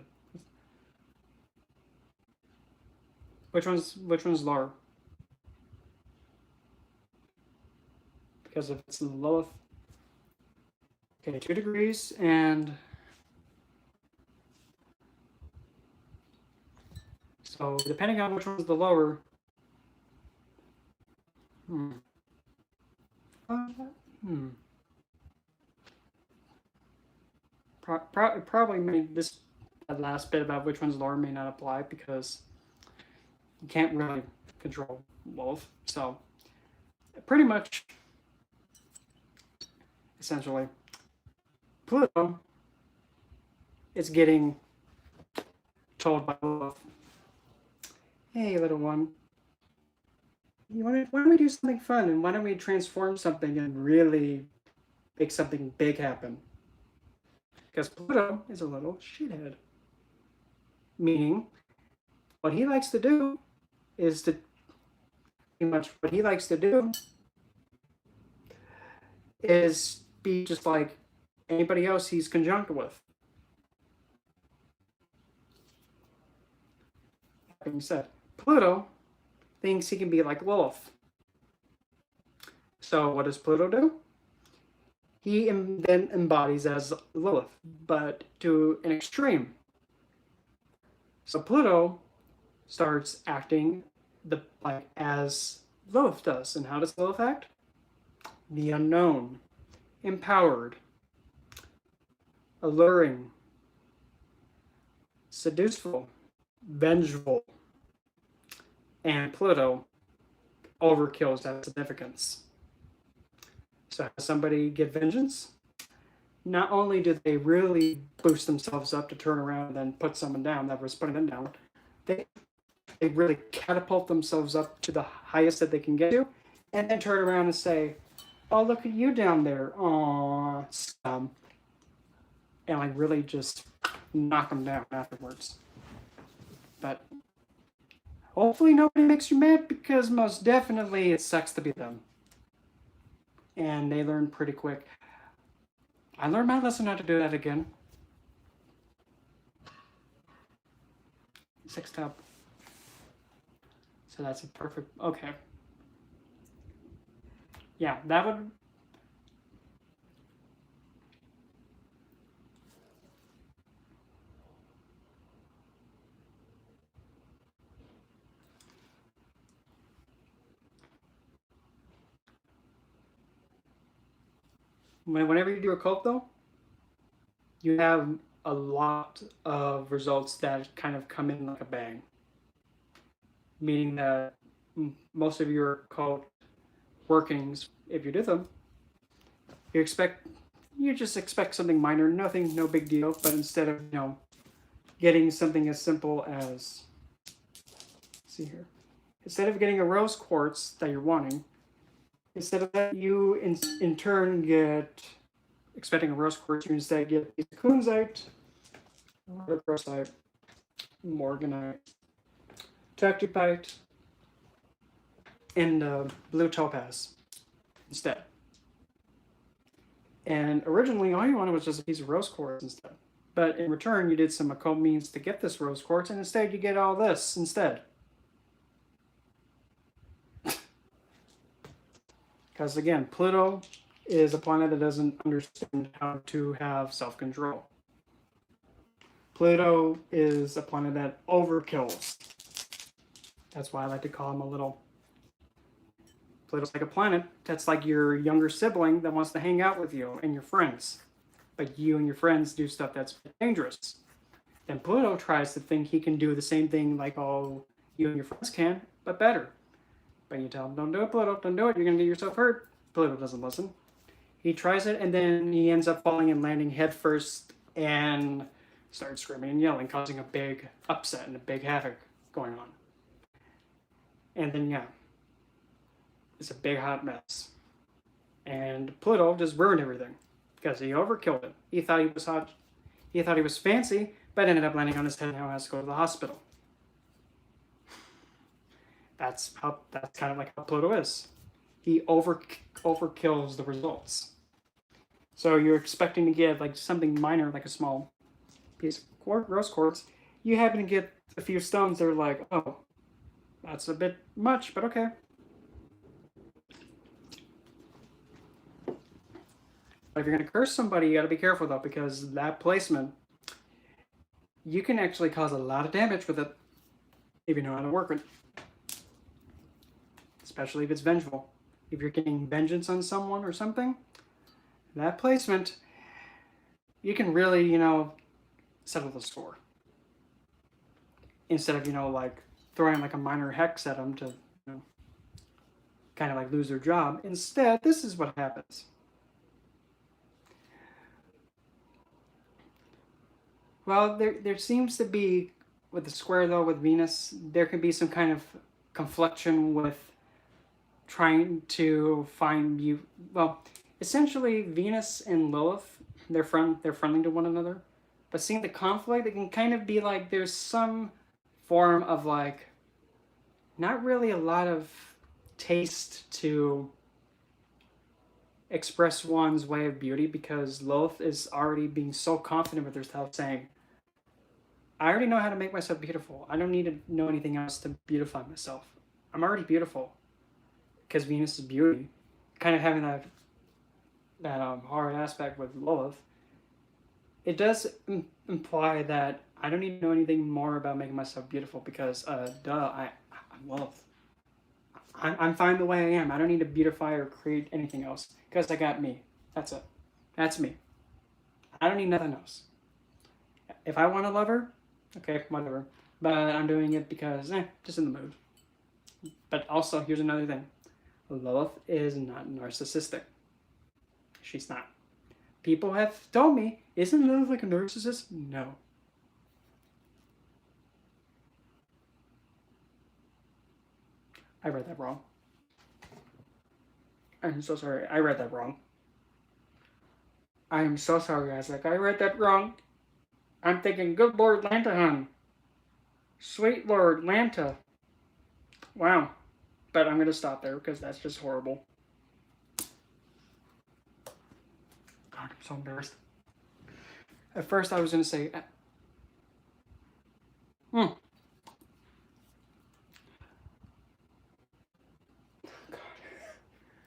Which one's lower? Because if it's Lilith. Okay, 2 degrees and so depending on which one's the lower. Probably made this last bit about which one's lower may not apply because you can't really control both. So pretty much, essentially, Pluto is getting told by Lilith, hey, little one, why don't we do something fun, and why don't we transform something and really make something big happen? Because Pluto is a little shithead. Meaning, what he likes to do is to pretty much what he likes to do is be just like anybody else he's conjunct with. That being said, Pluto thinks he can be like Lilith. So what does Pluto do? He then embodies as Lilith, but to an extreme. So Pluto starts acting as Lilith does. And how does Lilith act? The unknown, empowered, alluring, seduceful, vengeful. And Pluto overkills that significance. So how does somebody get vengeance? Not only do they really boost themselves up to turn around and then put someone down that was putting them down, they really catapult themselves up to the highest that they can get to, and then turn around and say, oh, look at you down there, aw, scum. And like really just knock them down afterwards. But hopefully nobody makes you mad, because most definitely it sucks to be them. And they learn pretty quick. I learned my lesson not to do that again. 6 top. So that's a perfect, okay. Yeah, that would, whenever you do a cult though, you have a lot of results that kind of come in like a bang. Meaning that most of your cult workings, if you do them, you just expect something minor, nothing, no big deal. But instead of getting something as simple as, let's see here, instead of getting a rose quartz that you're wanting, instead of that, you in turn get expecting a rose quartz, you instead get kunzite, rhodochrosite, morganite, tektopite, and blue topaz instead. And originally, all you wanted was just a piece of rose quartz instead. But in return, you did some occult means to get this rose quartz, and instead you get all this instead. Because again, Pluto is a planet that doesn't understand how to have self-control. Pluto is a planet that overkills. That's why I like to call him a little... Pluto's like a planet that's like your younger sibling that wants to hang out with you and your friends. But you and your friends do stuff that's dangerous. Then Pluto tries to think he can do the same thing like all you and your friends can, but better. But you tell him, don't do it, Pluto, don't do it, you're going to get yourself hurt. Pluto doesn't listen. He tries it, and then he ends up falling and landing headfirst and starts screaming and yelling, causing a big upset and a big havoc going on. And then, yeah, it's a big hot mess. And Pluto just ruined everything because he overkilled it. He thought he was hot. He thought he was fancy, but ended up landing on his head and now has to go to the hospital. That's kind of like how Pluto is. He overkills the results. So you're expecting to get like something minor, like a small piece of rose quartz. You happen to get a few stones that are like, oh, that's a bit much, but okay. But if you're going to curse somebody, you got to be careful though, because that placement, you can actually cause a lot of damage with it if you know how to work it. Especially if it's vengeful. If you're getting vengeance on someone or something, that placement, you can really, settle the score. Instead of, like throwing like a minor hex at them to, kind of like lose their job. Instead, this is what happens. Well, there seems to be, with the square though, with Venus, there can be some kind of confliction with trying to find you. Well, essentially, Venus and Lilith, they're friendly to one another, but seeing the conflict, it can kind of be like there's some form of like not really a lot of taste to express one's way of beauty because Lilith is already being so confident with herself, saying, I already know how to make myself beautiful. I don't need to know anything else to beautify myself. I'm already beautiful because Venus is beauty. Kind of having that hard aspect with Lilith, it does imply that I don't need to know anything more about making myself beautiful because, I'm Lilith. I'm fine the way I am. I don't need to beautify or create anything else because I got me. That's it. That's me. I don't need nothing else. If I want to love her, okay, whatever. But I'm doing it because, just in the mood. But also, here's another thing. Lilith is not narcissistic. She's not. People have told me, isn't Lilith like a narcissist? No. I read that wrong. I'm so sorry. I read that wrong. I am so sorry, Isaac. I read that wrong. I'm thinking, good Lord Lantahan. Sweet Lord Lanta. Wow. But I'm going to stop there because that's just horrible. God, I'm so embarrassed. At first I was going to say... God.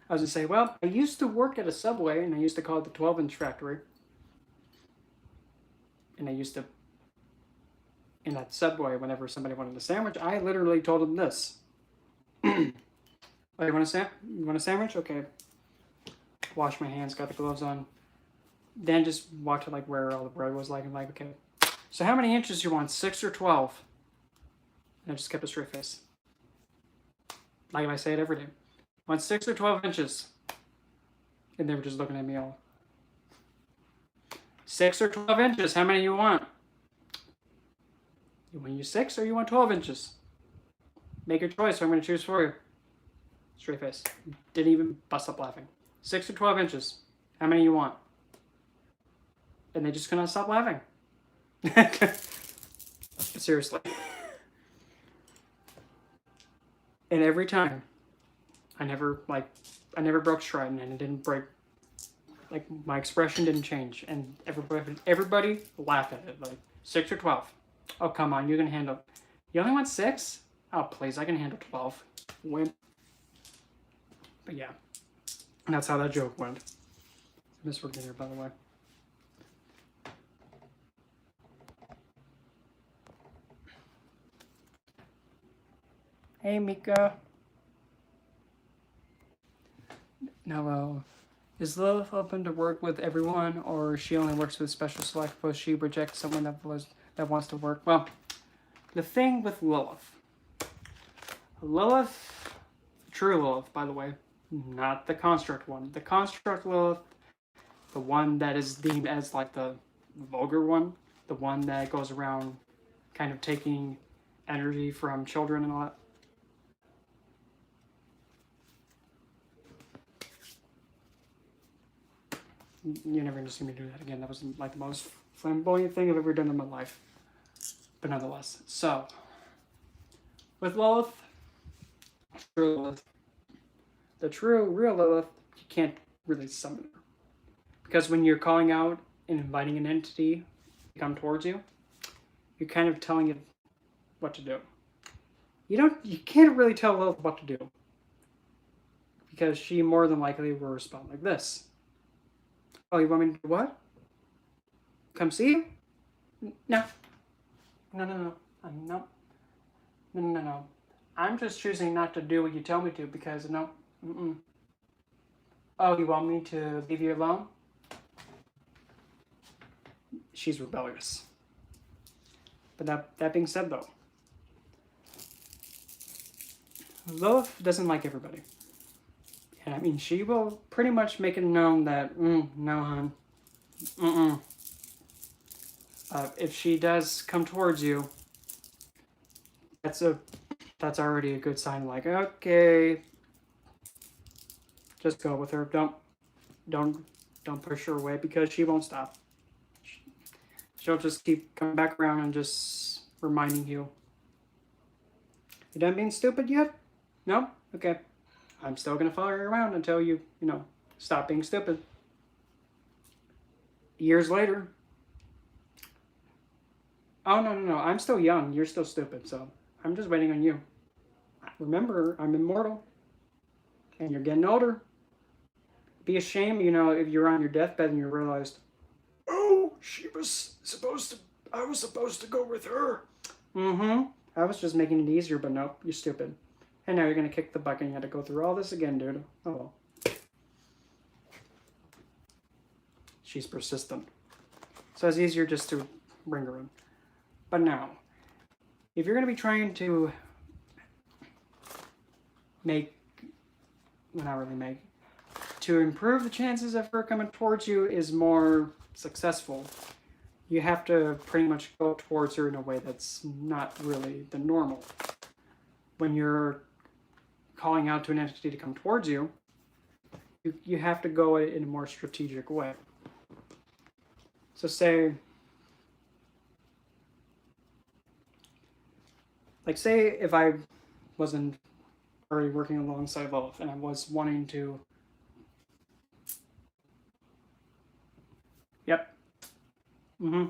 I was going to say, well, I used to work at a Subway and I used to call it the 12-inch factory. And I used to... In that Subway, whenever somebody wanted a sandwich, I literally told them this. Oh, you want a sandwich? Okay. Wash my hands, got the gloves on. Then just walked to like where all the bread was, like, and like, okay. So how many inches you want, 6 or 12? And I just kept a straight face. Like I say it every day. Want 6 or 12 inches? And they were just looking at me all. 6 or 12 inches, how many you want? You want you 6 or you want 12 inches? Make your choice, so I'm going to choose for you. Straight face. Didn't even bust up laughing. 6 or 12 inches. How many you want? And they just couldn't stop laughing. Seriously. And every time, I never broke stride and it didn't break. Like, my expression didn't change. And everybody laughed at it. Like, 6 or 12. Oh, come on, you can handle. You only want 6? Oh, please, I can handle 12. Wimp. But yeah, that's how that joke went. Miss for dinner, by the way. Hey, Mika. Now, is Lilith open to work with everyone, or she only works with special select posts? She rejects someone that wants to work. Well, the thing with Lilith, true Lilith, by the way, not the construct one. The construct Lilith, the one that is deemed as like the vulgar one, the one that goes around kind of taking energy from children and all that. You're never going to see me do that again. That was like the most flamboyant thing I've ever done in my life. But nonetheless. So, with Lilith, true Lilith, the true, real Lilith, you can't really summon her. Because when you're calling out and inviting an entity to come towards you, you're kind of telling it what to do. You can't really tell Lilith what to do. Because she more than likely will respond like this. Oh, you want me to do what? Come see you? No. No. No. I'm just choosing not to do what you tell me to because no. Oh, you want me to leave you alone? She's rebellious. But that being said, though, Lilith doesn't like everybody. And I mean, she will pretty much make it known that, no, hon. If she does come towards you, that's a that's already a good sign. Like, okay, just go with her. Don't don't push her away because she won't stop. She'll just keep coming back around and just reminding you. You done being stupid yet? No? Okay. I'm still gonna follow her around until you stop being stupid. Years later. Oh, no, no, no. I'm still young. You're still stupid, so I'm just waiting on you. Remember, I'm immortal. And you're getting older. Be a shame, if you're on your deathbed and you realized, oh, I was supposed to go with her. Mm-hmm. I was just making it easier, but nope, you're stupid. And now you're gonna kick the bucket and you had to go through all this again, dude. Oh well. She's persistent. So it's easier just to bring her in. But now, if you're gonna be trying to to improve the chances of her coming towards you is more successful, you have to pretty much go towards her in a way that's not really the normal. When you're calling out to an entity to come towards you, you have to go in a more strategic way. So say if I wasn't already working alongside Lilith and I was wanting to... Yep. Mm-hmm.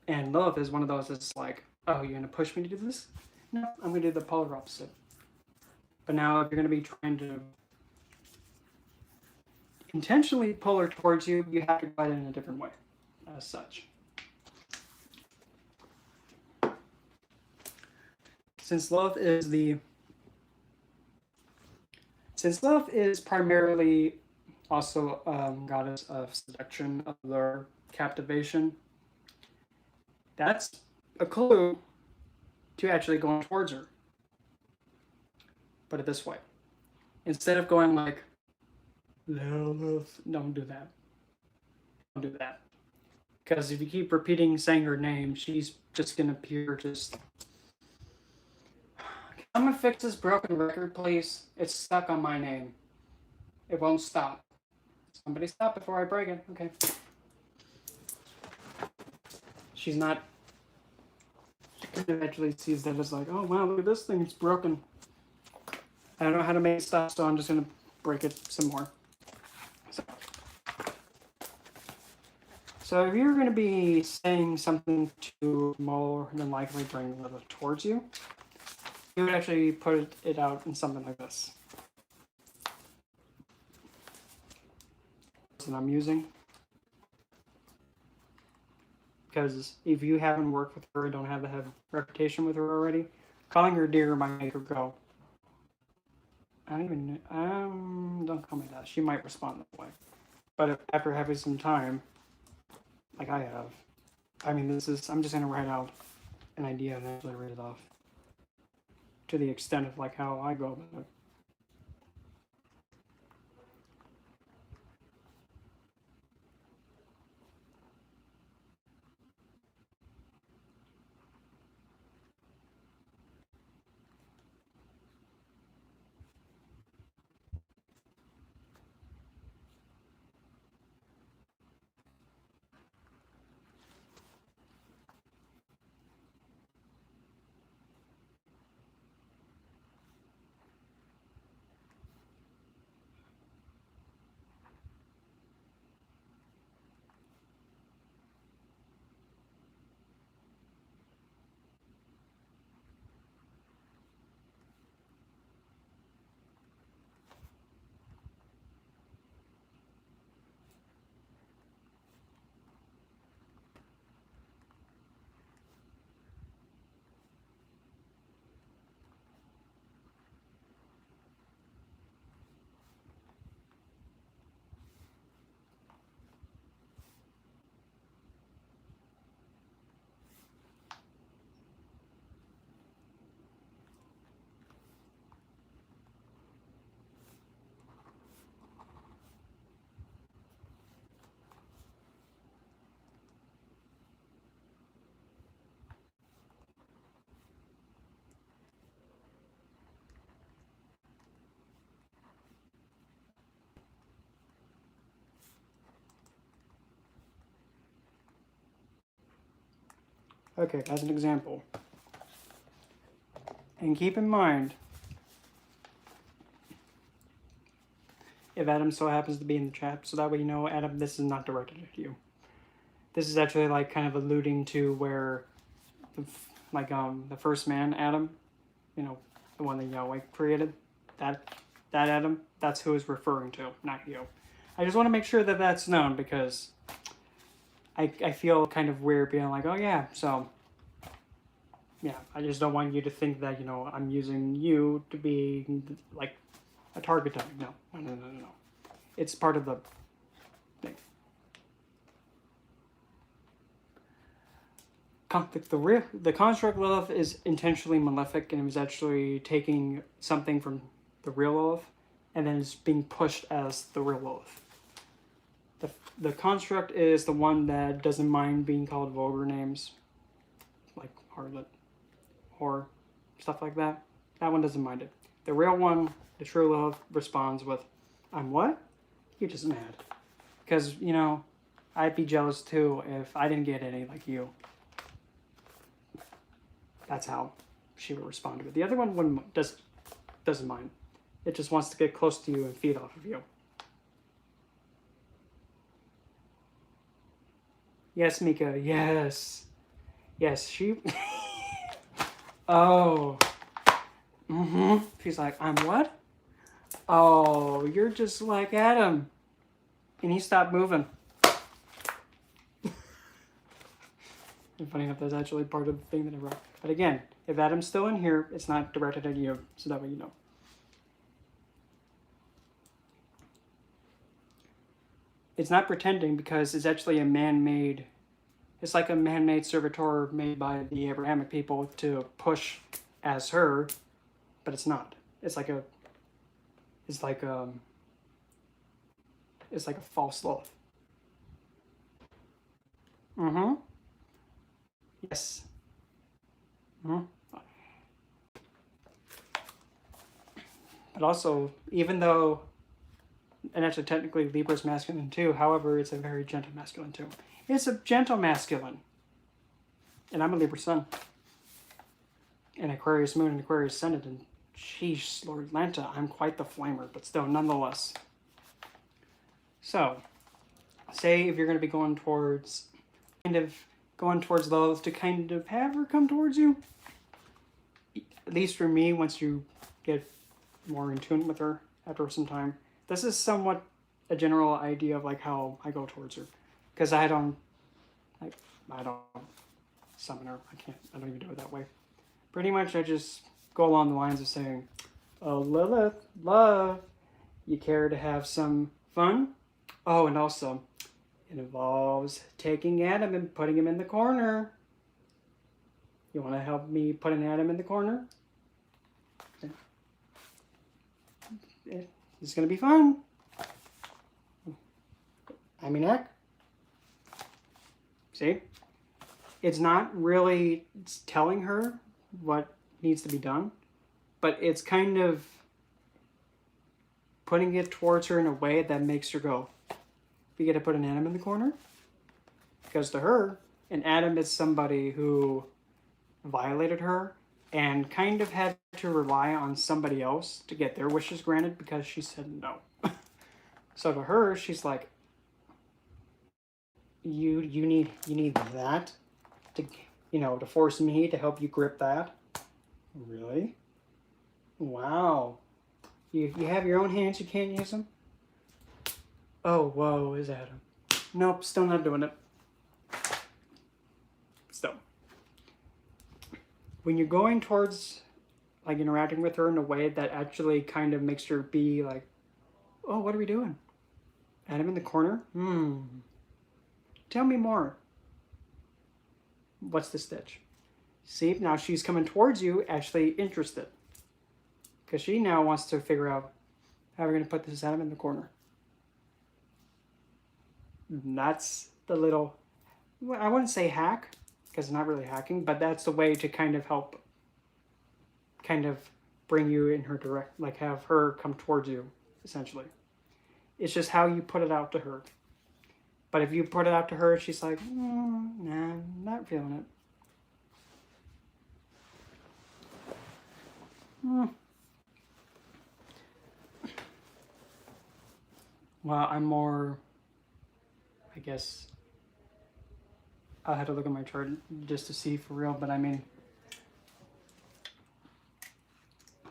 And Lilith is one of those that's like, oh, you're going to push me to do this? No, I'm going to do the polar opposite. But now if you're going to be trying to intentionally pull her towards you, you have to guide it in a different way, as such. Since Lilith is primarily also goddess of seduction, of lure, captivation, that's a clue to actually going towards her. Put it this way. Instead of going like, Lilith, don't do that. Don't do that. Because if you keep repeating saying her name, she's just going to appear just... I'm going to fix this broken record, please. It's stuck on my name. It won't stop. Somebody stop before I break it. Okay. She's not... She eventually sees that it's like, oh, wow, look at this thing. It's broken. I don't know how to make it stop, so I'm just going to break it some more. So if you're going to be saying something to more than likely bring Lilith towards you, you would actually put it out in something like this. That I'm using. Because if you haven't worked with her, don't have a reputation with her already, calling her dear might make her go, I don't even don't call me that. She might respond that way. But after having some time, like I have, I'm just gonna write out an idea and actually read it off to the extent of like how I go about it. Okay, as an example. And keep in mind, if Adam so happens to be in the chat, so that way you know, Adam, this is not directed at you. This is actually like kind of alluding to where, the first man, Adam, you know, the one that Yahweh created, that Adam, that's who is referring to, not you. I just want to make sure that that's known because I feel kind of weird being like, oh yeah, so yeah, I just don't want you to think that, you know, I'm using you to be like a target dummy. No. It's part of the thing. The construct Lilith is intentionally malefic, and it was actually taking something from the real Lilith and then it's being pushed as the real Lilith. The construct is the one that doesn't mind being called vulgar names, like harlot, whore, stuff like that. That one doesn't mind it. The real one, the true Lilith, responds with, I'm what? You're just mad. Because, you know, I'd be jealous too if I didn't get any like you. That's how she would respond to it. The other one doesn't mind. It just wants to get close to you and feed off of you. Yes, Mika, yes. Yes, she... Oh. She's like, I'm what? Oh, you're just like Adam. And he stopped moving. And funny enough, that's actually part of the thing that I wrote. But again, if Adam's still in here, it's not directed at you, so that way you know. It's not pretending because it's actually a man-made, it's like a man-made servitor made by the Abrahamic people to push as her, but it's not. It's like a false Lilith. Yes. But also, even though, and actually technically Libra's masculine too, however, it's a very gentle masculine too. It's a gentle masculine. And I'm a Libra sun. And Aquarius moon and Aquarius ascendant, and sheesh, Lord Lanta, I'm quite the flamer, but still, nonetheless. So, say if you're going to be going towards Lilith to kind of have her come towards you, at least for me, once you get more in tune with her after some time, this is somewhat a general idea of like how I go towards her, because I don't summon her. I don't even do it that way. Pretty much, I just go along the lines of saying, "Oh, Lilith, love, you care to have some fun? Oh, and also, it involves taking Adam and putting him in the corner. You want to help me put an Adam in the corner? It's going to be fun. I mean, heck. See? It's not really telling her what needs to be done, but it's kind of putting it towards her in a way that makes her go, we get to put an Adam in the corner? Because to her, an Adam is somebody who violated her and kind of had to rely on somebody else to get their wishes granted because she said no. So to her, she's like, you need that to, to force me to help you grip that? Really? Wow. You have your own hands, you can't use them? Oh, whoa, is Adam. Nope, still not doing it. Still. When you're going towards, like, interacting with her in a way that actually kind of makes her be like, oh, what are we doing? Adam in the corner? Tell me more. What's the stitch? See, now she's coming towards you, actually interested. Because she now wants to figure out how we're going to put this Adam in the corner. And that's the little, I wouldn't say hack, because it's not really hacking, but that's the way to kind of help, kind of bring you in her direct, like have her come towards you, essentially. It's just how you put it out to her. But if you put it out to her, she's like, nah, not feeling it. Well, I'm more, I guess, I'll have to look at my chart just to see for real, but I mean,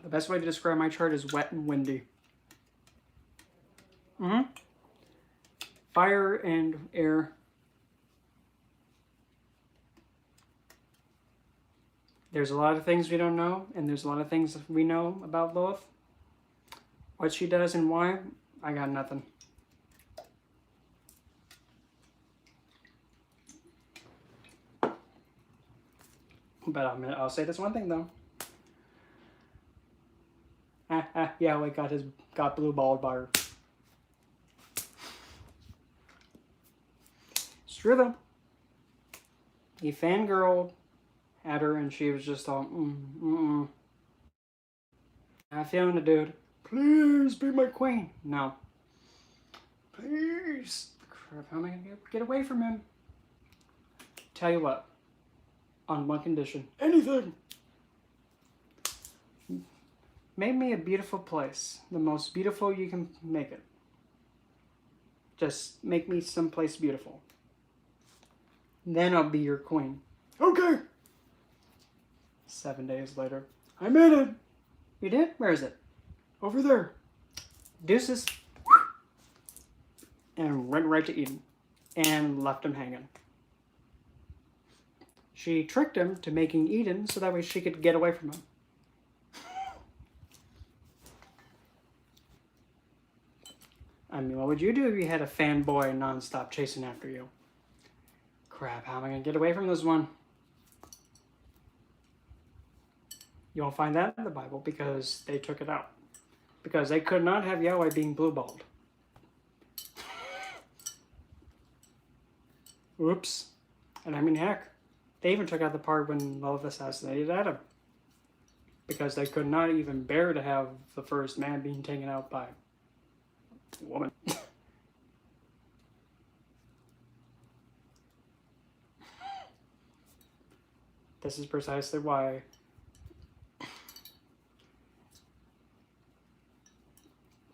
the best way to describe my chart is wet and windy. Fire and air. There's a lot of things we don't know, and there's a lot of things we know about Lilith. What she does and why, I got nothing. But I'll say this one thing though. Yeah, we got blue balled by her. It's true though. He fangirled at her, and she was just all, Not feeling it, dude. Please be my queen. No. Please. Crap, how am I gonna get away from him? Tell you what. On one condition. Anything. Make me a beautiful place. The most beautiful you can make it. Just make me someplace beautiful. Then I'll be your queen. Okay. 7 days later. I made it. You did? Where is it? Over there. Deuces. And went right to Eden. And left him hanging. She tricked him to making Eden so that way she could get away from him. I mean, what would you do if you had a fanboy nonstop chasing after you? Crap, how am I going to get away from this one? You won't find that in the Bible because they took it out. Because they could not have Yahweh being blue-balled. Oops. And I mean, heck, they even took out the part when Lilith assassinated Adam. Because they could not even bear to have the first man being taken out by a woman. This is precisely why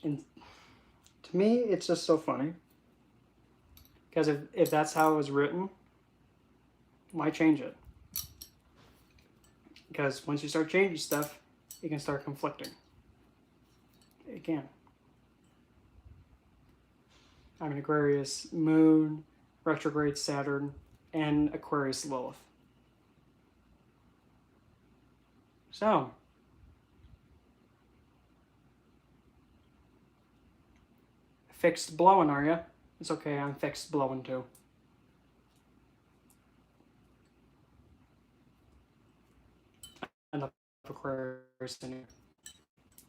and to me, it's just so funny. Because if that's how it was written, why change it? Because once you start changing stuff, it can start conflicting. It can. I'm an Aquarius Moon, retrograde Saturn, and Aquarius Lilith. So, fixed blowing, are you? It's okay, I'm fixed blowing too. Enough Aquarius in here.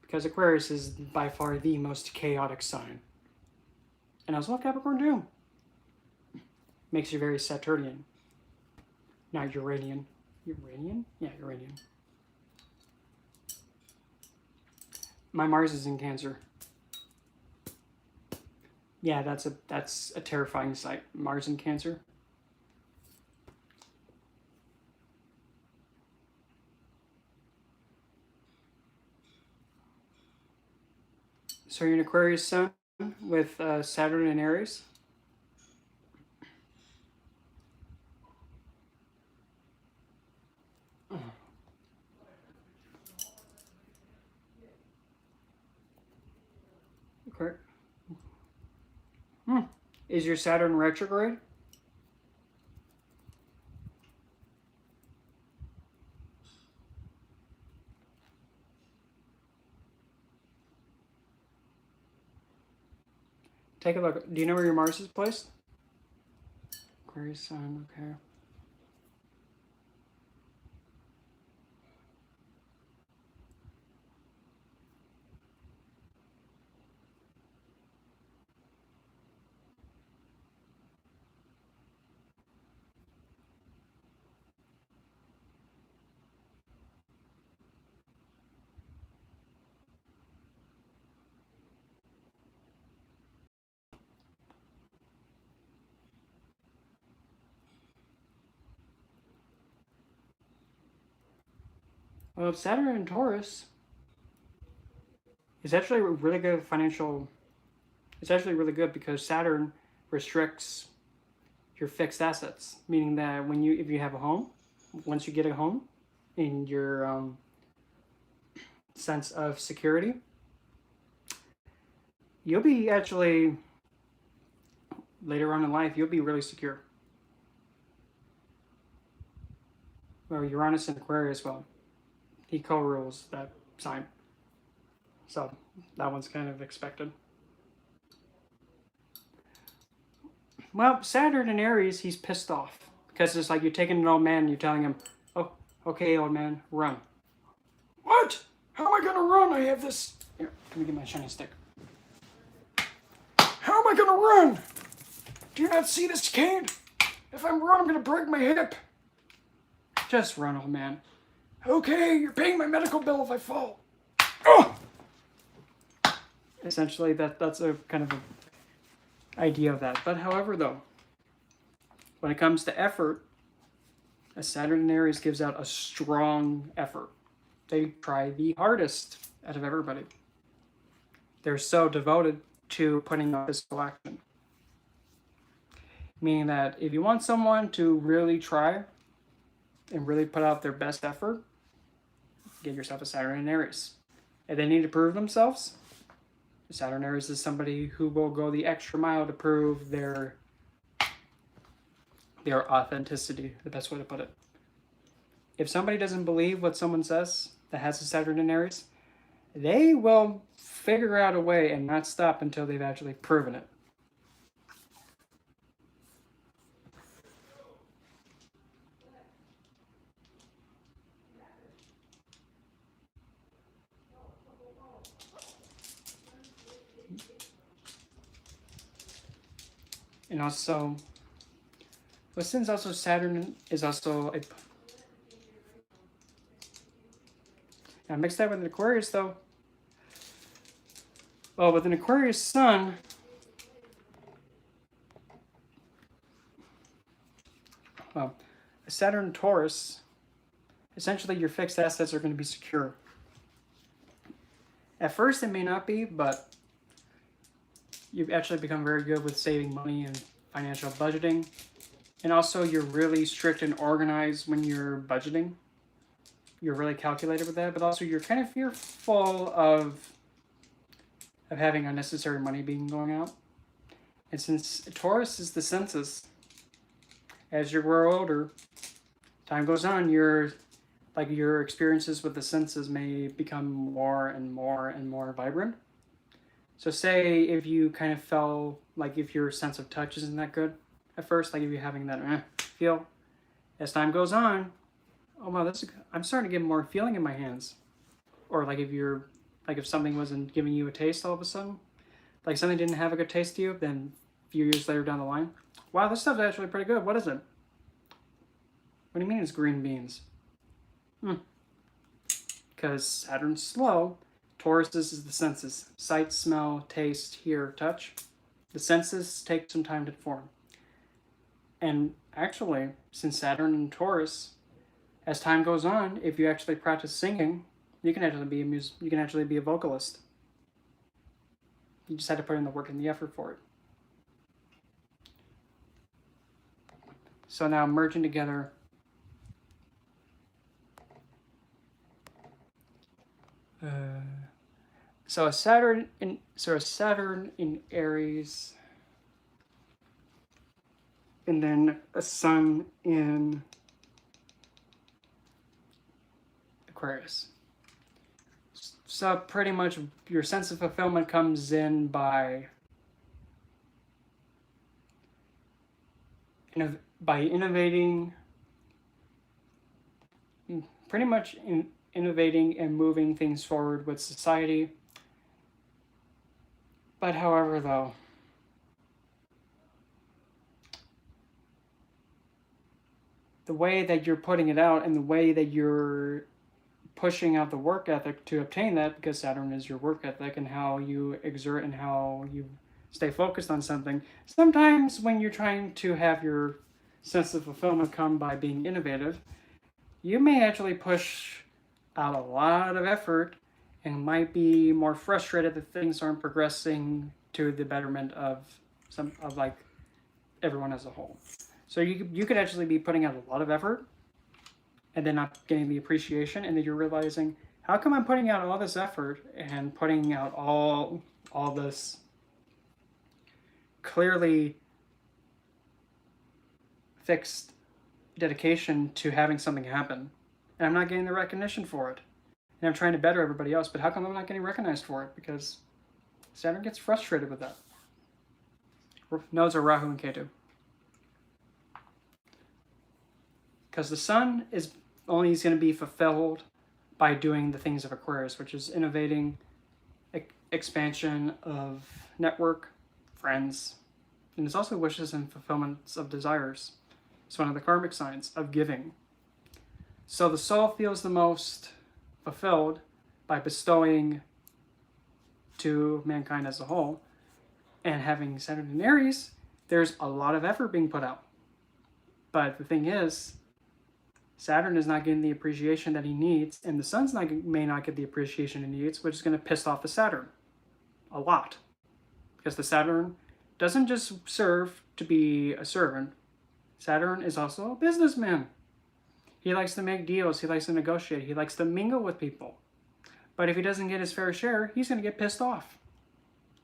Because Aquarius is by far the most chaotic sign. And that's what Capricorn do. Makes you very Saturnian. Not Uranian. Uranian? Yeah, Uranian. My Mars is in Cancer. Yeah, that's a terrifying sight. Mars in Cancer. So you're an Aquarius Sun with Saturn and Aries. Okay. Is your Saturn retrograde? Take a look. Do you know where your Mars is placed? Aquarius Sun, okay. Well, Saturn in Taurus. It's actually really good financial. It's actually really good because Saturn restricts your fixed assets, meaning that if you have a home, once you get a home, in your sense of security, you'll be actually later on in life you'll be really secure. Well, Uranus and Aquarius, well, he co-rules that sign, so that one's kind of expected. Well, Saturn in Aries, he's pissed off because it's like you're taking an old man and you're telling him, "Oh, okay, old man, run." What? How am I gonna run? I have this. Here, let me get my shiny stick. How am I gonna run? Do you not see this kid? If I'm run, I'm gonna break my hip. Just run, old man. Okay, you're paying my medical bill if I fall. Oh! Essentially, that's a kind of a idea of that. But however, though, when it comes to effort, a Saturn in Aries gives out a strong effort. They try the hardest out of everybody. They're so devoted to putting up physical action. Meaning that if you want someone to really try and really put out their best effort, get yourself a Saturn in Aries. If they need to prove themselves, Saturn Aries is somebody who will go the extra mile to prove their authenticity, the best way to put it. If somebody doesn't believe what someone says that has a Saturn in Aries, they will figure out a way and not stop until they've actually proven it. And also, but since also Saturn is also a... Now mix that with an Aquarius though. Well, with an Aquarius sun, well, a Saturn Taurus, essentially your fixed assets are going to be secure. At first it may not be, but you've actually become very good with saving money and financial budgeting. And also you're really strict and organized when you're budgeting. You're really calculated with that, but also you're kind of fearful of having unnecessary money being going out. And since Taurus is the senses, as you grow older, time goes on, your experiences with the senses may become more and more and more vibrant. So say if you kind of felt like if your sense of touch isn't that good at first, like if you're having that feel, as time goes on, oh wow, I'm starting to get more feeling in my hands. Or like if something wasn't giving you a taste all of a sudden, like something didn't have a good taste to you, then a few years later down the line, wow, this stuff's actually pretty good. What is it? What do you mean it's green beans? Because Saturn's slow. Taurus is the senses. Sight, smell, taste, hear, touch. The senses take some time to form. And actually, since Saturn and Taurus, as time goes on, if you actually practice singing, you can actually be a vocalist. You just had to put in the work and the effort for it. So now merging together so a Saturn in Aries, and then a Sun in Aquarius. So pretty much your sense of fulfillment comes in by innovating, pretty much innovating and moving things forward with society. But however, though, the way that you're putting it out and the way that you're pushing out the work ethic to obtain that, because Saturn is your work ethic and how you exert and how you stay focused on something. Sometimes when you're trying to have your sense of fulfillment come by being innovative, you may actually push out a lot of effort and might be more frustrated that things aren't progressing to the betterment of like everyone as a whole. So you could actually be putting out a lot of effort and then not getting the appreciation, and then you're realizing, how come I'm putting out all this effort and putting out all this clearly fixed dedication to having something happen, and I'm not getting the recognition for it, and I'm trying to better everybody else, but how come I'm not getting recognized for it? Because Saturn gets frustrated with that. Nodes are Rahu and Ketu. Because the sun is only going to be fulfilled by doing the things of Aquarius, which is innovating, expansion of network, friends, and it's also wishes and fulfillments of desires. It's one of the karmic signs of giving. So the soul feels the most fulfilled by bestowing to mankind as a whole, and having Saturn in Aries, there's a lot of effort being put out. But the thing is, Saturn is not getting the appreciation that he needs, and the Sun may not get the appreciation he needs, which is going to piss off the Saturn a lot. Because the Saturn doesn't just serve to be a servant. Saturn is also a businessman. He likes to make deals, he likes to negotiate, he likes to mingle with people. But if he doesn't get his fair share, he's going to get pissed off.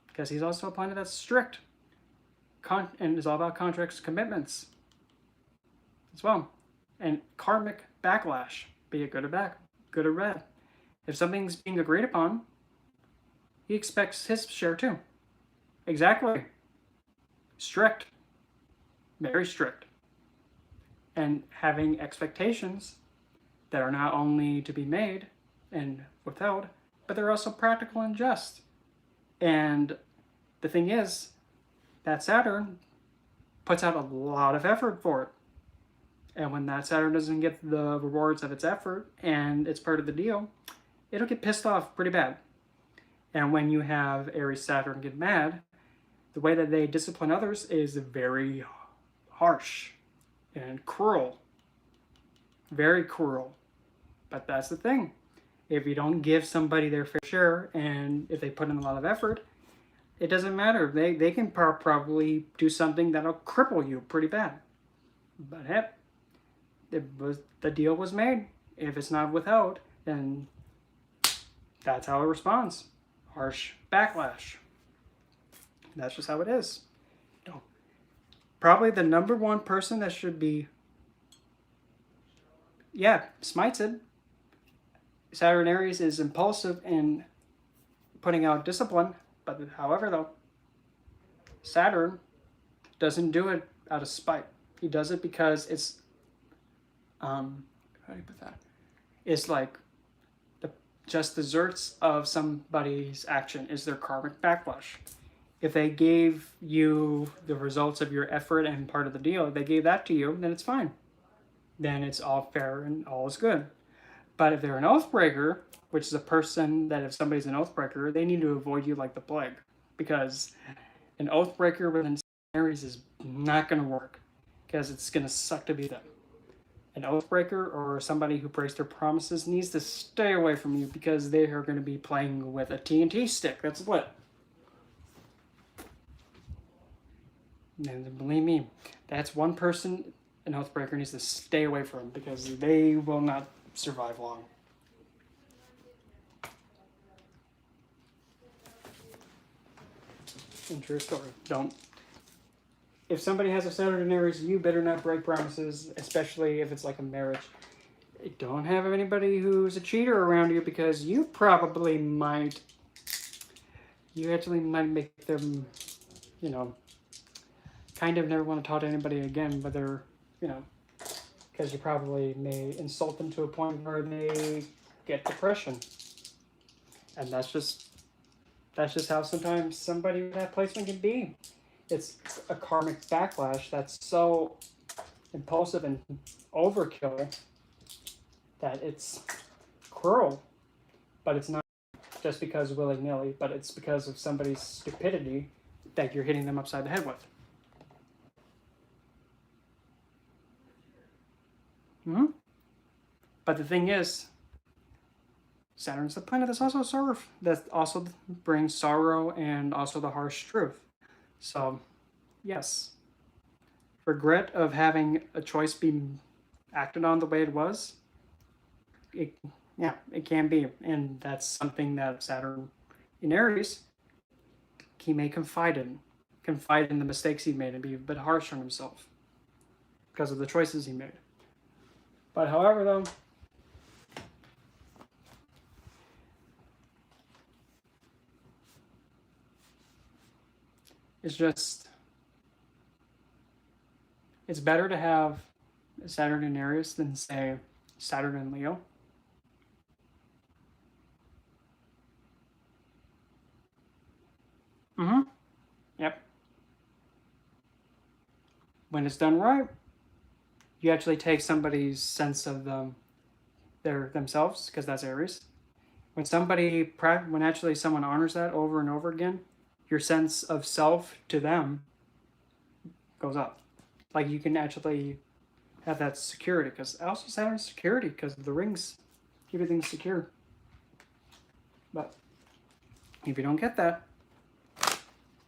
Because he's also a planet that's strict and is all about contracts, commitments as well. And karmic backlash, be it good or bad, good or bad. If something's being agreed upon, he expects his share too. Exactly. Strict. Very strict. And having expectations that are not only to be made and withheld, but they're also practical and just. And the thing is, that Saturn puts out a lot of effort for it. And when that Saturn doesn't get the rewards of its effort and it's part of the deal, it'll get pissed off pretty bad. And when you have Aries Saturn get mad, the way that they discipline others is very harsh and cruel. Very cruel. But that's the thing. If you don't give somebody their fair share, and if they put in a lot of effort, it doesn't matter. They can probably do something that'll cripple you pretty bad. But hey, the deal was made. If it's not withheld, then that's how it responds. Harsh backlash. That's just how it is. Probably the number one person that should be, smited. Saturn Aries is impulsive in putting out discipline, but however though, Saturn doesn't do it out of spite. He does it because it's, how do you put that? It's like just desserts of somebody's action is their karmic backlash. If they gave you the results of your effort and part of the deal, if they gave that to you, then it's fine. Then it's all fair and all is good. But if they're an oath breaker, which is a person that if somebody's an oath breaker, they need to avoid you like the plague. Because an oath breaker within Aries is not going to work. Because it's going to suck to be them. An oath breaker or somebody who breaks their promises needs to stay away from you because they are going to be playing with a TNT stick that's lit. And believe me, that's one person an oath breaker needs to stay away from because they will not survive long. And true story. If somebody has a Saturn in Aries, you better not break promises, especially if it's like a marriage. Don't have anybody who's a cheater around you because you actually might make them, kind of never want to talk to anybody again, whether, because you probably may insult them to a point where they get depression. And that's just how sometimes somebody with that placement can be. It's a karmic backlash that's so impulsive and overkill that it's cruel. But it's not just because willy-nilly, but it's because of somebody's stupidity that you're hitting them upside the head with. But the thing is, Saturn's the planet that also brings sorrow and also the harsh truth. So, yes, regret of having a choice being acted on the way it was. It, yeah, it can be, and that's something that Saturn in Aries, he may confide in the mistakes he made and be a bit harsh on himself because of the choices he made. But however, though, it's better to have Saturn in Aries than, say, Saturn in Leo. Mm-hmm. Yep. When it's done right, you actually take somebody's sense of themselves, because that's Aries. When actually someone honors that over and over again, your sense of self to them goes up. Like you can actually have that security, because also Saturn's security because of the rings keep everything secure. But if you don't get that,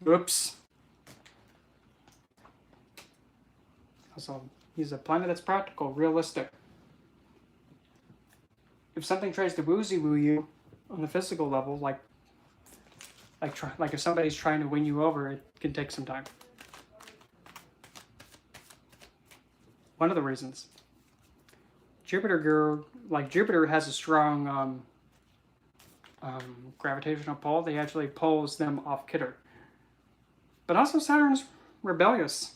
oops. So he's a planet that's practical, realistic. If something tries to woo you on the physical level, like if somebody's trying to win you over, it can take some time. One of the reasons. Jupiter has a strong gravitational pull. They actually pulls them off kilter. But also Saturn's rebellious.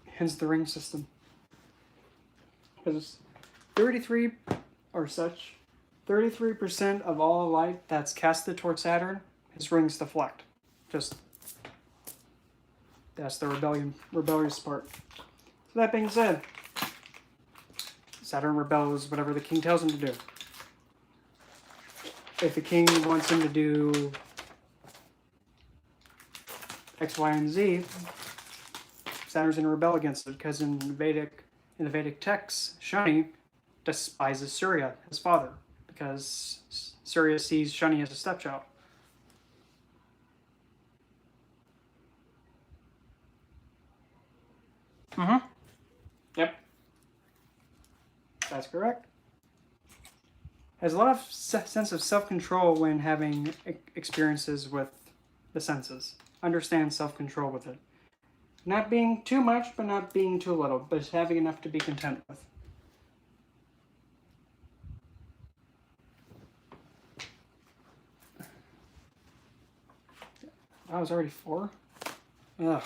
Hence the ring system. Because 33% of all light that's casted towards Saturn, his rings deflect. That's the rebellious part. So that being said, Saturn rebels whatever the king tells him to do. If the king wants him to do X, Y, and Z, Saturn's going to rebel against it, because in the Vedic texts, Shani despises Surya, his father, because Surya sees Shani as a stepchild. Mm-hmm. Yep. That's correct. Has a lot of sense of self-control when having experiences with the senses. Understand self-control with it. Not being too much, but not being too little, but having enough to be content with. That was already 4? Ugh.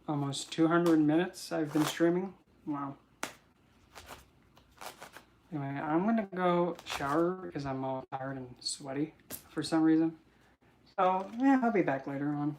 Almost 200 minutes I've been streaming. Wow. Anyway, I'm gonna go shower because I'm all tired and sweaty for some reason. So, yeah, I'll be back later on.